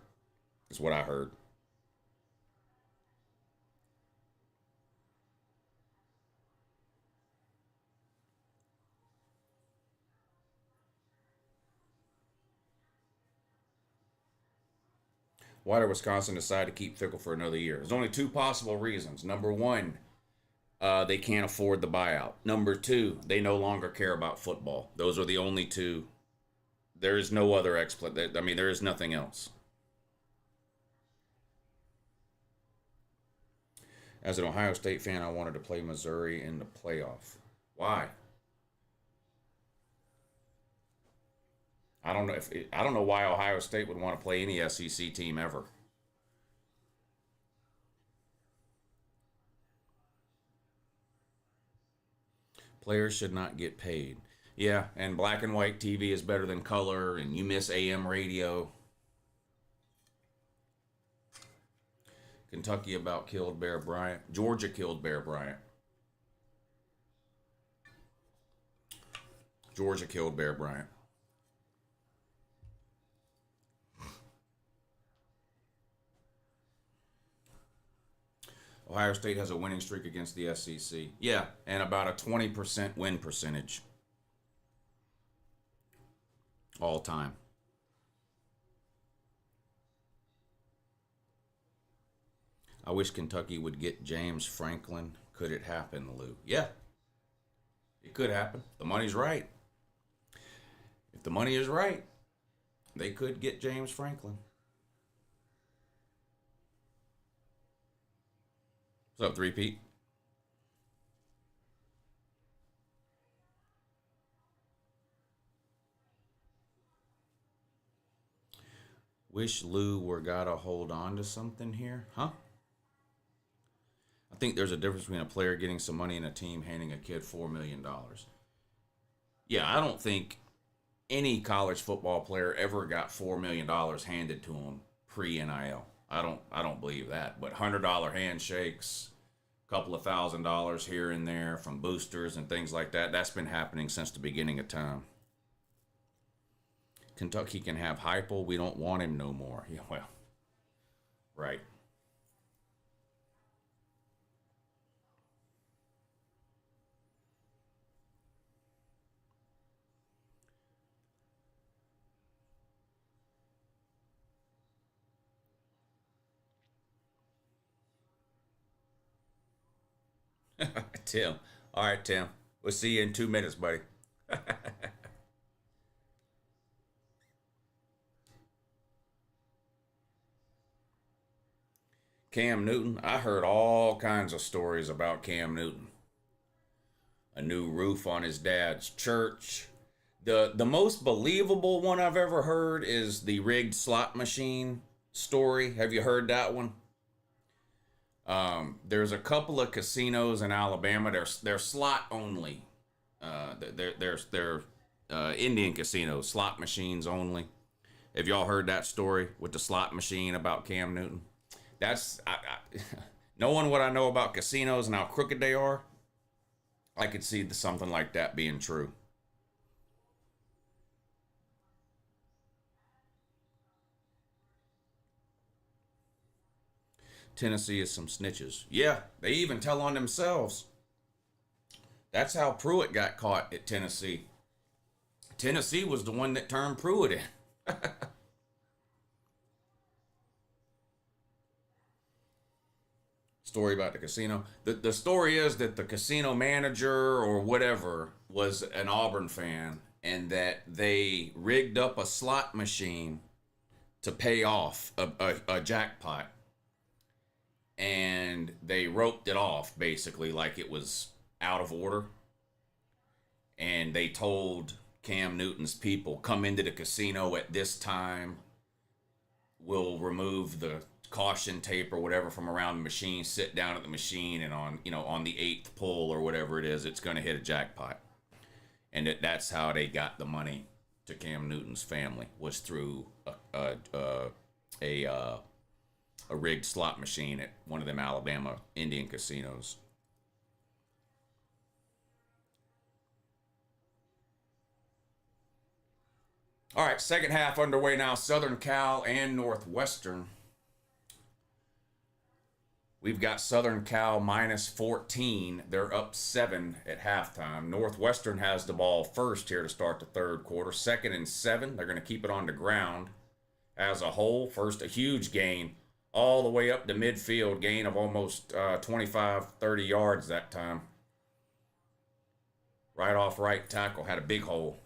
is what I heard. Why did Wisconsin decide to keep Fickle for another year? There's only two possible reasons. Number one, they can't afford the buyout. Number two, they no longer care about football. Those are the only two. There is no other explanation. I mean, there is nothing else. As an Ohio State fan, I wanted to play Missouri in the playoff. Why? I don't know why Ohio State would want to play any SEC team ever. Players should not get paid. Yeah, and black and white TV is better than color, and you miss AM radio. Kentucky about killed Bear Bryant. Georgia killed Bear Bryant. Georgia killed Bear Bryant. Ohio State has a winning streak against the SEC. Yeah, and about a 20% win percentage. All time. I wish Kentucky would get James Franklin. Could it happen, Lou? Yeah, it could happen. The money's right. If the money is right, they could get James Franklin. What's up, 3-Pete? Wish Lou were gotta hold on to something here, huh? I think there's a difference between a player getting some money and a team handing a kid $4 million. Yeah, I don't think any college football player ever got $4 million handed to him pre-NIL. I don't believe that. But $100 handshakes, a couple of $1,000 here and there from boosters and things like that, that's been happening since the beginning of time. Kentucky can have Heupel. We don't want him no more. Yeah, well, right. Tim. All right, Tim. We'll see you in 2 minutes, buddy. Cam Newton. I heard all kinds of stories about Cam Newton. A new roof on his dad's church. The most believable one I've ever heard is the rigged slot machine story. Have you heard that one? There's a couple of casinos in Alabama. They're slot only. They're Indian casinos, slot machines only. Have y'all heard that story with the slot machine about Cam Newton? That's knowing what I know about casinos and how crooked they are, I could see something like that being true. Tennessee is some snitches. Yeah, they even tell on themselves. That's how Pruitt got caught at Tennessee. Tennessee was the one that turned Pruitt in. Story about the casino. The story is that the casino manager or whatever was an Auburn fan and that they rigged up a slot machine to pay off a jackpot. And they roped it off basically like it was out of order. And they told Cam Newton's people, come into the casino at this time. We'll remove the caution tape or whatever from around the machine, sit down at the machine, and on the 8th pull or whatever it is, it's going to hit a jackpot. And that's how they got the money to Cam Newton's family, was through a rigged slot machine at one of them Alabama Indian casinos. All right, second half underway now. Southern Cal and Northwestern. We've got Southern Cal minus 14. They're up 7 at halftime. Northwestern has the ball first here to start the third quarter. 2nd and 7. They're going to keep it on the ground as a whole. First, a huge gain all the way up to midfield. Gain of almost 25, 30 yards that time. Right off right tackle. Had a big hole.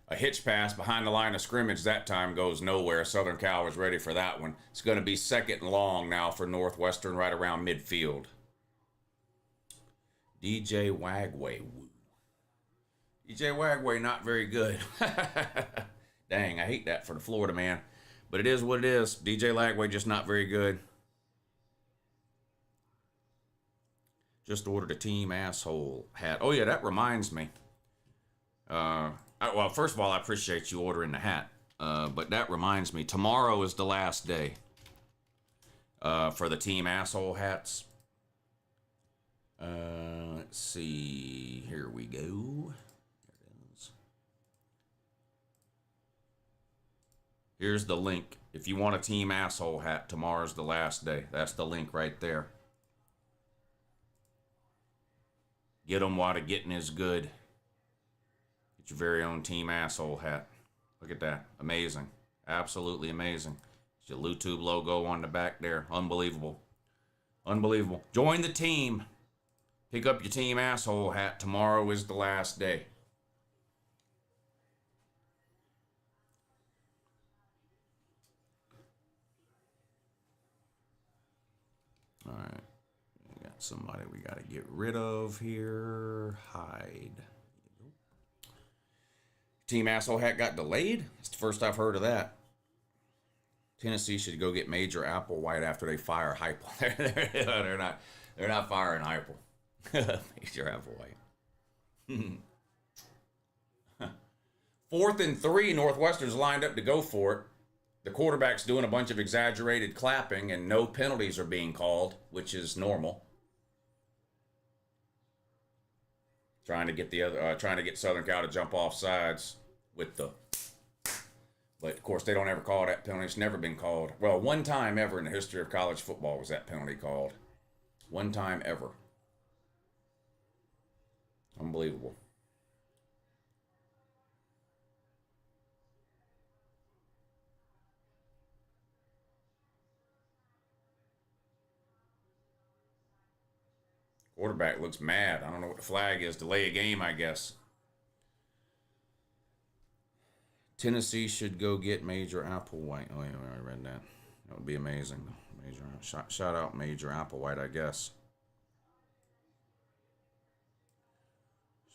A hitch pass behind the line of scrimmage that time goes nowhere. Southern Cal was ready for that one. It's going to be 2nd and long now for Northwestern right around midfield. DJ Wagway. DJ Wagway not very good. Dang, I hate that for the Florida man. But it is what it is. DJ Wagway just not very good. Just ordered a team asshole hat. Oh yeah, that reminds me. Well, first of all, I appreciate you ordering the hat. But that reminds me, tomorrow is the last day. for the team asshole hats. Let's see. Here we go. There it is. Here's the link. If you want a team asshole hat, tomorrow's the last day. That's the link right there. Get them while the getting is good. Get your very own team asshole hat. Look at that. Amazing. Absolutely amazing. It's your LouTube logo on the back there. Unbelievable. Unbelievable. Join the team. Pick up your team asshole hat. Tomorrow is the last day. All right. We got somebody we got to get rid of here. Hide. Team asshole hat got delayed? It's the first I've heard of that. Tennessee should go get Major Applewhite after they fire Heupel. They're not firing Heupel. Major Applewhite. 4th and 3, Northwestern's lined up to go for it. The quarterback's doing a bunch of exaggerated clapping, and no penalties are being called, which is normal. Trying to get Southern Cal to jump off sides with the. But of course, they don't ever call that penalty. It's never been called. Well, one time ever in the history of college football was that penalty called. One time ever. Unbelievable. Quarterback looks mad. I don't know what the flag is. Delay a game, I guess. Tennessee should go get Major Applewhite. Oh, yeah, I read that. That would be amazing. Major shout out Major Applewhite, I guess.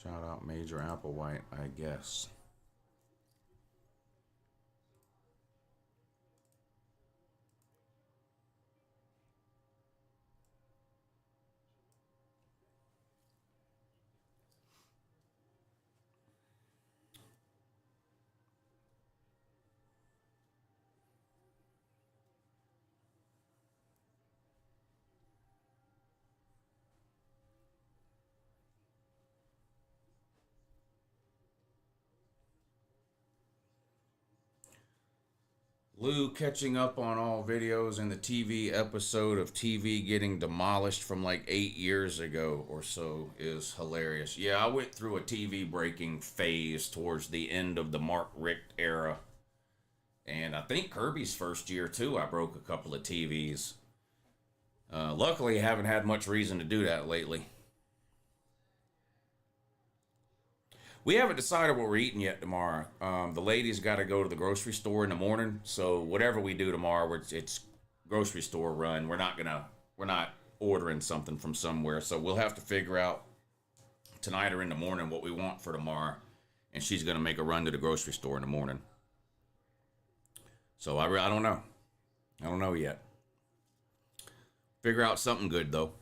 Shout out Major Applewhite, I guess. Lou catching up on all videos in the TV episode of TV getting demolished from like 8 years ago or so is hilarious. Yeah, I went through a TV breaking phase towards the end of the Mark Richt era. And I think Kirby's first year too, I broke a couple of TVs. Luckily, I haven't had much reason to do that lately. We haven't decided what we're eating yet tomorrow. The ladies got to go to the grocery store in the morning, so whatever we do tomorrow, it's grocery store run. We're not ordering something from somewhere, so we'll have to figure out tonight or in the morning what we want for tomorrow, and she's gonna make a run to the grocery store in the morning. So I don't know. I don't know yet. Figure out something good though.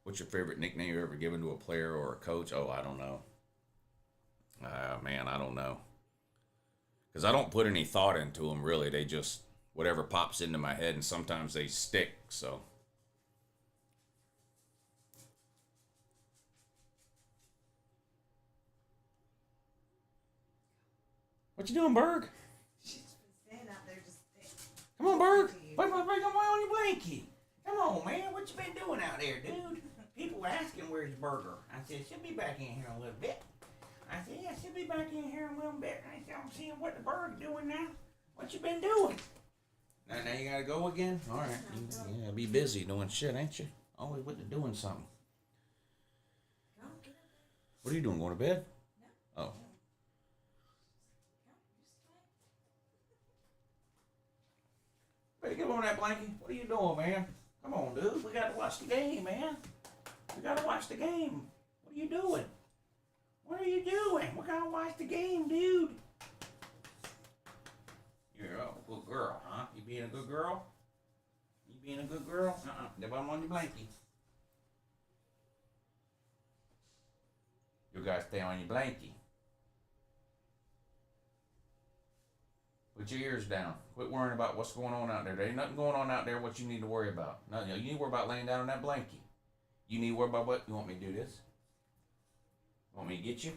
What's your favorite nickname you ever given to a player or a coach? Oh, I don't know. Man, I don't know. Because I don't put any thought into them, really. They just, whatever pops into my head, and sometimes they stick, so. What you doing, Berg? She's been standing out there just Come on, Berg. Wait, come on your blankie. Come on, man. What you been doing out there, dude? People were asking where's Burger. I said, she'll be back in here in a little bit. I said, yeah, she'll be back in here in a little bit. I said, I'm seeing what the bird's doing now. What you been doing? Now you gotta go again? All right. Yeah, be busy doing shit, ain't you? Always with the doing something. No, get up What are you doing? Going to bed? No. Oh. Better get on that blanket. What are you doing, man? Come on, dude. We gotta watch the game, man. We gotta watch the game. What are you doing? What are you doing? We gotta watch the game, dude. You're a good girl, huh? You being a good girl? You being a good girl? Never on your blankie. You gotta stay on your blankie. Put your ears down. Quit worrying about what's going on out there. There ain't nothing going on out there what you need to worry about. No, you need to worry about laying down on that blanket. You need to worry about what? You want me to do this? You want me to get you?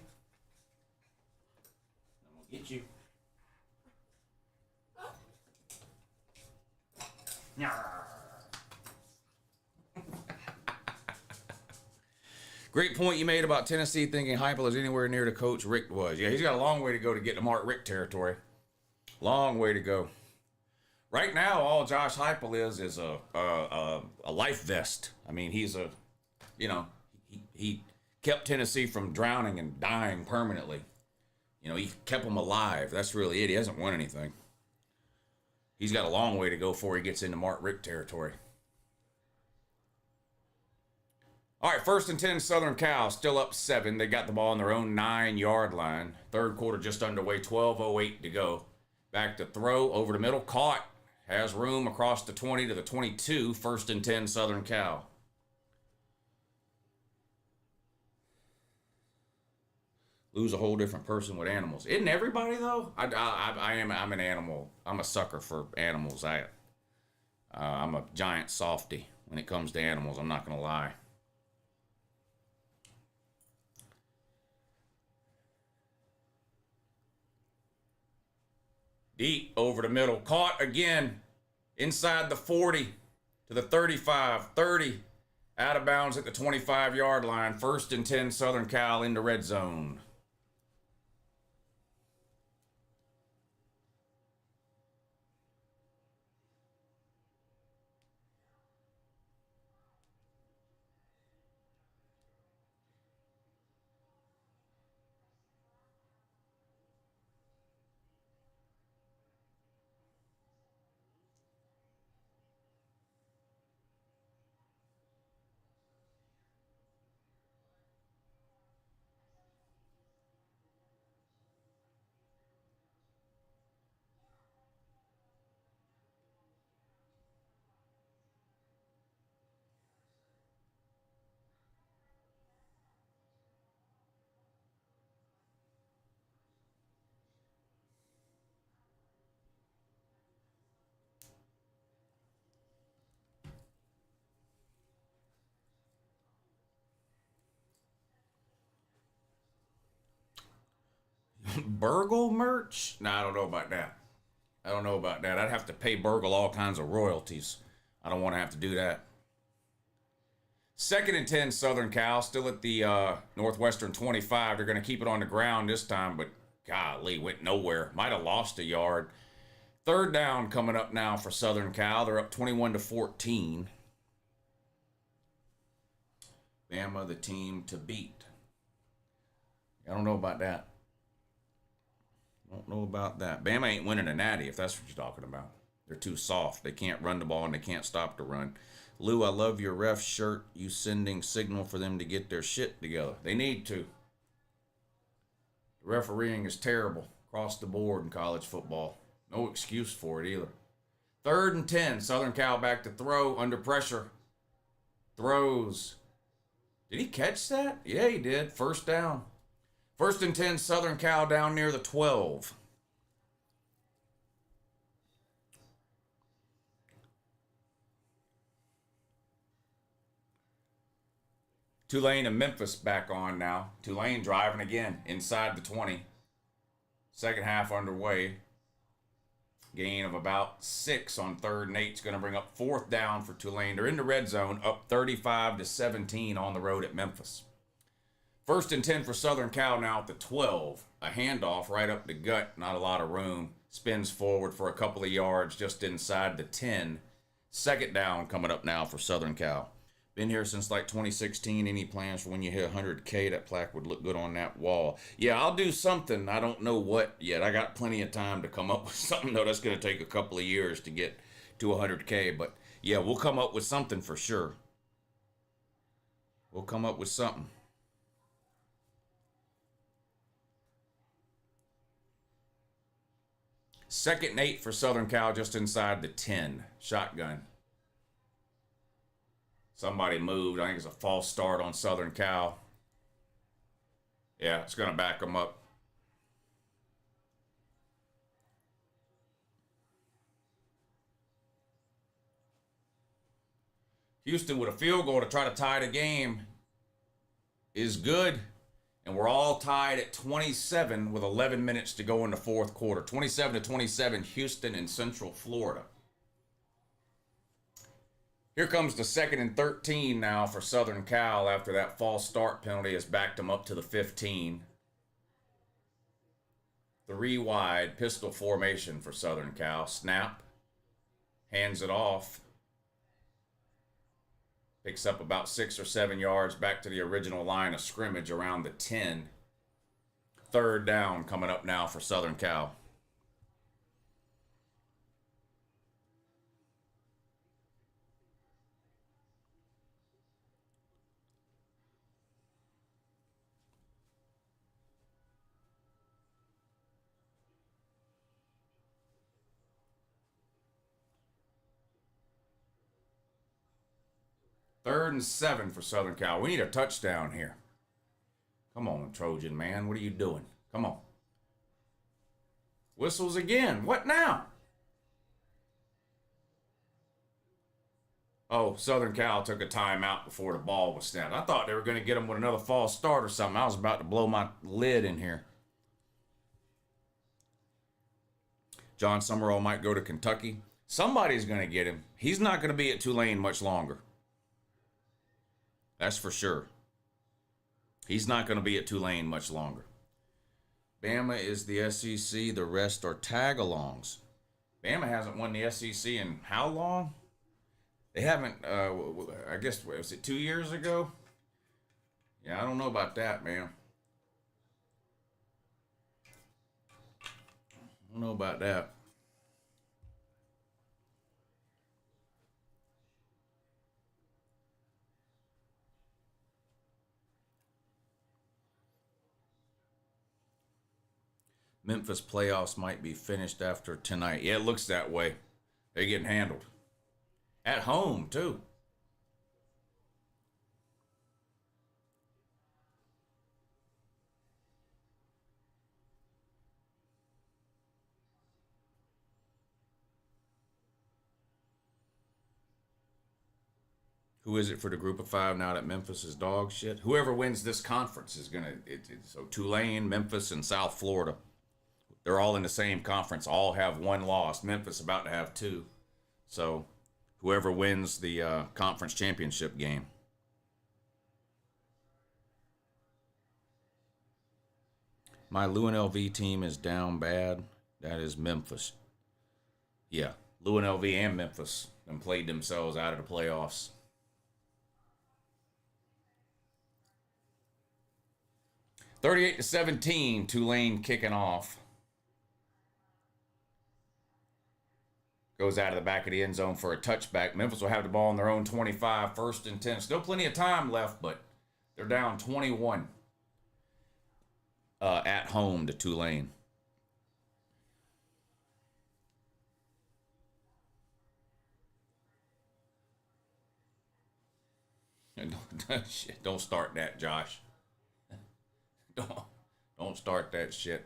I'm going to get you. Great point you made about Tennessee thinking Heupel is anywhere near the coach Rick was. Yeah, he's got a long way to go to get to Mark Rick territory. Long way to go. Right now, all Josh Heupel is a life vest. I mean, he's a, you know, he kept Tennessee from drowning and dying permanently. You know, he kept them alive. That's really it. He hasn't won anything. He's got a long way to go before he gets into Mark Rick territory. All right, 1st and 10, Southern Cal, still up 7. They got the ball on their own 9-yard line. Third quarter just underway, 12:08 to go. Back to throw, over the middle, caught. Has room across the 20 to the 22, 1st and 10, Southern Cal. Lose a whole different person with animals. Isn't everybody, though? I'm an animal. I'm a sucker for animals. I'm a giant softy when it comes to animals. I'm not going to lie. Deep over the middle. Caught again. Inside the 40 to the 35. 30. Out of bounds at the 25-yard line. 1st and 10, Southern Cal in the red zone. Burgle merch? No, I don't know about that. I'd have to pay Burgle all kinds of royalties. I don't want to have to do that. 2nd and 10, Southern Cal, still at the Northwestern 25. They're going to keep it on the ground this time, but golly, went nowhere. Might have lost a yard. 3rd down coming up now for Southern Cal. They're up 21-14. Bama, the team to beat. I don't know about that. Don't know about that. Bama ain't winning a natty, if that's what you're talking about. They're too soft. They can't run the ball, and they can't stop the run. Lou, I love your ref shirt. You sending signal for them to get their shit together. They need to. The refereeing is terrible across the board in college football. No excuse for it either. 3rd and 10. Southern Cal back to throw under pressure. Throws. Did he catch that? Yeah, he did. 1st down. 1st and 10, Southern Cal down near the 12. Tulane and Memphis back on now. Tulane driving again inside the 20. Second half underway. Gain of about 6 on 3rd and 8 is going to bring up 4th down for Tulane. They're in the red zone, up 35-17 on the road at Memphis. 1st and 10 for Southern Cal now at the 12. A handoff right up the gut, not a lot of room. Spins forward for a couple of yards just inside the 10. 2nd down coming up now for Southern Cal. Been here since like 2016. Any plans for when you hit 100K? That plaque would look good on that wall. Yeah, I'll do something. I don't know what yet. I got plenty of time to come up with something, though. That's going to take a couple of years to get to 100K. But yeah, we'll come up with something for sure. We'll come up with something. Second and 8 for Southern Cal, just inside the 10. Shotgun. Somebody moved. I think it's a false start on Southern Cal. Yeah, it's going to back them up. Houston with a field goal to try to tie the game is good. And we're all tied at 27 with 11 minutes to go in the fourth quarter. 27-27, Houston in Central Florida. Here comes the 2nd and 13 now for Southern Cal after that false start penalty has backed them up to the 15. 3 wide, pistol formation for Southern Cal. Snap. Hands it off. Picks up about 6 or 7 yards back to the original line of scrimmage around the 10. 3rd down coming up now for Southern Cal. Third and 7 for Southern Cal. We need a touchdown here. Come on, Trojan man. What are you doing? Come on. Whistles again. What now? Oh, Southern Cal took a timeout before the ball was snapped. I thought they were going to get him with another false start or something. I was about to blow my lid in here. John Summerall might go to Kentucky. Somebody's going to get him. He's not going to be at Tulane much longer. That's for sure. He's not going to be at Tulane much longer. Bama is the SEC. The rest are tag-alongs. Bama hasn't won the SEC in how long? They haven't, I guess, was it 2 years ago? Yeah, I don't know about that, man. I don't know about that. Memphis playoffs might be finished after tonight. Yeah, it looks that way. They're getting handled. At home, too. Who is it for the group of 5 now that Memphis is dog shit? Whoever wins this conference is going to... So Tulane, Memphis, and South Florida. They're all in the same conference. All have 1 loss. Memphis about to have 2. So whoever wins the conference championship game. My UNLV team is down bad. That is Memphis. Yeah, UNLV and Memphis and played themselves out of the playoffs. (38-17), Tulane kicking off. Goes out of the back of the end zone for a touchback. Memphis will have the ball on their own 25, 1st and 10. Still plenty of time left, but they're down 21 at home to Tulane. Don't start that, Josh. Don't start that shit.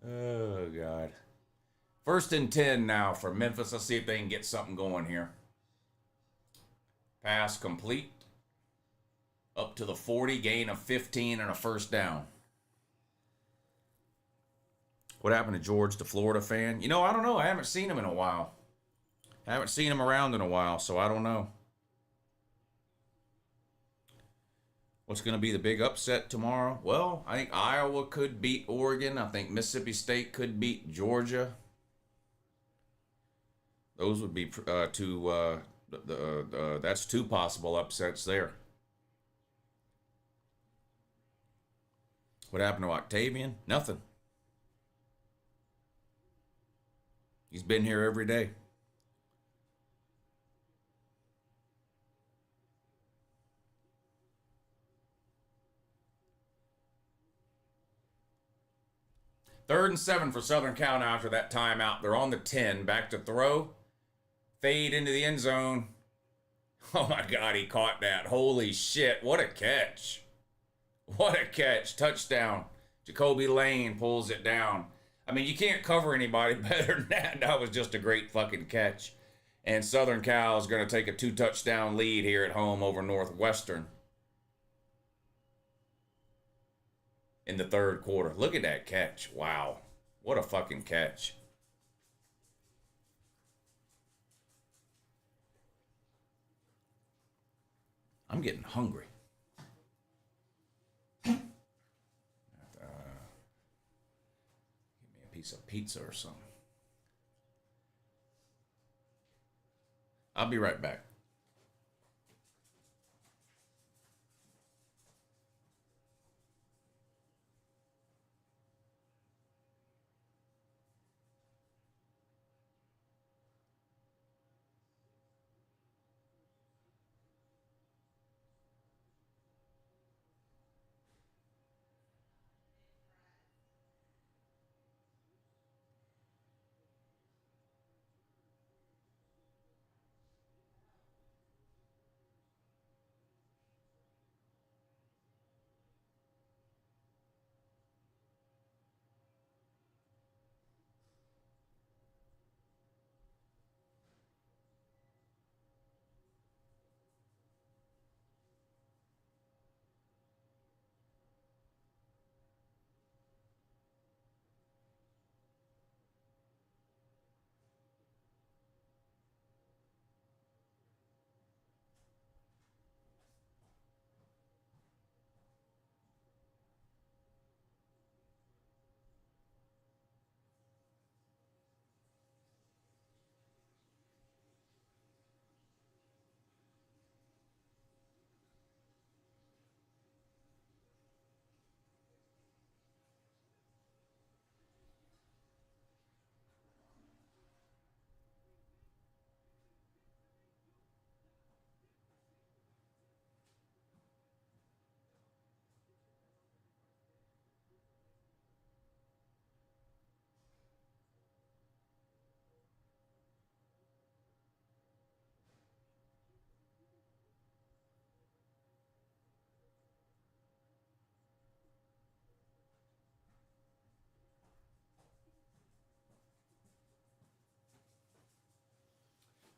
Oh, God. 1st and 10 now for Memphis. Let's see if they can get something going here. Pass complete. Up to the 40, gain of 15 and a 1st down. What happened to George, the Florida fan? You know, I don't know. I haven't seen him in a while. I haven't seen him around in a while, so I don't know. What's going to be the big upset tomorrow? Well, I think Iowa could beat Oregon. I think Mississippi State could beat Georgia. Those would be that's 2 possible upsets there. What happened to Octavian? Nothing. He's been here every day. Third and 7 for Southern Cal now after that timeout. They're on the 10. Back to throw. Fade into the end zone. Oh, my God, he caught that. Holy shit, what a catch. What a catch. Touchdown. Jacoby Lane pulls it down. I mean, you can't cover anybody better than that. That was just a great fucking catch. And Southern Cal is going to take a 2-touchdown lead here at home over Northwestern in the third quarter. Look at that catch. Wow. What a fucking catch. I'm getting hungry. Give me a piece of pizza or something. I'll be right back.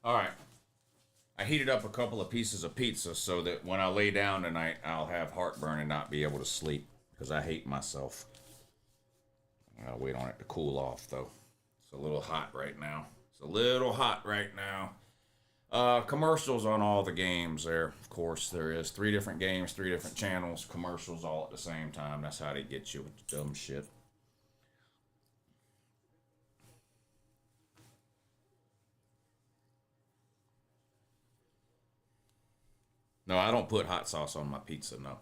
All right. I heated up a couple of pieces of pizza so that when I lay down tonight, I'll have heartburn and not be able to sleep because I hate myself. I'll wait on it to cool off, though. It's a little hot right now. It's a little hot right now. Commercials on all the games there. Of course, there is 3 different games, 3 different channels, commercials all at the same time. That's how they get you with dumb shit. No, I don't put hot sauce on my pizza, no.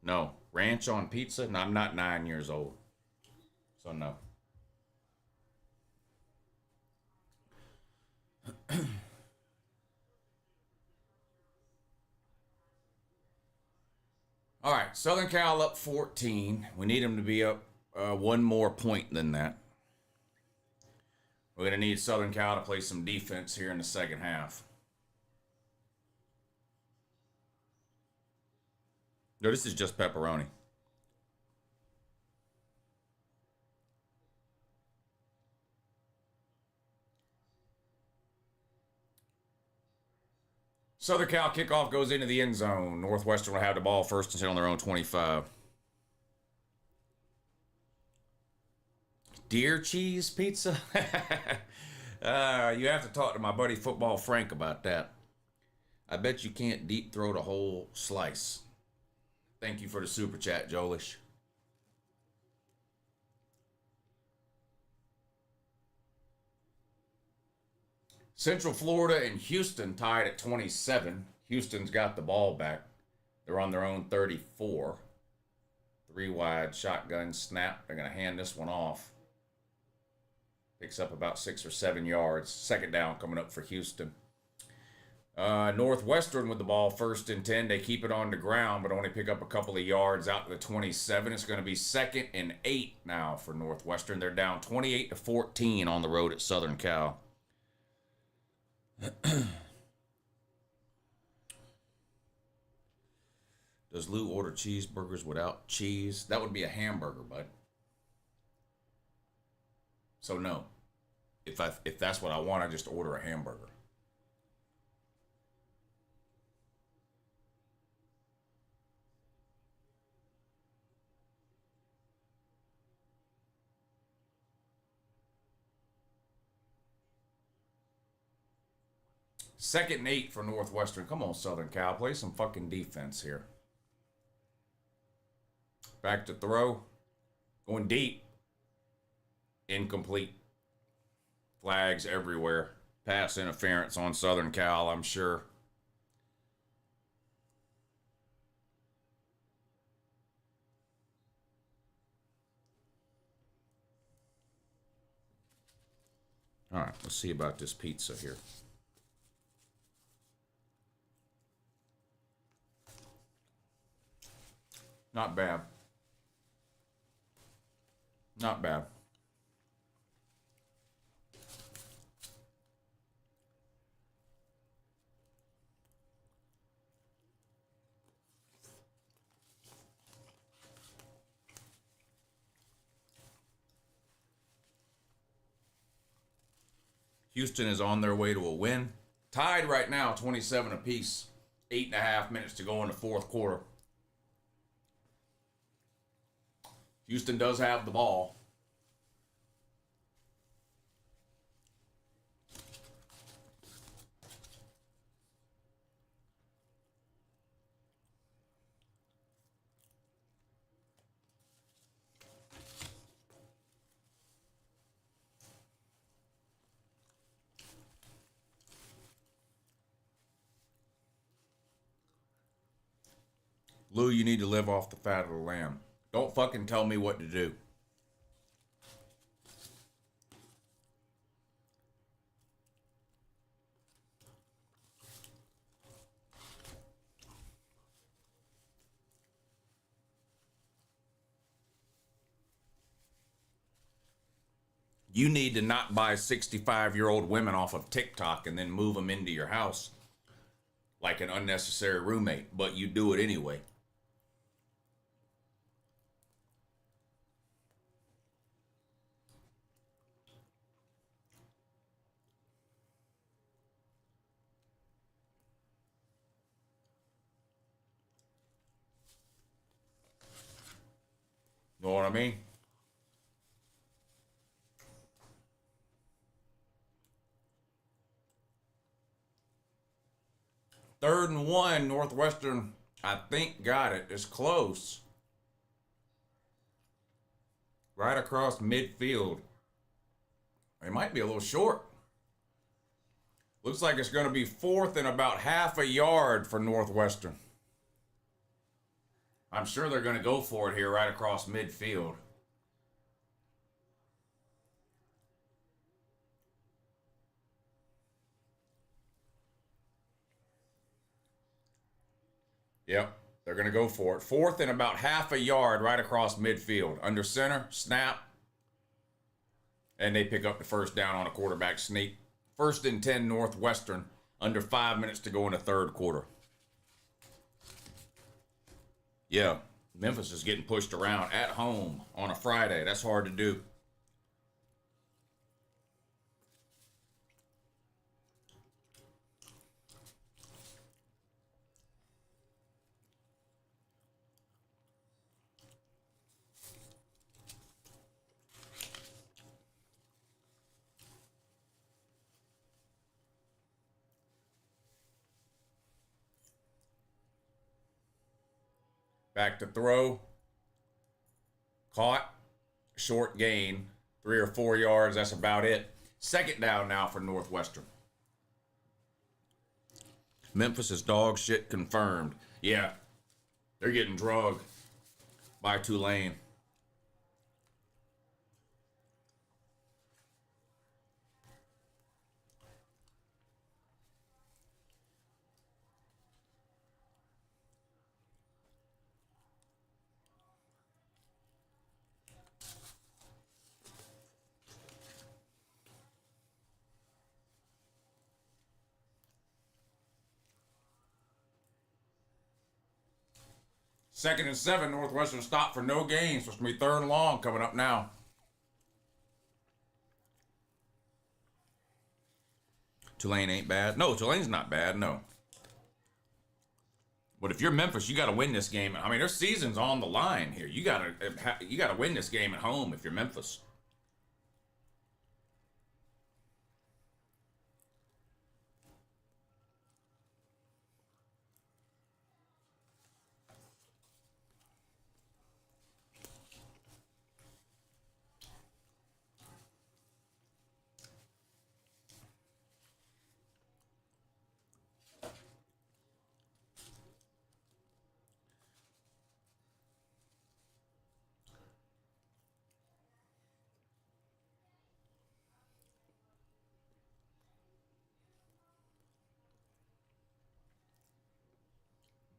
No. Ranch on pizza? No, I'm not 9 years old. So no. All right, Southern Cal up 14. We need them to be up one more point than that. We're going to need Southern Cal to play some defense here in the second half. No, this is just pepperoni. Southern Cal kickoff goes into the end zone. Northwestern will have the ball first and 10 on their own 25. Deer cheese pizza? You have to talk to my buddy Football Frank about that. I bet you can't deep throat a whole slice. Thank you for the super chat, Jolish. Central Florida and Houston tied at 27. Houston's got the ball back. They're on their own 34. 3 wide, shotgun snap. They're going to hand this one off. Picks up about 6 or 7 yards. Second down coming up for Houston. Northwestern with the ball, 1st and 10. They keep it on the ground, but only pick up a couple of yards out to the 27. It's going to be 2nd and 8 now for Northwestern. They're down 28-14 on the road at Southern Cal. Does Lou order cheeseburgers without cheese? That would be a hamburger, bud. So no. If that's what I want, I just order a hamburger. Second and 8 for Northwestern. Come on, Southern Cal. Play some fucking defense here. Back to throw. Going deep. Incomplete. Flags everywhere. Pass interference on Southern Cal, I'm sure. All right, let's see about this pizza here. Not bad. Not bad. Houston is on their way to a win. Tied right now, 27 apiece. 8.5 minutes to go in the 4th quarter. Houston does have the ball. Lou, you need to live off the fat of the lamb. Don't fucking tell me what to do. You need to not buy 65-year-old women off of TikTok and then move them into your house like an unnecessary roommate, but you do it anyway. Know what I mean? Third and 1, Northwestern, I think, got it. It's close. Right across midfield. It might be a little short. Looks like it's going to be 4th and about half a yard for Northwestern. I'm sure they're going to go for it here right across midfield. Yep, they're going to go for it. 4th and about half a yard right across midfield. Under center, snap. And they pick up the first down on a quarterback sneak. 1st and 10 Northwestern. Under 5 minutes to go in the 3rd quarter. Yeah, Memphis is getting pushed around at home on a Friday. That's hard to do. Back to throw. Caught. Short gain. 3 or 4 yards. That's about it. 2nd down now for Northwestern. Memphis is dog shit confirmed. Yeah. They're getting drugged by Tulane. 2nd and 7. Northwestern stopped for no gain. So it's going to be 3rd and long coming up now. Tulane ain't bad. No, Tulane's not bad. No. But if you're Memphis, you got to win this game. I mean, their season's on the line here. You got to win this game at home if you're Memphis.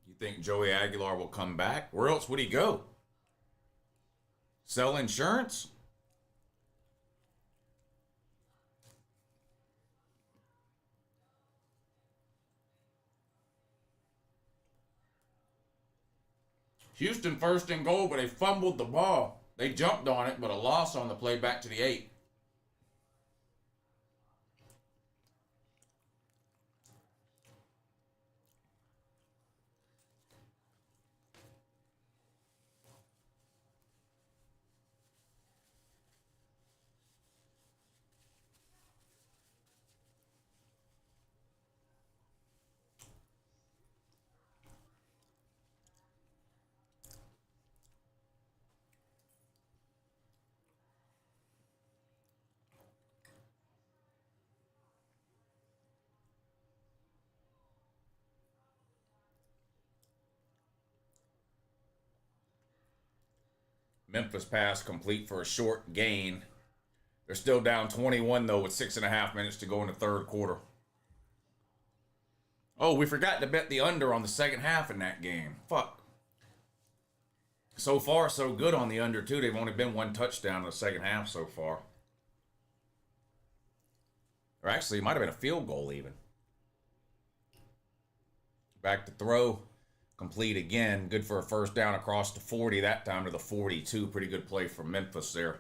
You think Joey Aguilar will come back? Where else would he go? Sell insurance? Houston 1st and goal, but they fumbled the ball. They jumped on it, but a loss on the play back to the 8. Memphis pass complete for a short gain. They're still down 21, though, with 6.5 minutes to go in the 3rd quarter. Oh, we forgot to bet the under on the 2nd half in that game. Fuck. So far, so good on the under, too. They've only been 1 touchdown in the 2nd half so far. Or actually, it might have been a field goal, even. Back to throw. Complete again. Good for a 1st down across the 40. That time to the 42. Pretty good play from Memphis there.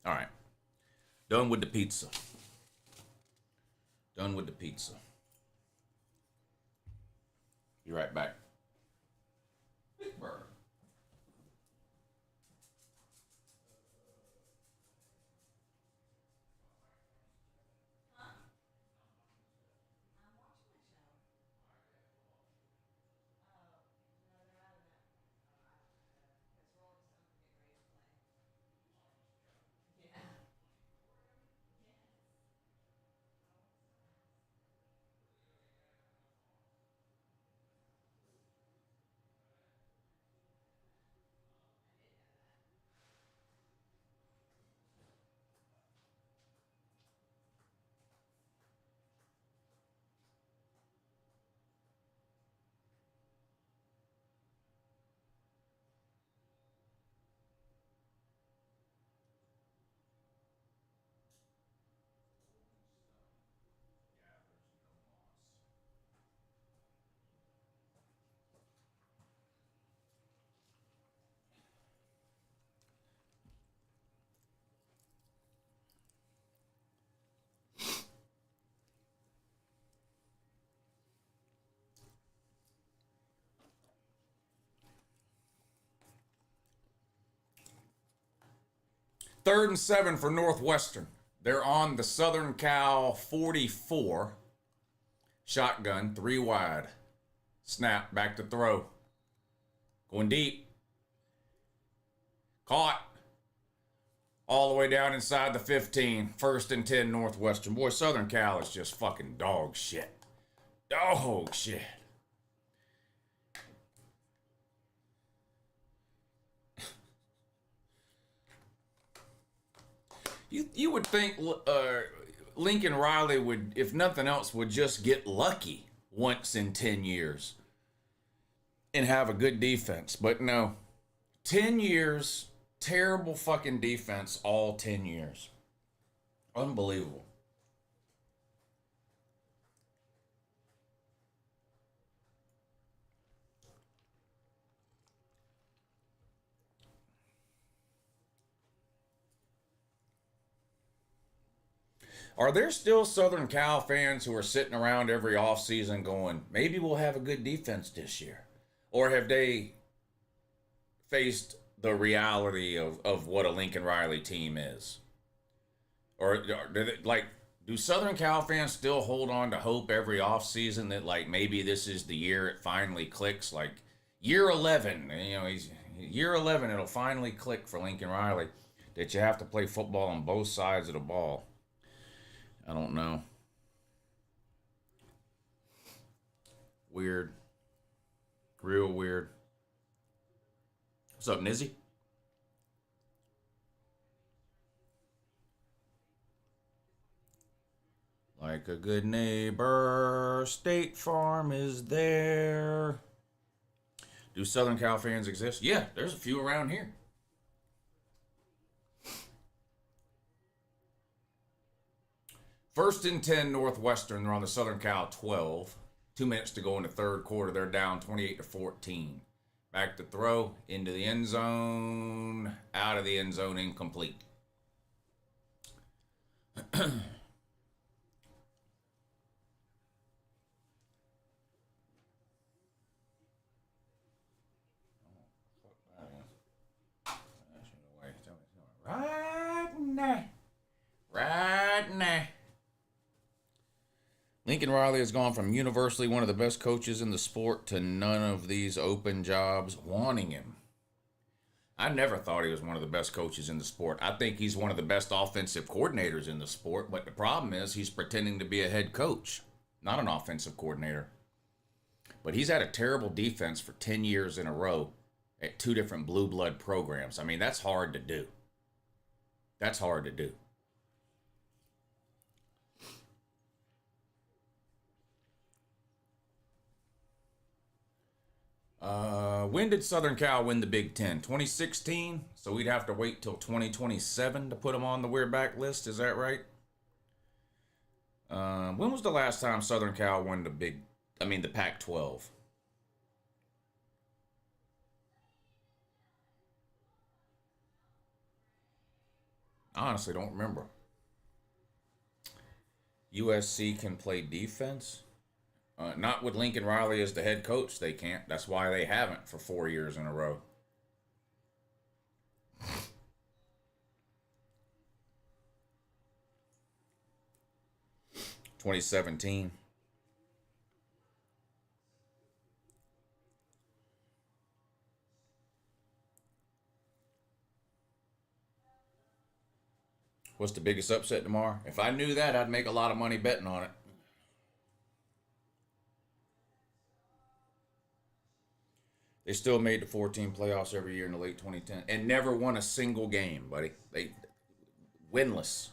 All right. Done with the pizza. Done with the pizza. Be right back. Big burger. Third and 7 for Northwestern. They're on the Southern Cal 44. Shotgun, 3 wide. Snap, back to throw. Going deep. Caught. All the way down inside the 15. 1st and 10 Northwestern. Boy, Southern Cal is just fucking dog shit. Dog shit. You would think Lincoln Riley would, if nothing else, would just get lucky once in 10 years and have a good defense. But no. 10 years, terrible fucking defense all 10 years. Unbelievable. Are there still Southern Cal fans who are sitting around every offseason going, maybe we'll have a good defense this year? Or have they faced the reality of what a Lincoln Riley team is? Or do Southern Cal fans still hold on to hope every offseason that like maybe this is the year it finally clicks? Like year 11, year 11, it'll finally click for Lincoln Riley that you have to play football on both sides of the ball. I don't know. Weird. Real weird. What's up, Nizzy? Like a good neighbor, State Farm is there. Do Southern Cal fans exist? Yeah, there's a few around here. First and 10, Northwestern. They're on the Southern Cal 12. 2 minutes to go in the third quarter. They're down 28-14. Back to throw, into the end zone, out of the end zone, incomplete. Right now. Lincoln Riley has gone from universally one of the best coaches in the sport to none of these open jobs wanting him. I never thought he was one of the best coaches in the sport. I think he's one of the best offensive coordinators in the sport, but the problem is he's pretending to be a head coach, not an offensive coordinator. But he's had a terrible defense for 10 years in a row at 2 different blue blood programs. I mean, that's hard to do. That's hard to do. When did Southern Cal win the Big Ten? 2016? So we'd have to wait till 2027 to put them on the We're Back list. Is that right? When was the last time Southern Cal won the Pac-12? I honestly don't remember. USC can play defense? Not with Lincoln Riley as the head coach, they can't. That's why they haven't for 4 years in a row. (2017). What's the biggest upset tomorrow? If I knew that, I'd make a lot of money betting on it. They still made the 14 playoffs every year in the late 2010 and never won a single game, buddy. They winless.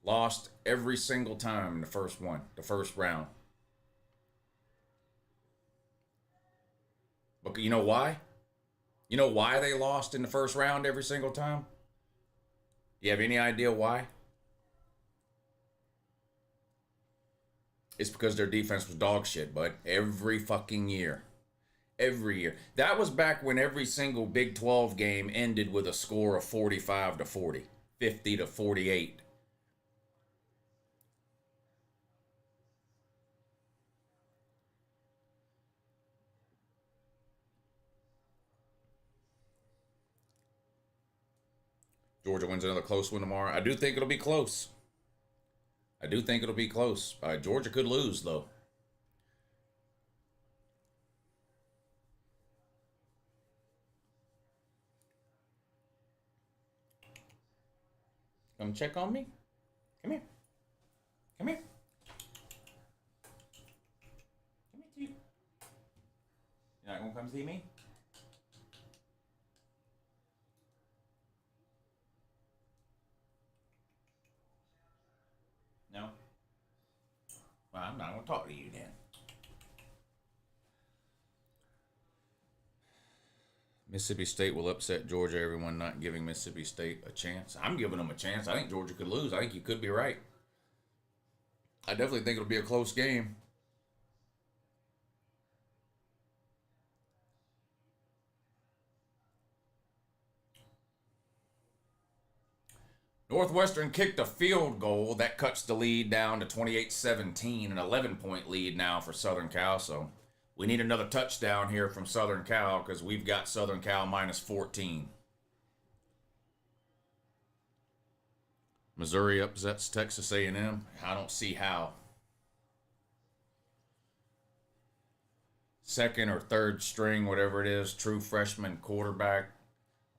Lost every single time in the first round. But you know why? You know why they lost in the first round every single time? Do you have any idea why? It's because their defense was dog shit, bud. Every fucking year. Every year. That was back when every single Big 12 game ended with a score of 45-40, 50-48. Georgia wins another close one tomorrow. I do think it'll be close. Georgia could lose, though. Come check on me. Come here. Come here. Come here to you. You're not gonna come see me? No? Well, I'm not gonna talk to you then. Mississippi State will upset Georgia. Everyone not giving Mississippi State a chance. I'm giving them a chance. I think Georgia could lose. I think you could be right. I definitely think it'll be a close game. Northwestern kicked a field goal. That cuts the lead down to 28-17, an 11-point lead now for Southern Cal. So we need another touchdown here from Southern Cal because we've got Southern Cal minus 14. Missouri upsets Texas A&M. I don't see how. Second or third string, whatever it is, true freshman quarterback.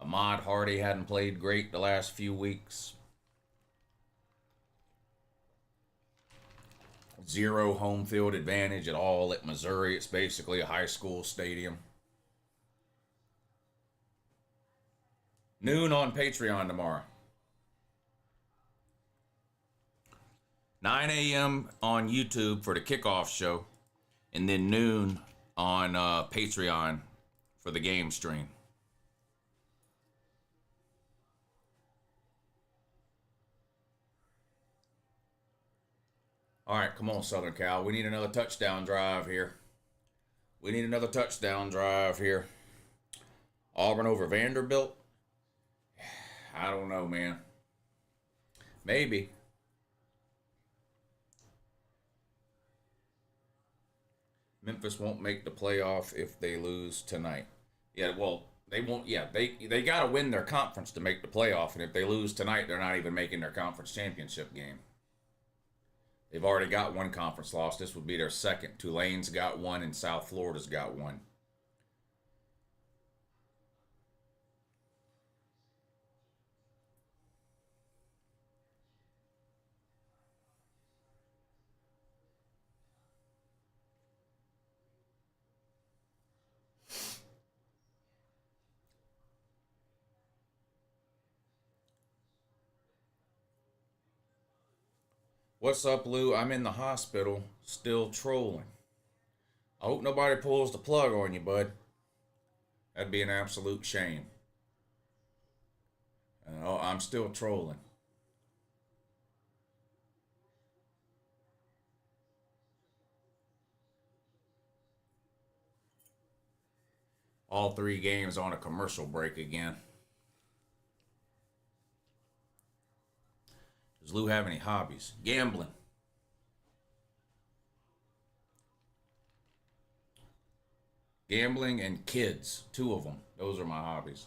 Ahmad Hardy hadn't played great the last few weeks. Zero home field advantage at all at Missouri. It's basically a high school stadium. Noon on Patreon tomorrow. 9 a.m. on YouTube for the kickoff show. And then noon on Patreon for the game stream. All right, come on, Southern Cal. We need another touchdown drive here. We need another touchdown drive here. Auburn over Vanderbilt? I don't know, man. Maybe. Memphis won't make the playoff if they lose tonight. Yeah, well, they won't. Yeah, they got to win their conference to make the playoff, and if they lose tonight, they're not even making their conference championship game. They've already got one conference loss. This would be their second. Tulane's got one, and South Florida's got one. What's up, Lou? I'm in the hospital, still trolling. I hope nobody pulls the plug on you, bud. That'd be an absolute shame. Oh, I'm still trolling. All three games on a commercial break again. Does Lou have any hobbies? Gambling. Gambling and kids. Two of them. Those are my hobbies.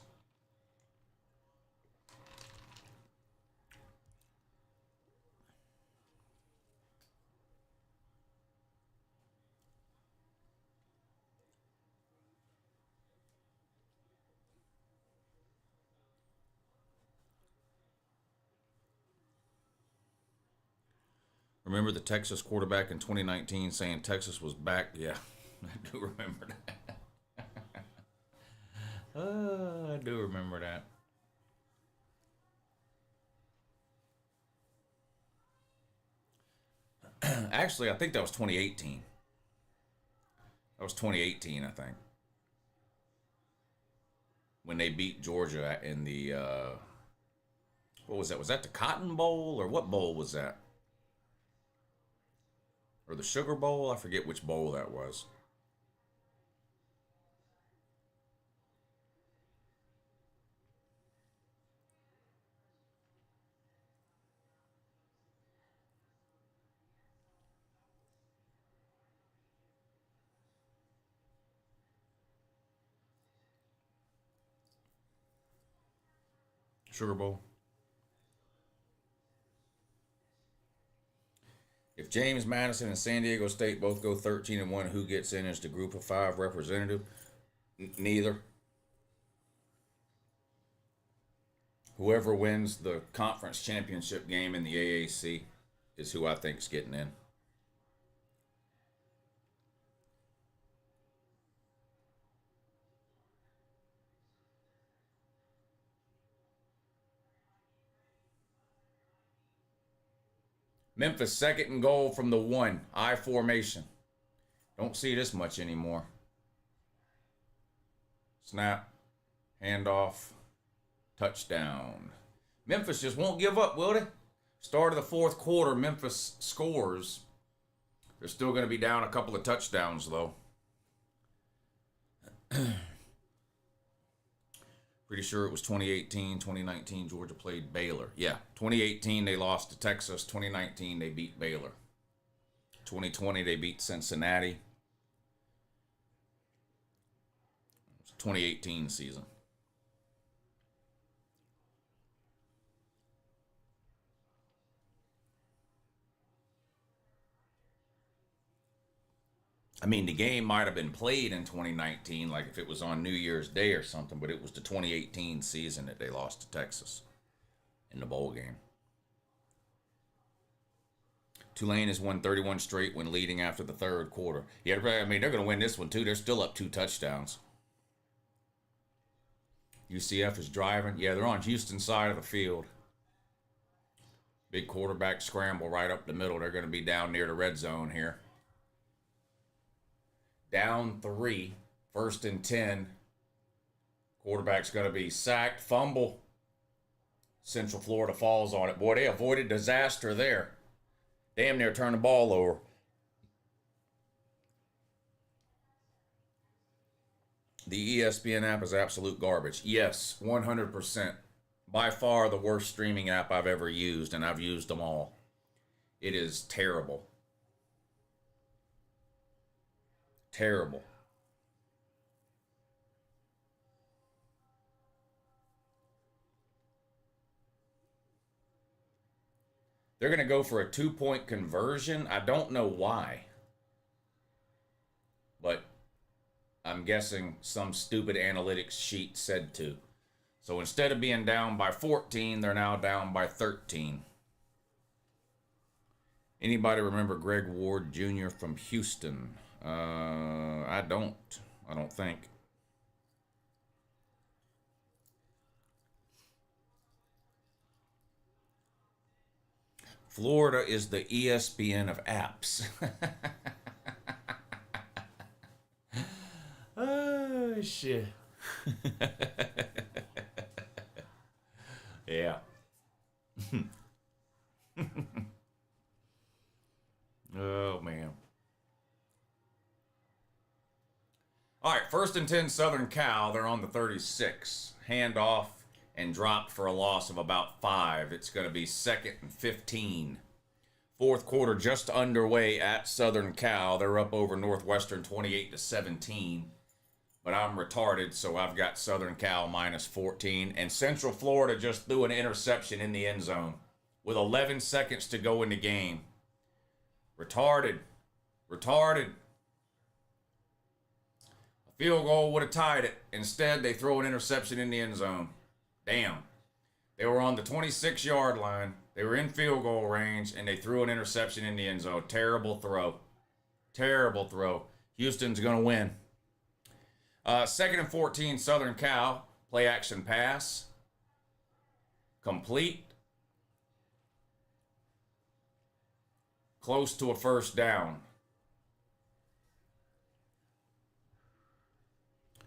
Remember the Texas quarterback in 2019 saying Texas was back? Yeah, I do remember that. I do remember that. Actually, I think that was 2018. That was 2018, I think. When they beat Georgia in the, what was that? Was that the Cotton Bowl or what bowl was that? Or the Sugar Bowl? I forget which bowl that was. Sugar Bowl. If James Madison and San Diego State both go 13-1, who gets in as the group of 5 representative? Neither. Whoever wins the conference championship game in the AAC is who I think is getting in. Memphis, 2nd and goal from the 1. I formation. Don't see this much anymore. Snap. Handoff. Touchdown. Memphis just won't give up, will they? Start of the 4th quarter, Memphis scores. They're still going to be down a couple of touchdowns, though. Pretty sure it was 2018, 2019, Georgia played Baylor. Yeah, 2018 they lost to Texas. 2019 they beat Baylor. 2020 they beat Cincinnati. It was 2018 season. I mean, the game might have been played in 2019, like if it was on New Year's Day or something, but it was the 2018 season that they lost to Texas in the bowl game. Tulane has won 31 straight when leading after the third quarter. Yeah, I mean, they're going to win this one, too. They're still up 2 touchdowns. UCF is driving. Yeah, they're on Houston's side of the field. Big quarterback scramble right up the middle. They're going to be down near the red zone here. Down 3, 1st and 10. Quarterback's going to be sacked, fumble. Central Florida falls on it. Boy, they avoided disaster there. Damn near turned the ball over. The ESPN app is absolute garbage. Yes, 100%. By far the worst streaming app I've ever used, and I've used them all. It is terrible. Terrible. They're going to go for a 2-point conversion. I don't know why. But I'm guessing some stupid analytics sheet said to. So instead of being down by 14, they're now down by 13. Anybody remember Greg Ward Jr. from Houston? I don't think. Florida is the ESPN of apps. Oh, shit. Yeah. Oh, man. All right, 1st and 10 Southern Cal. They're on the 36. Handoff and drop for a loss of about 5. It's going to be 2nd and 15. Fourth quarter just underway at Southern Cal. They're up over Northwestern 28-17. But I'm retarded, so I've got Southern Cal minus 14. And Central Florida just threw an interception in the end zone with 11 seconds to go in the game. Retarded. Retarded. A field goal would have tied it. Instead, they throw an interception in the end zone. Damn. They were on the 26-yard line. They were in field goal range, and they threw an interception in the end zone. Terrible throw. Terrible throw. Houston's going to win. 2nd and 14, Southern Cal. Play action pass. Complete. Close to a first down.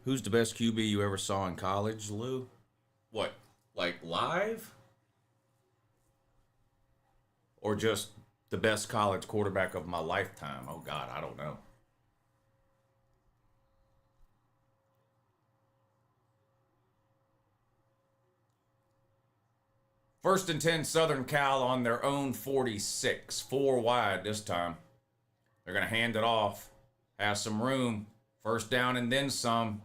Who's the best QB you ever saw in college, Lou? What, like live? Or just the best college quarterback of my lifetime? Oh, God, I don't know. First and 10, Southern Cal on their own 46. 4 wide this time. They're going to hand it off. Has some room. First down and then some.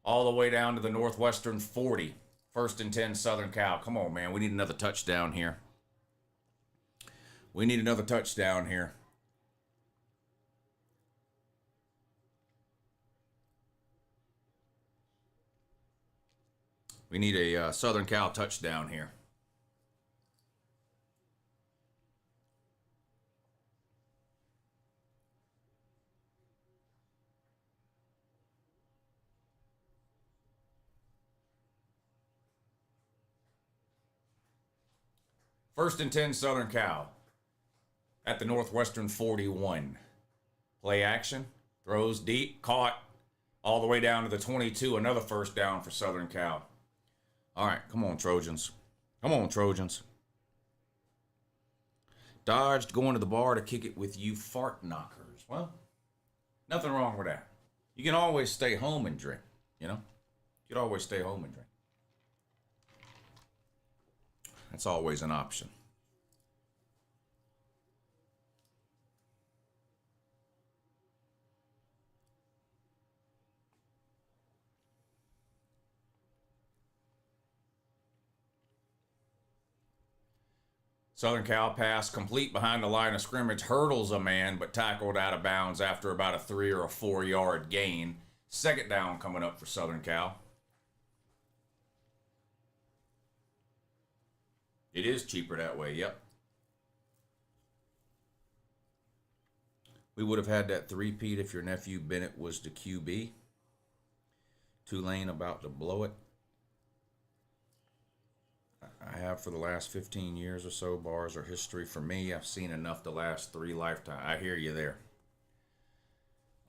All the way down to the Northwestern 40. First and 10, Southern Cal. Come on, man. We need another touchdown here. We need another touchdown here. We need a Southern Cal touchdown here. First and 10, Southern Cal. At the Northwestern 41. Play action. Throws deep. Caught. All the way down to the 22. Another first down for Southern Cal. All right, come on, Trojans. Come on, Trojans. Dodged going to the bar to kick it with you fart knockers. Well, nothing wrong with that. You can always stay home and drink, you know? You You could always stay home and drink. That's always an option. Southern Cal pass complete behind the line of scrimmage, hurdles a man, but tackled out of bounds after about a 3 or a 4 yard gain. Second down coming up for Southern Cal. It is cheaper that way, yep. We would have had that three-peat if your nephew Bennett was the QB. Tulane about to blow it. I have for the last 15 years or so. Bars are history for me. I've seen enough to last 3 lifetimes. I hear you there.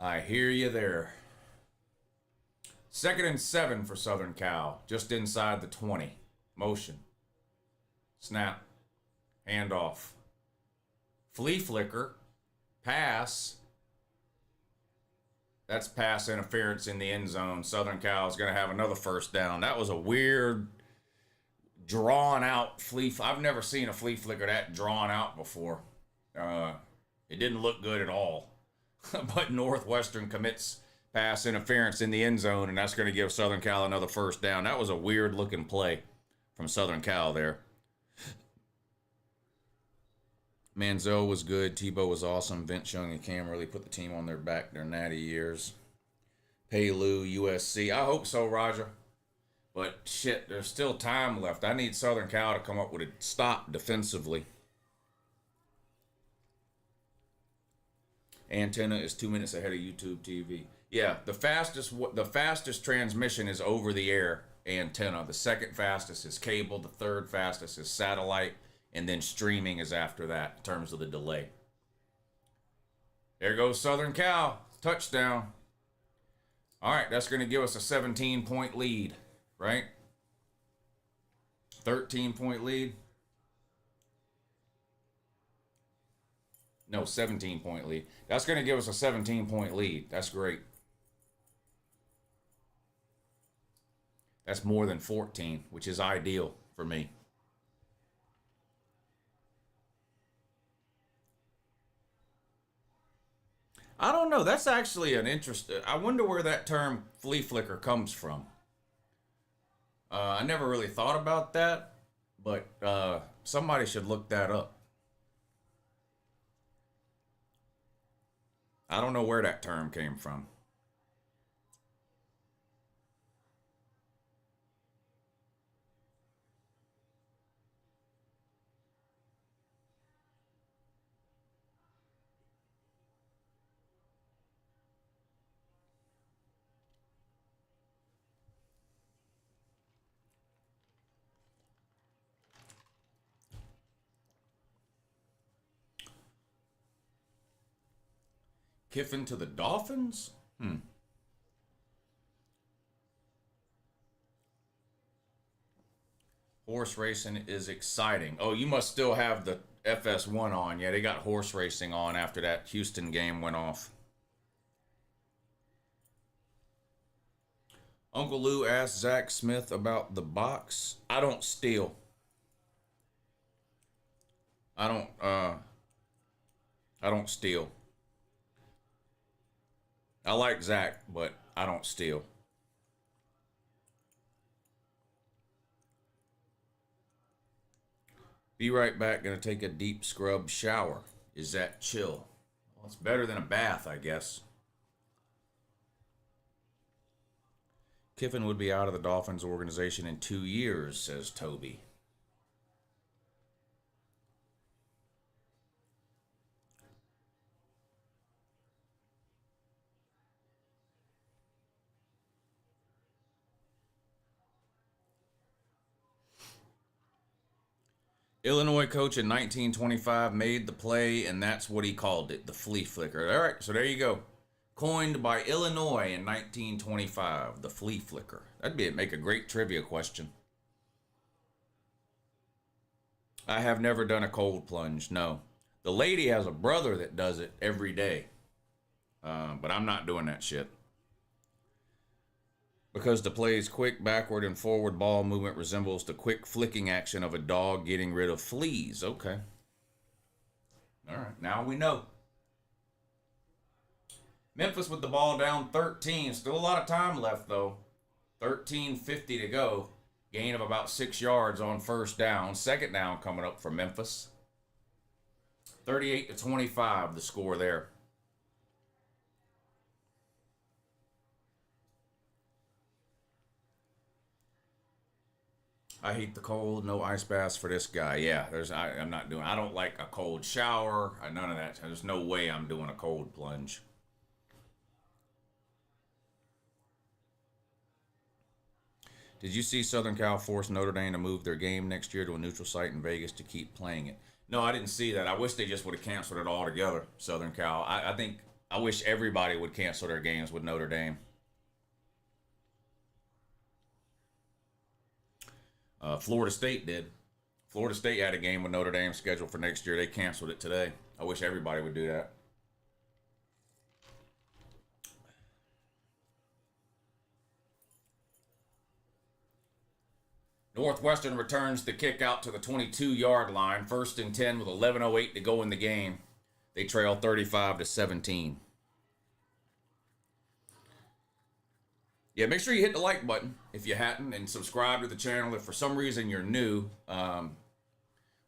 I hear you there. 2nd and 7 for Southern Cal. Just inside the 20. Motion. Snap. Handoff. Flea flicker. Pass. That's pass interference in the end zone. Southern Cal is going to have another first down. That was a weird, drawn out flea. I've never seen a flea flicker that drawn out before. It didn't look good at all. But Northwestern commits pass interference in the end zone, and that's going to give Southern Cal another first down. That was a weird looking play from Southern Cal there. Manziel was good. Tebow was awesome. Vince Young and Cam really put the team on their back their natty years. Paylou, USC. I hope so, Roger. But shit, there's still time left. I need Southern Cal to come up with a stop defensively. Antenna is 2 minutes ahead of YouTube TV. Yeah, the fastest transmission is over the air antenna. The second fastest is cable. The third fastest is satellite. And then streaming is after that in terms of the delay. There goes Southern Cal. Touchdown. All right, that's going to give us a 17-point lead, right? 13-point lead. No, 17-point lead. That's going to give us a 17-point lead. That's great. That's more than 14, which is ideal for me. I don't know. That's actually an interesting. I wonder where that term flea flicker comes from. I never really thought about that, but somebody should look that up. I don't know where that term came from. Kiffin to the Dolphins? Horse racing is exciting. Oh, you must still have the FS1 on. Yeah, they got horse racing on after that Houston game went off. Uncle Lou asked Zach Smith about the box. I don't steal. I don't steal. I like Zach, but I don't steal. Be right back. Gonna take a deep scrub shower. Is that chill? Well, it's better than a bath, I guess. Kiffin would be out of the Dolphins organization in 2 years, says Toby. Illinois coach in 1925 made the play, and that's what he called it, the flea flicker. All right, so there you go. Coined by Illinois in 1925, the flea flicker. That'd make a great trivia question. I have never done a cold plunge, no. The lady has a brother that does it every day, but I'm not doing that shit. Because the play's quick backward and forward ball movement resembles the quick flicking action of a dog getting rid of fleas. Okay. All right, now we know. Memphis with the ball down 13. Still a lot of time left, though. 13:50 to go. Gain of about 6 yards on first down. Second down coming up for Memphis. 38-25, the score there. I hate the cold. No ice baths for this guy. Yeah, I'm not doing. I don't like a cold shower. None of that. There's no way I'm doing a cold plunge. Did you see Southern Cal force Notre Dame to move their game next year to a neutral site in Vegas to keep playing it? No, I didn't see that. I wish they just would have canceled it altogether, Southern Cal. I wish everybody would cancel their games with Notre Dame. Florida State did. Florida State had a game with Notre Dame scheduled for next year. They canceled it today. I wish everybody would do that. Northwestern returns the kick out to the 22-yard line. 1st and 10 with 11:08 to go in the game. They trail 35-17. Yeah, make sure you hit the like button if you hadn't, and subscribe to the channel if for some reason you're new.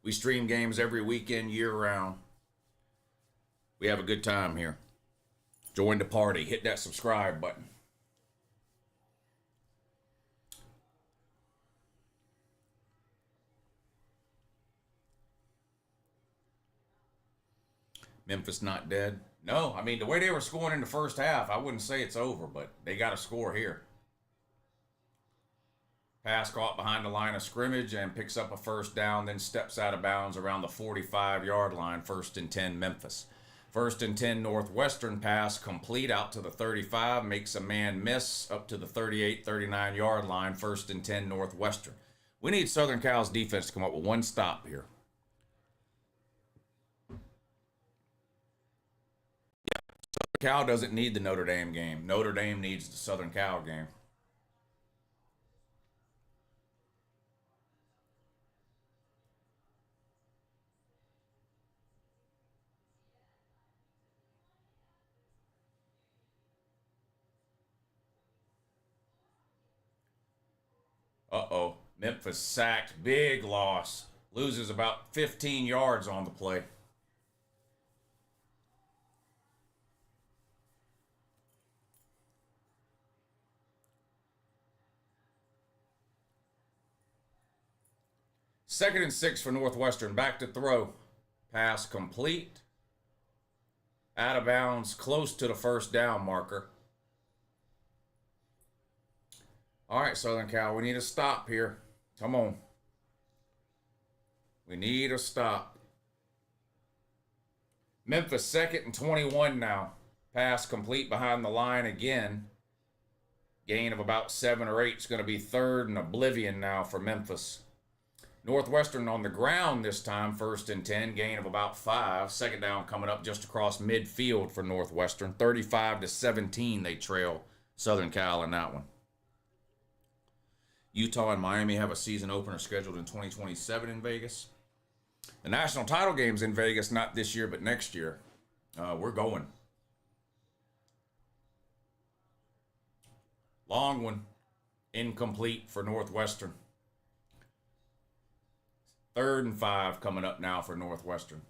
We stream games every weekend, year-round. We have a good time here. Join the party. Hit that subscribe button. Memphis not dead. No, I mean, the way they were scoring in the first half, I wouldn't say it's over, but they got to score here. Pass caught behind the line of scrimmage and picks up a first down, then steps out of bounds around the 45-yard line. 1st and 10, Memphis. 1st and 10, Northwestern pass complete out to the 35, makes a man miss up to the 38, 39-yard line. 1st and 10, Northwestern. We need Southern Cal's defense to come up with one stop here. Cal doesn't need the Notre Dame game. Notre Dame needs the Southern Cal game. Uh-oh. Memphis sacked. Big loss. Loses about 15 yards on the play. Second and 6 for Northwestern. Back to throw. Pass complete. Out of bounds, close to the first down marker. All right, Southern Cal, we need a stop here. Come on. We need a stop. Memphis 2nd and 21 now. Pass complete behind the line again. Gain of about 7 or 8 is going to be 3rd and oblivion now for Memphis. Northwestern on the ground this time, 1st and 10, gain of about 5. Second down coming up just across midfield for Northwestern. 35-17, they trail Southern Cal in that one. Utah and Miami have a season opener scheduled in 2027 in Vegas. The national title game's in Vegas, not this year, but next year. We're going. Long one. Incomplete for Northwestern. 3rd and 5 coming up now for Northwestern.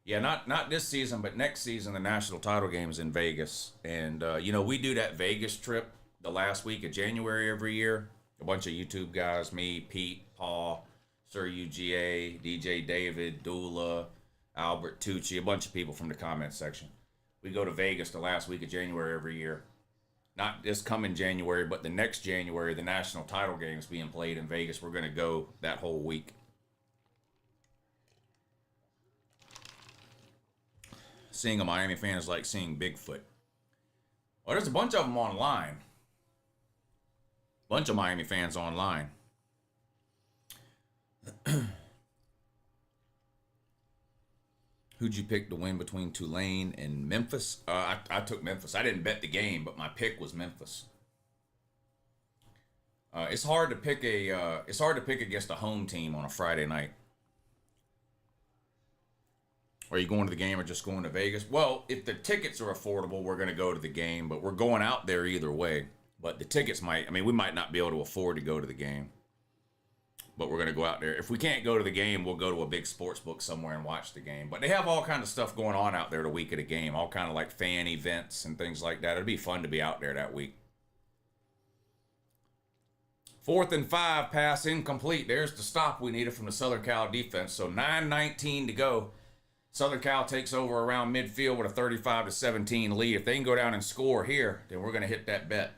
Yeah, not this season, but next season, the national title game is in Vegas. And, we do that Vegas trip the last week of January every year. A bunch of YouTube guys, me, Pete, Paul, Sir UGA, DJ David, Dula, Albert Tucci, a bunch of people from the comment section. We go to Vegas the last week of January every year. Not this coming January, but the next January, the national title game is being played in Vegas. We're going to go that whole week. Seeing a Miami fan is like seeing Bigfoot. Well, there's a bunch of them online. Bunch of Miami fans online. Who'd you pick to win between Tulane and Memphis? I took Memphis. I didn't bet the game, but my pick was Memphis. It's hard to pick against a home team on a Friday night. Are you going to the game or just going to Vegas? Well, if the tickets are affordable, we're going to go to the game, but we're going out there either way. But the tickets we might not be able to afford to go to the game, but we're going to go out there. If we can't go to the game, we'll go to a big sports book somewhere and watch the game. But they have all kind of stuff going on out there the week of the game, all kind of like fan events and things like that. It'd be fun to be out there that week. 4th and 5, pass incomplete. There's the stop we needed from the Southern Cal defense. So 9:19 to go. Southern Cal takes over around midfield with a 35-17 lead. If they can go down and score here, then we're going to hit that bet.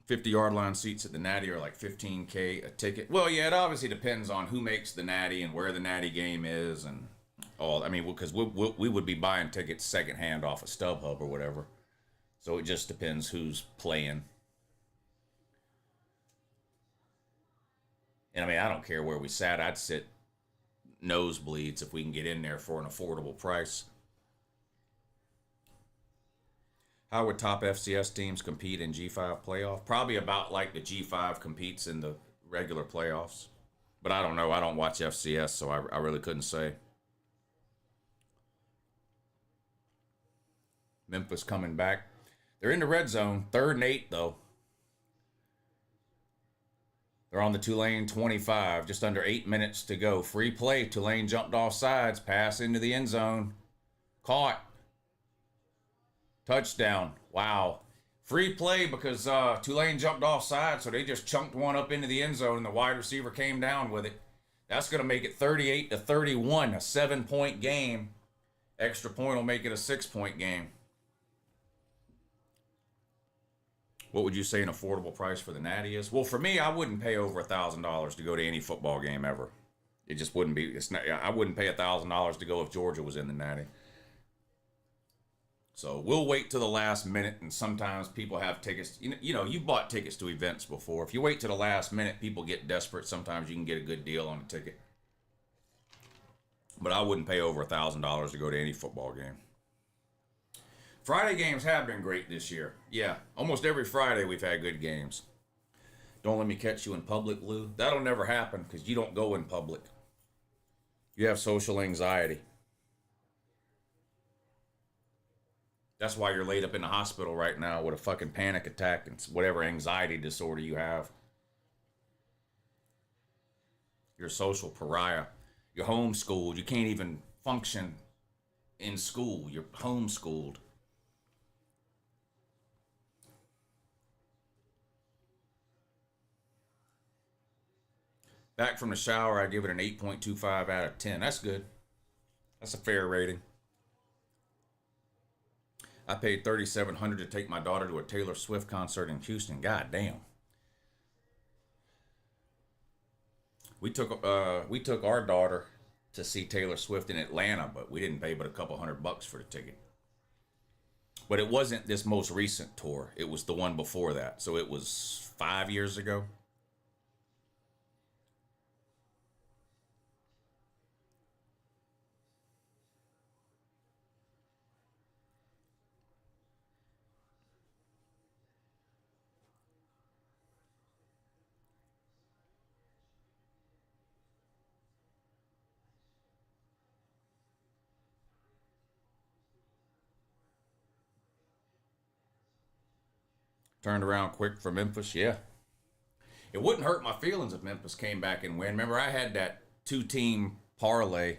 $50-yard line seats at the Natty are like $15K a ticket. Well, yeah, it obviously depends on who makes the Natty and where the Natty game is and all. I mean, because we would be buying tickets secondhand off of StubHub or whatever. So it just depends who's playing. And I mean, I don't care where we sat. I'd sit nosebleeds if we can get in there for an affordable price. How would top FCS teams compete in G5 playoff? Probably about like the G5 competes in the regular playoffs. But I don't know. I don't watch FCS, so I really couldn't say. Memphis coming back. They're in the red zone. 3rd and 8, though. They're on the Tulane 25. Just under 8 minutes to go. Free play. Tulane jumped off sides. Pass into the end zone. Caught. Touchdown. Wow. Free play because Tulane jumped off sides, so they just chunked one up into the end zone, and the wide receiver came down with it. That's going to make it 38-31, a 7-point game. Extra point will make it a 6-point game. What would you say an affordable price for the Natty is? Well, for me, I wouldn't pay over $1,000 to go to any football game ever. It just wouldn't be. I wouldn't pay $1,000 to go if Georgia was in the Natty. So we'll wait till the last minute, and sometimes people have tickets. You know, you bought tickets to events before. If you wait till the last minute, people get desperate. Sometimes you can get a good deal on a ticket. But I wouldn't pay over $1,000 to go to any football game. Friday games have been great this year. Yeah, almost every Friday we've had good games. Don't let me catch you in public, Lou. That'll never happen because you don't go in public. You have social anxiety. That's why you're laid up in the hospital right now with a fucking panic attack and whatever anxiety disorder you have. You're a social pariah. You're homeschooled. You can't even function in school. You're homeschooled. Back from the shower, I give it an 8.25 out of 10. That's good. That's a fair rating. I paid $3,700 to take my daughter to a Taylor Swift concert in Houston. God damn. We took our daughter to see Taylor Swift in Atlanta, but we didn't pay but a couple $100 for the ticket. But it wasn't this most recent tour. It was the one before that. So it was 5 years ago. Turned around quick for Memphis, yeah. It wouldn't hurt my feelings if Memphis came back and win. Remember, I had that 2-team parlay,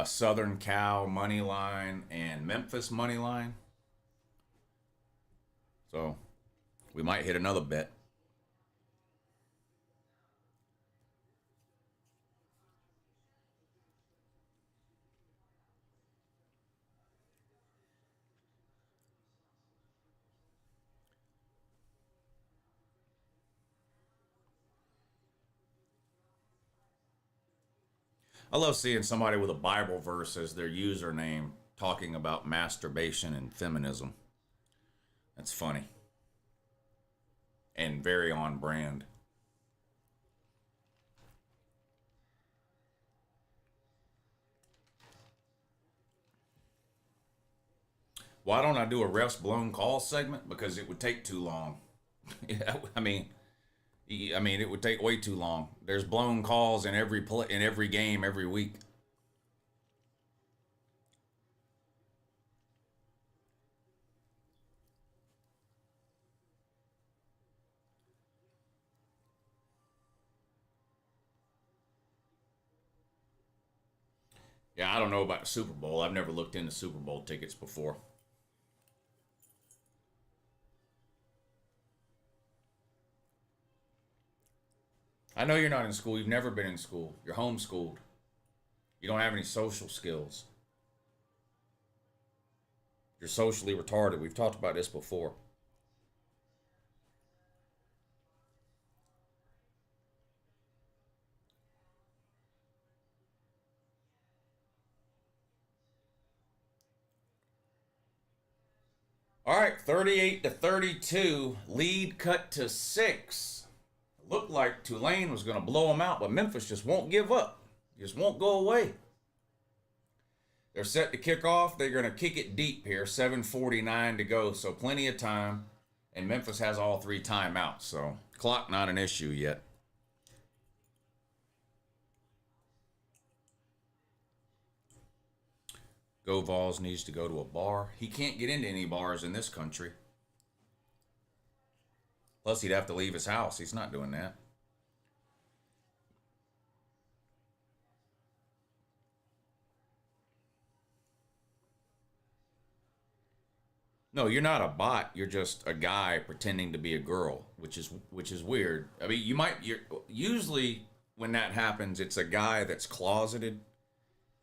Southern Cal money line and Memphis money line. So we might hit another bet. I love seeing somebody with a Bible verse as their username talking about masturbation and feminism. That's funny. And very on brand. Why don't I do a ref's blown call segment? Because it would take too long. Yeah, I mean, it would take way too long. There's blown calls in every game every week. Yeah, I don't know about the Super Bowl. I've never looked into Super Bowl tickets before. I know you're not in school. You've never been in school. You're homeschooled. You don't have any social skills. You're socially retarded. We've talked about this before. All right, 38-32. Lead cut to 6. Looked like Tulane was going to blow them out, but Memphis just won't give up. Just won't go away. They're set to kick off. They're going to kick it deep here. 7:49 to go, so plenty of time. And Memphis has all 3 timeouts, so clock not an issue yet. Go Vols needs to go to a bar. He can't get into any bars in this country. Plus, he'd have to leave his house. He's not doing that. No, you're not a bot. You're just a guy pretending to be a girl, which is weird. I mean, usually when that happens, it's a guy that's closeted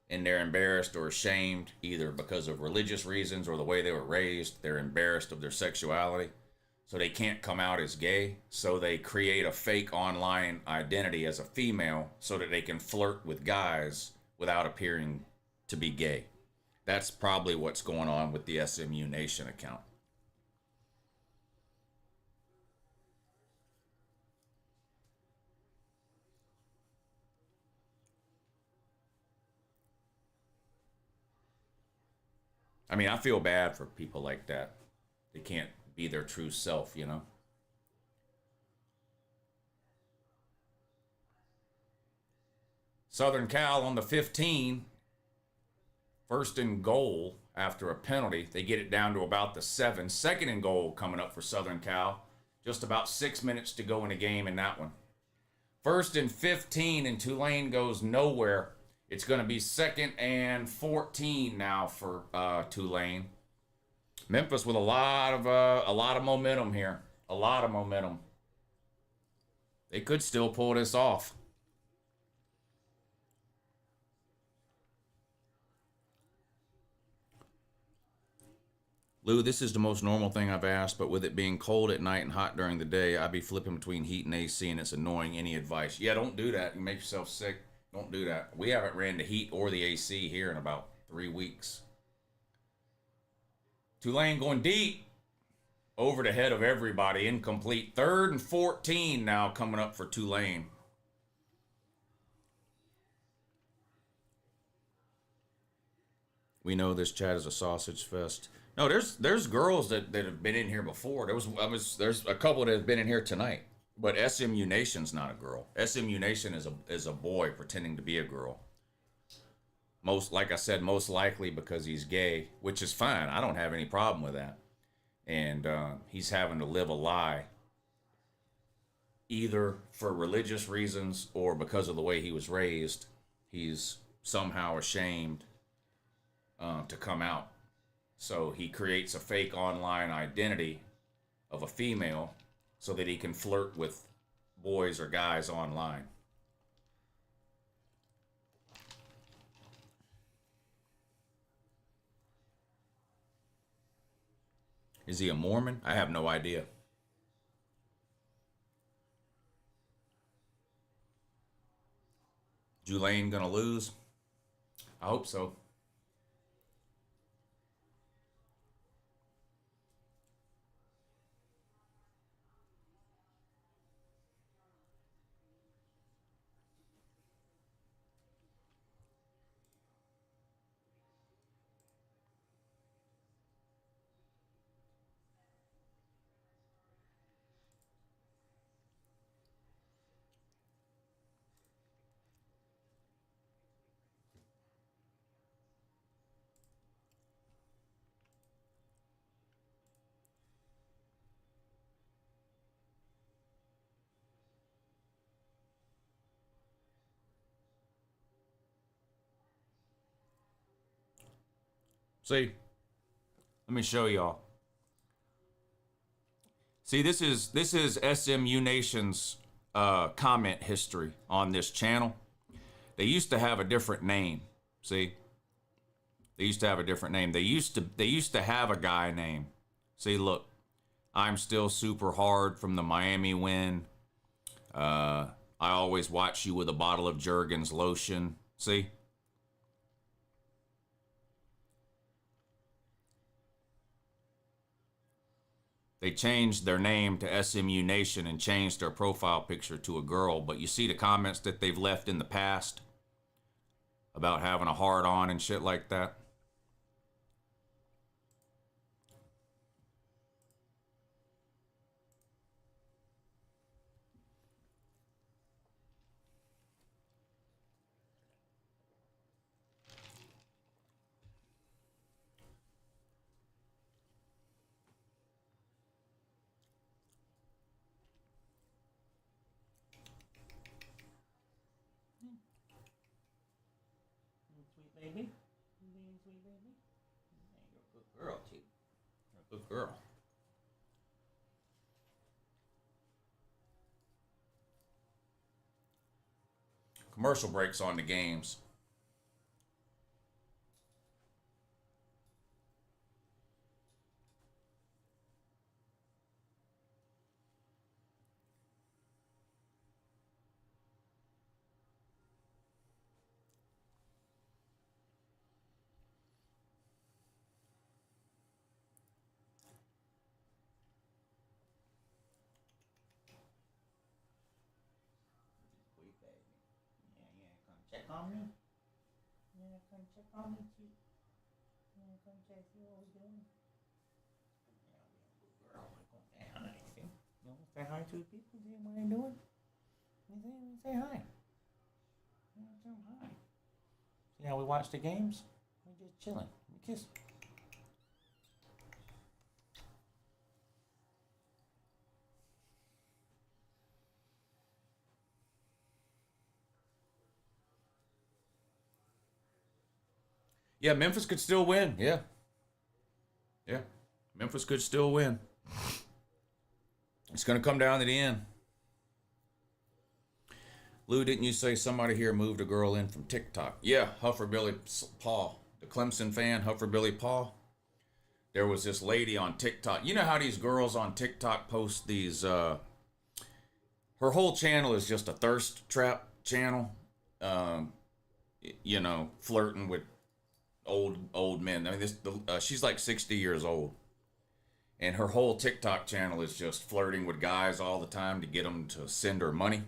and they're embarrassed or ashamed either because of religious reasons or the way they were raised. They're embarrassed of their sexuality, so they can't come out as gay. So they create a fake online identity as a female so that they can flirt with guys without appearing to be gay. That's probably what's going on with the SMU Nation account. I mean, I feel bad for people like that. They can't be their true self, you know? Southern Cal on the 15. First and goal after a penalty. They get it down to about the 7. Second and goal coming up for Southern Cal. Just about 6 minutes to go in a game in that one. First and 15, and Tulane goes nowhere. It's going to be 2nd and 14 now for Tulane. Memphis with a lot of momentum here. A lot of momentum. They could still pull this off. Lou, this is the most normal thing I've asked, but with it being cold at night and hot during the day, I'd be flipping between heat and AC, and it's annoying. Any advice? Yeah, don't do that. You make yourself sick. Don't do that. We haven't ran the heat or the AC here in about 3 weeks. Tulane going deep. Over the head of everybody. Incomplete. 3rd and 14 now coming up for Tulane. We know this chat is a sausage fest. No, there's girls that have been in here before. There's a couple that have been in here tonight. But SMU Nation's not a girl. SMU Nation is a boy pretending to be a girl. Like I said, most likely because he's gay, which is fine. I don't have any problem with that. And he's having to live a lie, either for religious reasons or because of the way he was raised. He's somehow ashamed to come out. So he creates a fake online identity of a female so that he can flirt with boys or guys online. Is he a Mormon? I have no idea. Tulane gonna lose? I hope so. See? Let me show y'all. See, this is SMU Nation's comment history on this channel. They used to have a different name. See? They used to have a different name. They used to have a guy named. See, look. I'm still super hard from the Miami win. I always watch you with a bottle of Jergens lotion. See? They changed their name to SMU Nation and changed their profile picture to a girl. But you see the comments that they've left in the past about having a hard on and shit like that? Sweet baby. Sweet baby. You're a good girl, too. You're a good girl. Commercial breaks on the games. Sweet baby. Yeah, come check on me. Yeah, come check on me, too. Yeah, come check, see what we're doing. Yeah, we're a good girl. We're going to say hi, see? You want to say hi to the people, see what they're doing? You say hi. Yeah, tell them hi. See how we watch the games? We're just chilling. We kiss. Yeah, Memphis could still win. Yeah. Yeah. Memphis could still win. It's going to come down to the end. Lou, didn't you say somebody here moved a girl in from TikTok? Yeah, Huffer Billy Paul. The Clemson fan, Huffer Billy Paul. There was this lady on TikTok. You know how these girls on TikTok post these... her whole channel is just a thirst trap channel. You know, flirting with old men. I mean, she's like 60 years old. And her whole TikTok channel is just flirting with guys all the time to get them to send her money.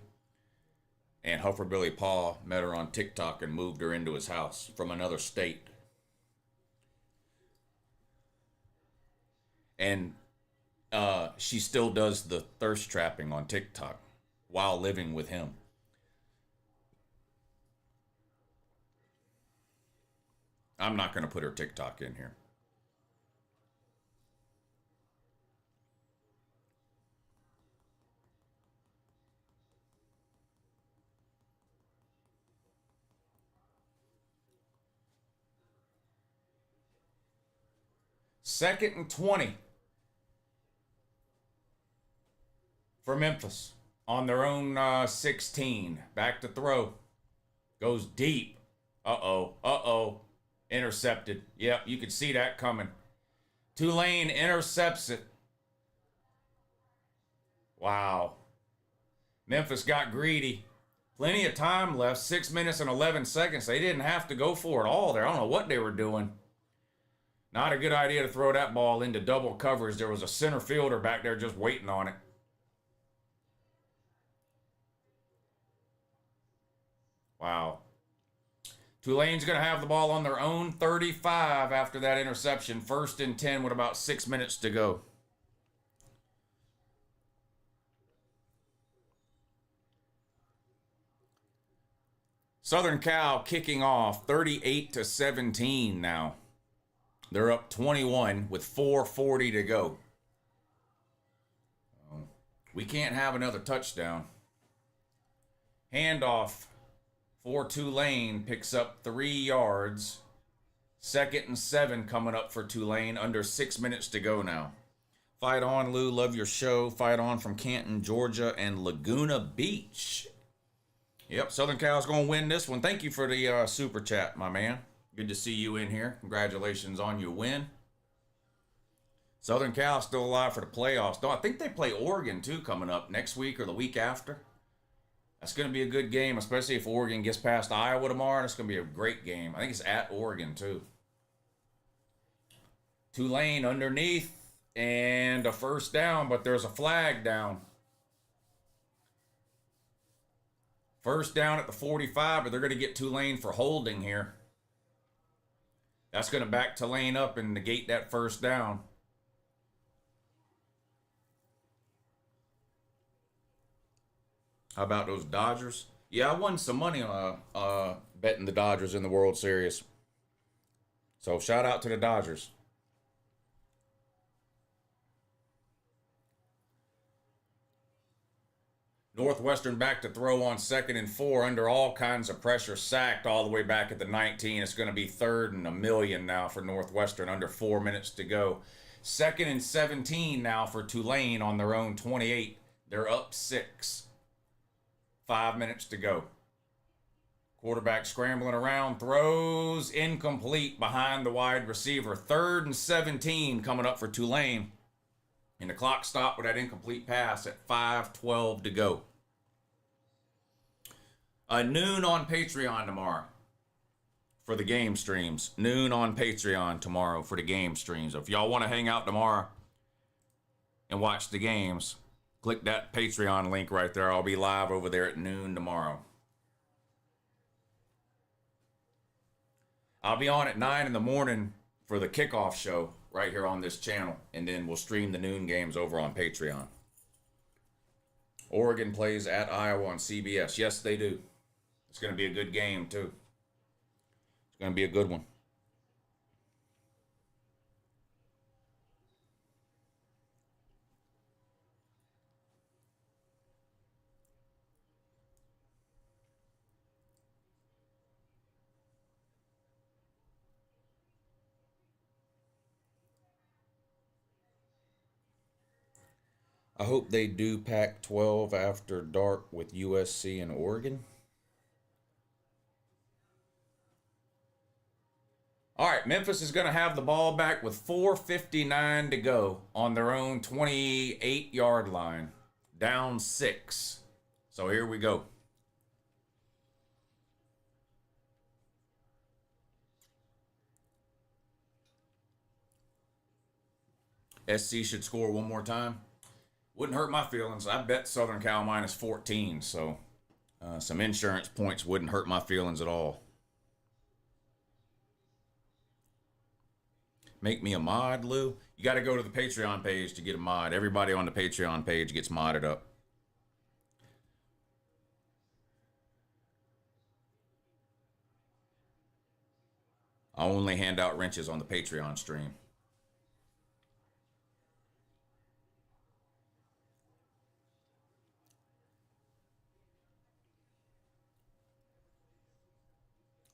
And Huffer Billy Paul met her on TikTok and moved her into his house from another state. And she still does the thirst trapping on TikTok while living with him. I'm not going to put her TikTok in here. Second and 20 for Memphis on their own 16. Back to throw. Goes deep. Uh-oh. Intercepted. Yep, you could see that coming. Tulane intercepts it. Wow. Memphis got greedy. Plenty of time left. 6 minutes and 11 seconds. They didn't have to go for it all there. I don't know what they were doing. Not a good idea to throw that ball into double coverage. There was a center fielder back there just waiting on it. Wow. Tulane's going to have the ball on their own 35 after that interception. 1st and 10 with about 6 minutes to go. Southern Cal kicking off 38-17 now. They're up 21 with 4:40 to go. We can't have another touchdown. Handoff for Tulane, picks up 3 yards. 2nd and 7 coming up for Tulane. Under 6 minutes to go now. Fight on, Lou. Love your show. Fight on from Canton, Georgia, and Laguna Beach. Yep, Southern Cal's going to win this one. Thank you for the super chat, my man. Good to see you in here. Congratulations on your win. Southern Cal still alive for the playoffs. I think they play Oregon, too, coming up next week or the week after. That's going to be a good game, especially if Oregon gets past Iowa tomorrow. That's going to be a great game. I think it's at Oregon, too. Tulane underneath and a first down, but there's a flag down. First down at the 45, but they're going to get Tulane for holding here. That's going to back Tulane up and negate that first down. How about those Dodgers? Yeah, I won some money on betting the Dodgers in the World Series. So shout out to the Dodgers. Northwestern back to throw on 2nd and 4 under all kinds of pressure, sacked all the way back at the 19. It's going to be 3rd and 1,000,000 now for Northwestern, under 4 minutes to go. 2nd and 17 now for Tulane on their own 28. They're up 6. 5 minutes to go. Quarterback scrambling around, throws incomplete behind the wide receiver. 3rd and 17 coming up for Tulane. And the clock stopped with that incomplete pass at 5:12 to go. Noon on Patreon tomorrow for the game streams. Noon on Patreon tomorrow for the game streams. If y'all want to hang out tomorrow and watch the games, click that Patreon link right there. I'll be live over there at noon tomorrow. I'll be on at 9 in the morning for the kickoff show right here on this channel, and then we'll stream the noon games over on Patreon. Oregon plays at Iowa on CBS. Yes, they do. It's going to be a good game, too. It's going to be a good one. I hope they do Pac-12 after dark with USC and Oregon. All right, Memphis is going to have the ball back with 4:59 to go on their own 28-yard line. Down 6. So here we go. SC should score one more time. Wouldn't hurt my feelings. I bet Southern Cal minus 14, so some insurance points wouldn't hurt my feelings at all. Make me a mod, Lou? You got to go to the Patreon page to get a mod. Everybody on the Patreon page gets modded up. I only hand out wrenches on the Patreon stream.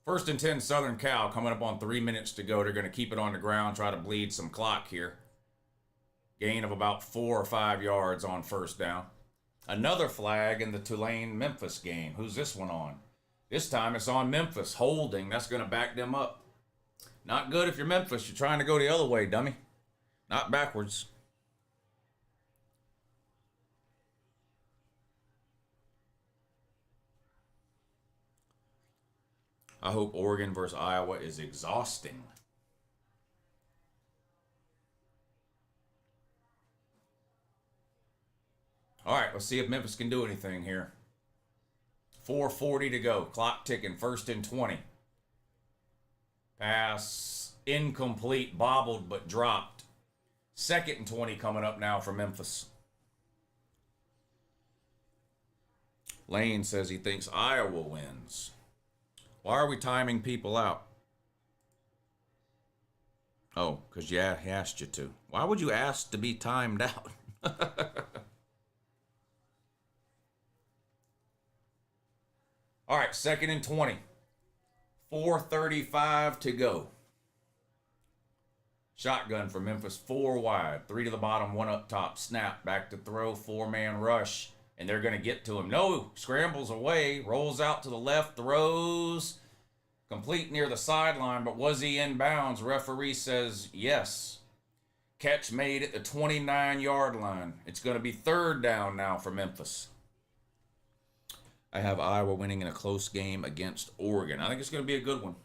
First and 10, Southern Cal coming up on 3 minutes to go. They're going to keep it on the ground, try to bleed some clock here. Gain of about 4 or 5 yards on first down. Another flag in the Tulane-Memphis game. Who's this one on? This time it's on Memphis. Holding. That's going to back them up. Not good if you're Memphis. You're trying to go the other way, dummy. Not backwards. I hope Oregon versus Iowa is exhausting. All right, let's see if Memphis can do anything here. 4:40 to go. Clock ticking. 1st and 20. Pass incomplete, bobbled, but dropped. 2nd and 20 coming up now for Memphis. Lane says he thinks Iowa wins. Why are we timing people out? Oh, because he asked you to. Why would you ask to be timed out? All right, 2nd and 20. 4:35 to go. Shotgun for Memphis, 4 wide, 3 to the bottom, 1 up top. Snap, back to throw, 4-man rush. And they're going to get to him. No, scrambles away, rolls out to the left, throws. Complete near the sideline, but was he in bounds? Referee says yes. Catch made at the 29-yard line. It's going to be 3rd down now for Memphis. I have Iowa winning in a close game against Oregon. I think it's going to be a good one.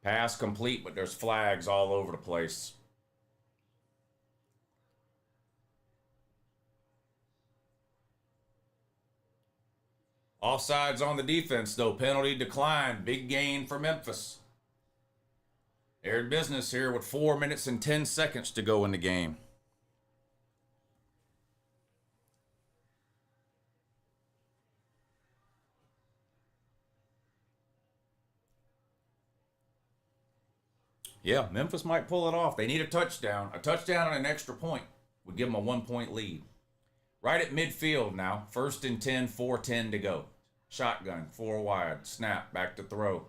Pass complete, but there's flags all over the place. Offsides on the defense, though. Penalty declined. Big gain for Memphis. They're in business here with 4 minutes and 10 seconds to go in the game. Yeah, Memphis might pull it off. They need a touchdown. A touchdown and an extra point would give them a 1-point lead. Right at midfield now. 1st and 10, 4:10 to go. Shotgun, 4 wide. Snap, back to throw.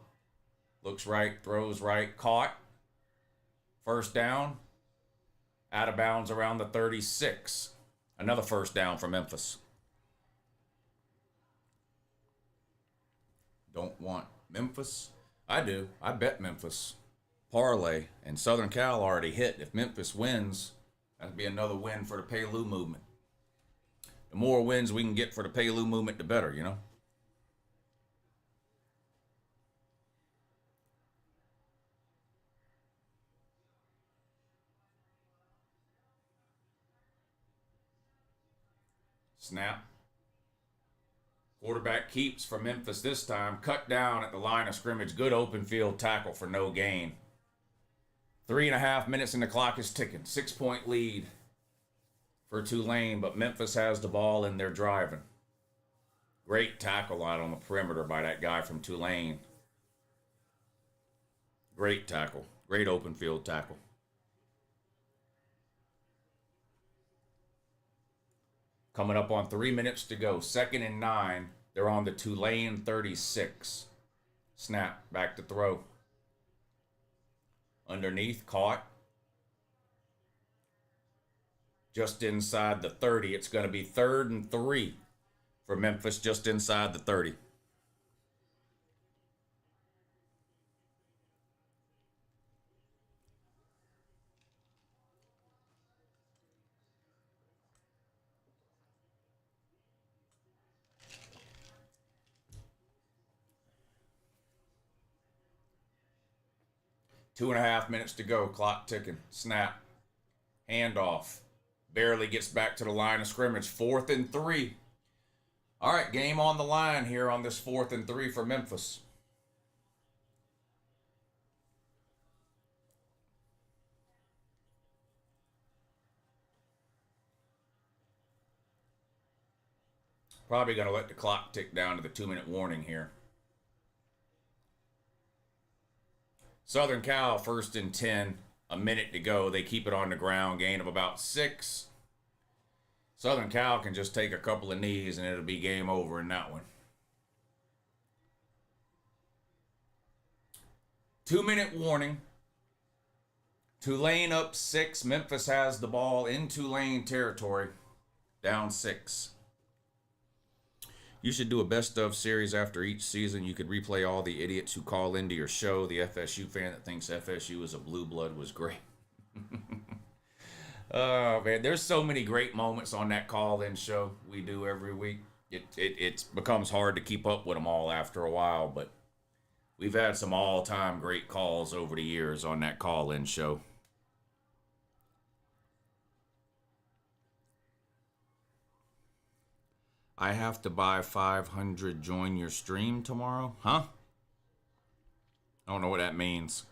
Looks right, throws right, caught. 1st down. Out of bounds around the 36. Another 1st down for Memphis. Don't want Memphis? I do. I bet Memphis. Parlay, and Southern Cal already hit. If Memphis wins, that'd be another win for the Pay-Lou movement. The more wins we can get for the Pay-Lou movement, the better, you know? Snap. Quarterback keeps for Memphis this time. Cut down at the line of scrimmage. Good open field tackle for no gain. 3.5 minutes and the clock is ticking. 6-point lead for Tulane, but Memphis has the ball and they're driving. Great tackle out on the perimeter by that guy from Tulane. Great tackle. Great open field tackle. Coming up on 3 minutes to go. 2nd and 9. They're on the Tulane 36. Snap. Back to throw. Underneath. Caught. Just inside the 30. It's going to be 3rd and 3 for Memphis just inside the 30. Two and a half minutes to go. Clock ticking. Snap. Handoff. Barely gets back to the line of scrimmage. 4th and 3. All right, game on the line here on this 4th and 3 for Memphis. Probably going to let the clock tick down to the 2-minute warning here. Southern Cal, 1st and 10. A minute to go. They keep it on the ground. Gain of about 6. Southern Cal can just take a couple of knees and it'll be game over in that one. 2-minute warning. Tulane up 6. Memphis has the ball in Tulane territory. Down 6. You should do a best of series after each season. You could replay all the idiots who call into your show. The FSU fan that thinks FSU is a blue blood was great. Oh, man. There's so many great moments on that call-in show we do every week. It becomes hard to keep up with them all after a while, but we've had some all-time great calls over the years on that call-in show. I have to buy 500 join your stream tomorrow? Huh? I don't know what that means.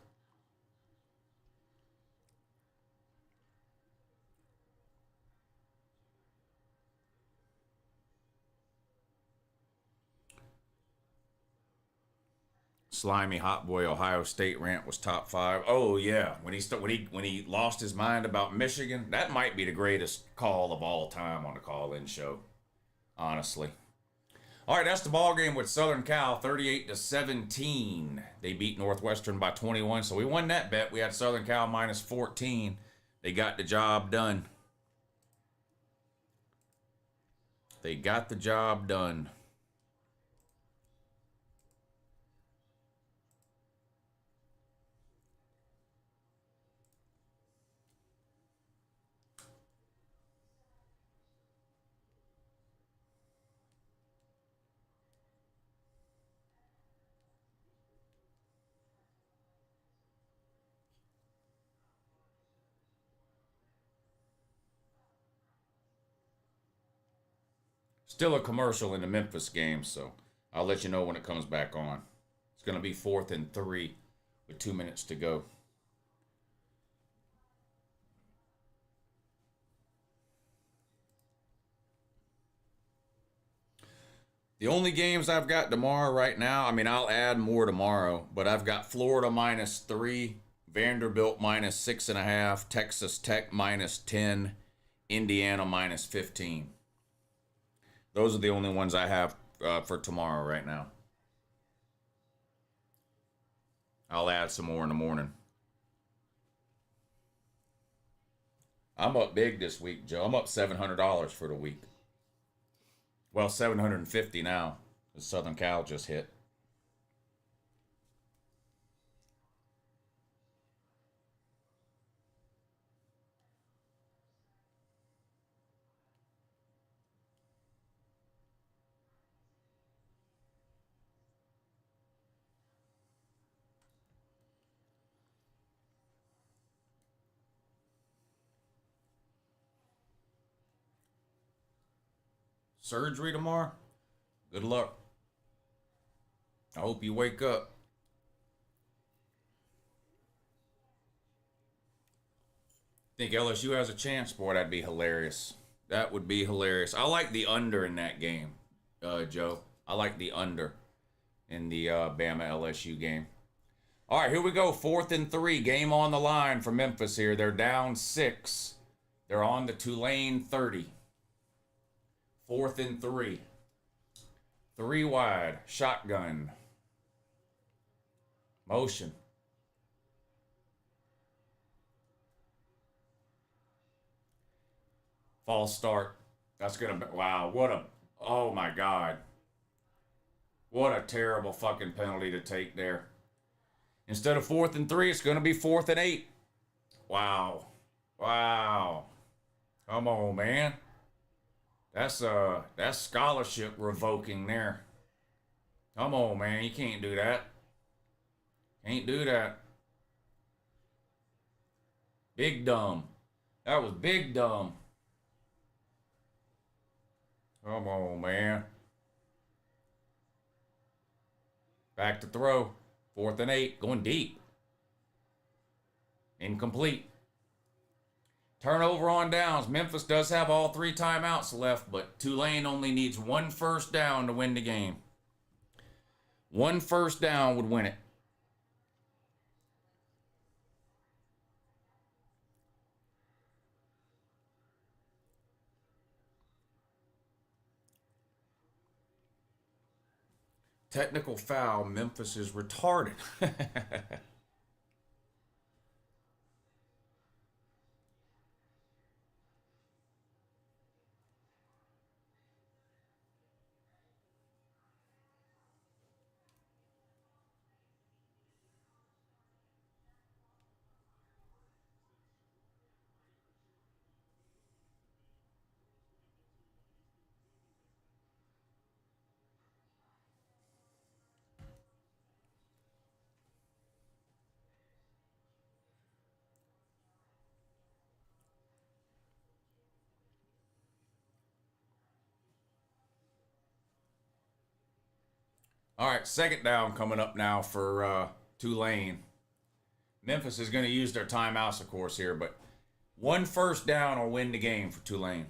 slimy hot boy Ohio State rant was top 5. Oh yeah, when he lost his mind about Michigan, that might be the greatest call of all time on the call-in show. Honestly. All right, that's the ball game with Southern Cal, 38-17. They beat Northwestern by 21, so we won that bet. We had Southern Cal minus 14. They got the job done. They got the job done. Still a commercial in the Memphis game, so I'll let you know when it comes back on. It's going to be 4th and 3 with 2 minutes to go. The only games I've got tomorrow right now, I mean, I'll add more tomorrow, but I've got Florida minus 3, Vanderbilt minus 6.5, Texas Tech minus 10, Indiana minus 15. Those are the only ones I have for tomorrow right now. I'll add some more in the morning. I'm up big this week, Joe. I'm up $700 for the week. Well, $750 now. The Southern Cal just hit. Surgery tomorrow? Good luck. I hope you wake up. Think LSU has a chance? Boy, that'd be hilarious. That would be hilarious. I like the under in that game, Joe. I like the under in the Bama LSU game. All right, here we go. 4th and 3. Game on the line for Memphis here. They're down 6. They're on the Tulane 30. 4th and 3. 3 wide. Shotgun. Motion. False start. That's going to be, wow, oh my God. What a terrible fucking penalty to take there. Instead of 4th and 3, it's going to be 4th and 8. Wow. Wow. Come on, man. That's scholarship revoking there. Come on, man. You can't do that. Can't do that. Big dumb. That was big dumb. Come on, man. Back to throw. 4th and 8. Going deep. Incomplete. Turnover on downs. Memphis does have all 3 timeouts left, but Tulane only needs 1 first down to win the game. 1 first down would win it. Technical foul. Memphis is retarded. All right, 2nd down coming up now for Tulane. Memphis is going to use their timeouts, of course, here, but 1 first down will win the game for Tulane.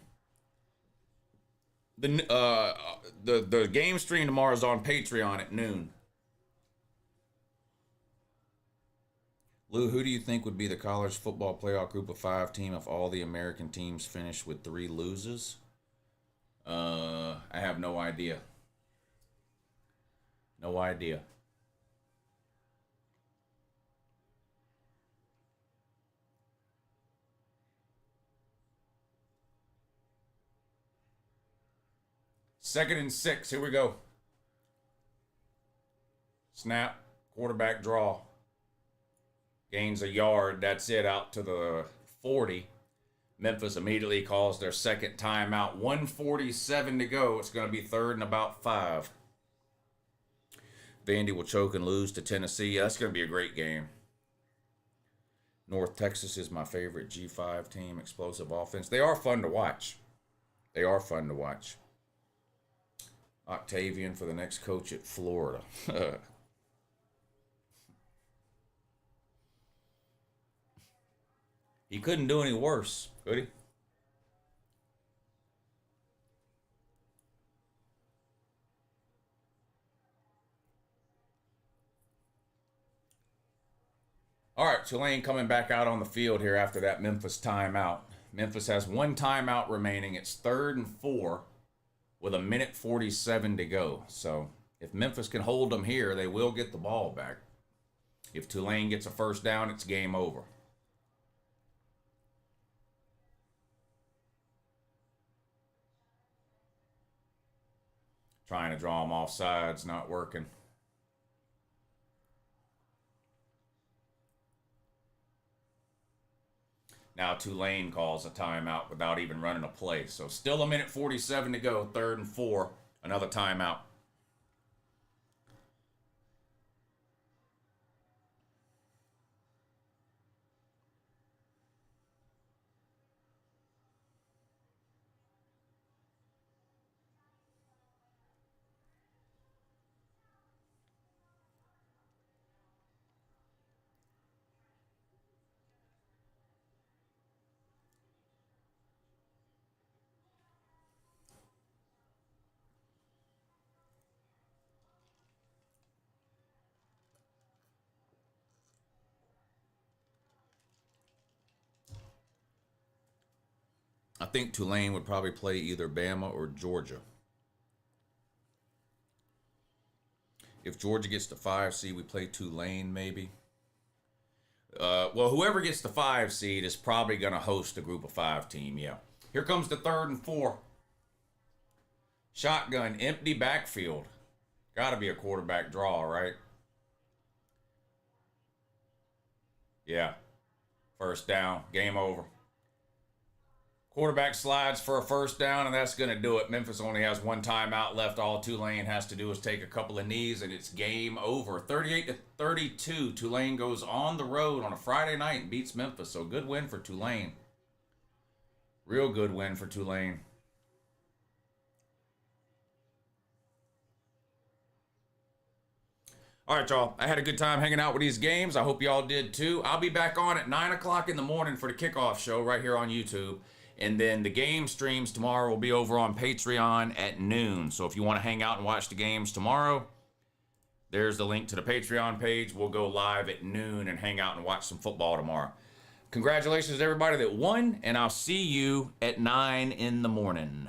The game stream tomorrow is on Patreon at noon. Lou, who do you think would be the college football playoff group of 5 team if all the American teams finish with 3 loses? I have no idea. No idea. Second and 6. Here we go. Snap. Quarterback draw. Gains a yard. That's it, out to the 40. Memphis immediately calls their second timeout. 1:47 to go. It's going to be third and about 5. Vandy will choke and lose to Tennessee. That's going to be a great game. North Texas is my favorite G5 team. Explosive offense. They are fun to watch. They are fun to watch. Octavian for the next coach at Florida. He couldn't do any worse, could he? All right, Tulane coming back out on the field here after that Memphis timeout. Memphis has 1 timeout remaining. It's 3rd and 4 with 1:47 to go. So if Memphis can hold them here, they will get the ball back. If Tulane gets a first down, it's game over. Trying to draw them off sides, not working. Now Tulane calls a timeout without even running a play. So still 1:47 to go, 3rd and 4, another timeout. I think Tulane would probably play either Bama or Georgia. If Georgia gets the 5 seed, we play Tulane maybe. Well, whoever gets the 5 seed is probably going to host a group of 5 team, yeah. Here comes the 3rd and 4. Shotgun, empty backfield. Got to be a quarterback draw, right? Yeah. First down, game over. Quarterback slides for a first down, and that's going to do it. Memphis only has 1 timeout left. All Tulane has to do is take a couple of knees, and it's game over. 38-32. Tulane goes on the road on a Friday night and beats Memphis. So good win for Tulane. Real good win for Tulane. All right, y'all. I had a good time hanging out with these games. I hope y'all did too. I'll be back on at 9 o'clock in the morning for the kickoff show right here on YouTube. And then the game streams tomorrow will be over on Patreon at noon. So if you want to hang out and watch the games tomorrow, there's the link to the Patreon page. We'll go live at noon and hang out and watch some football tomorrow. Congratulations to everybody that won, and I'll see you at 9 in the morning.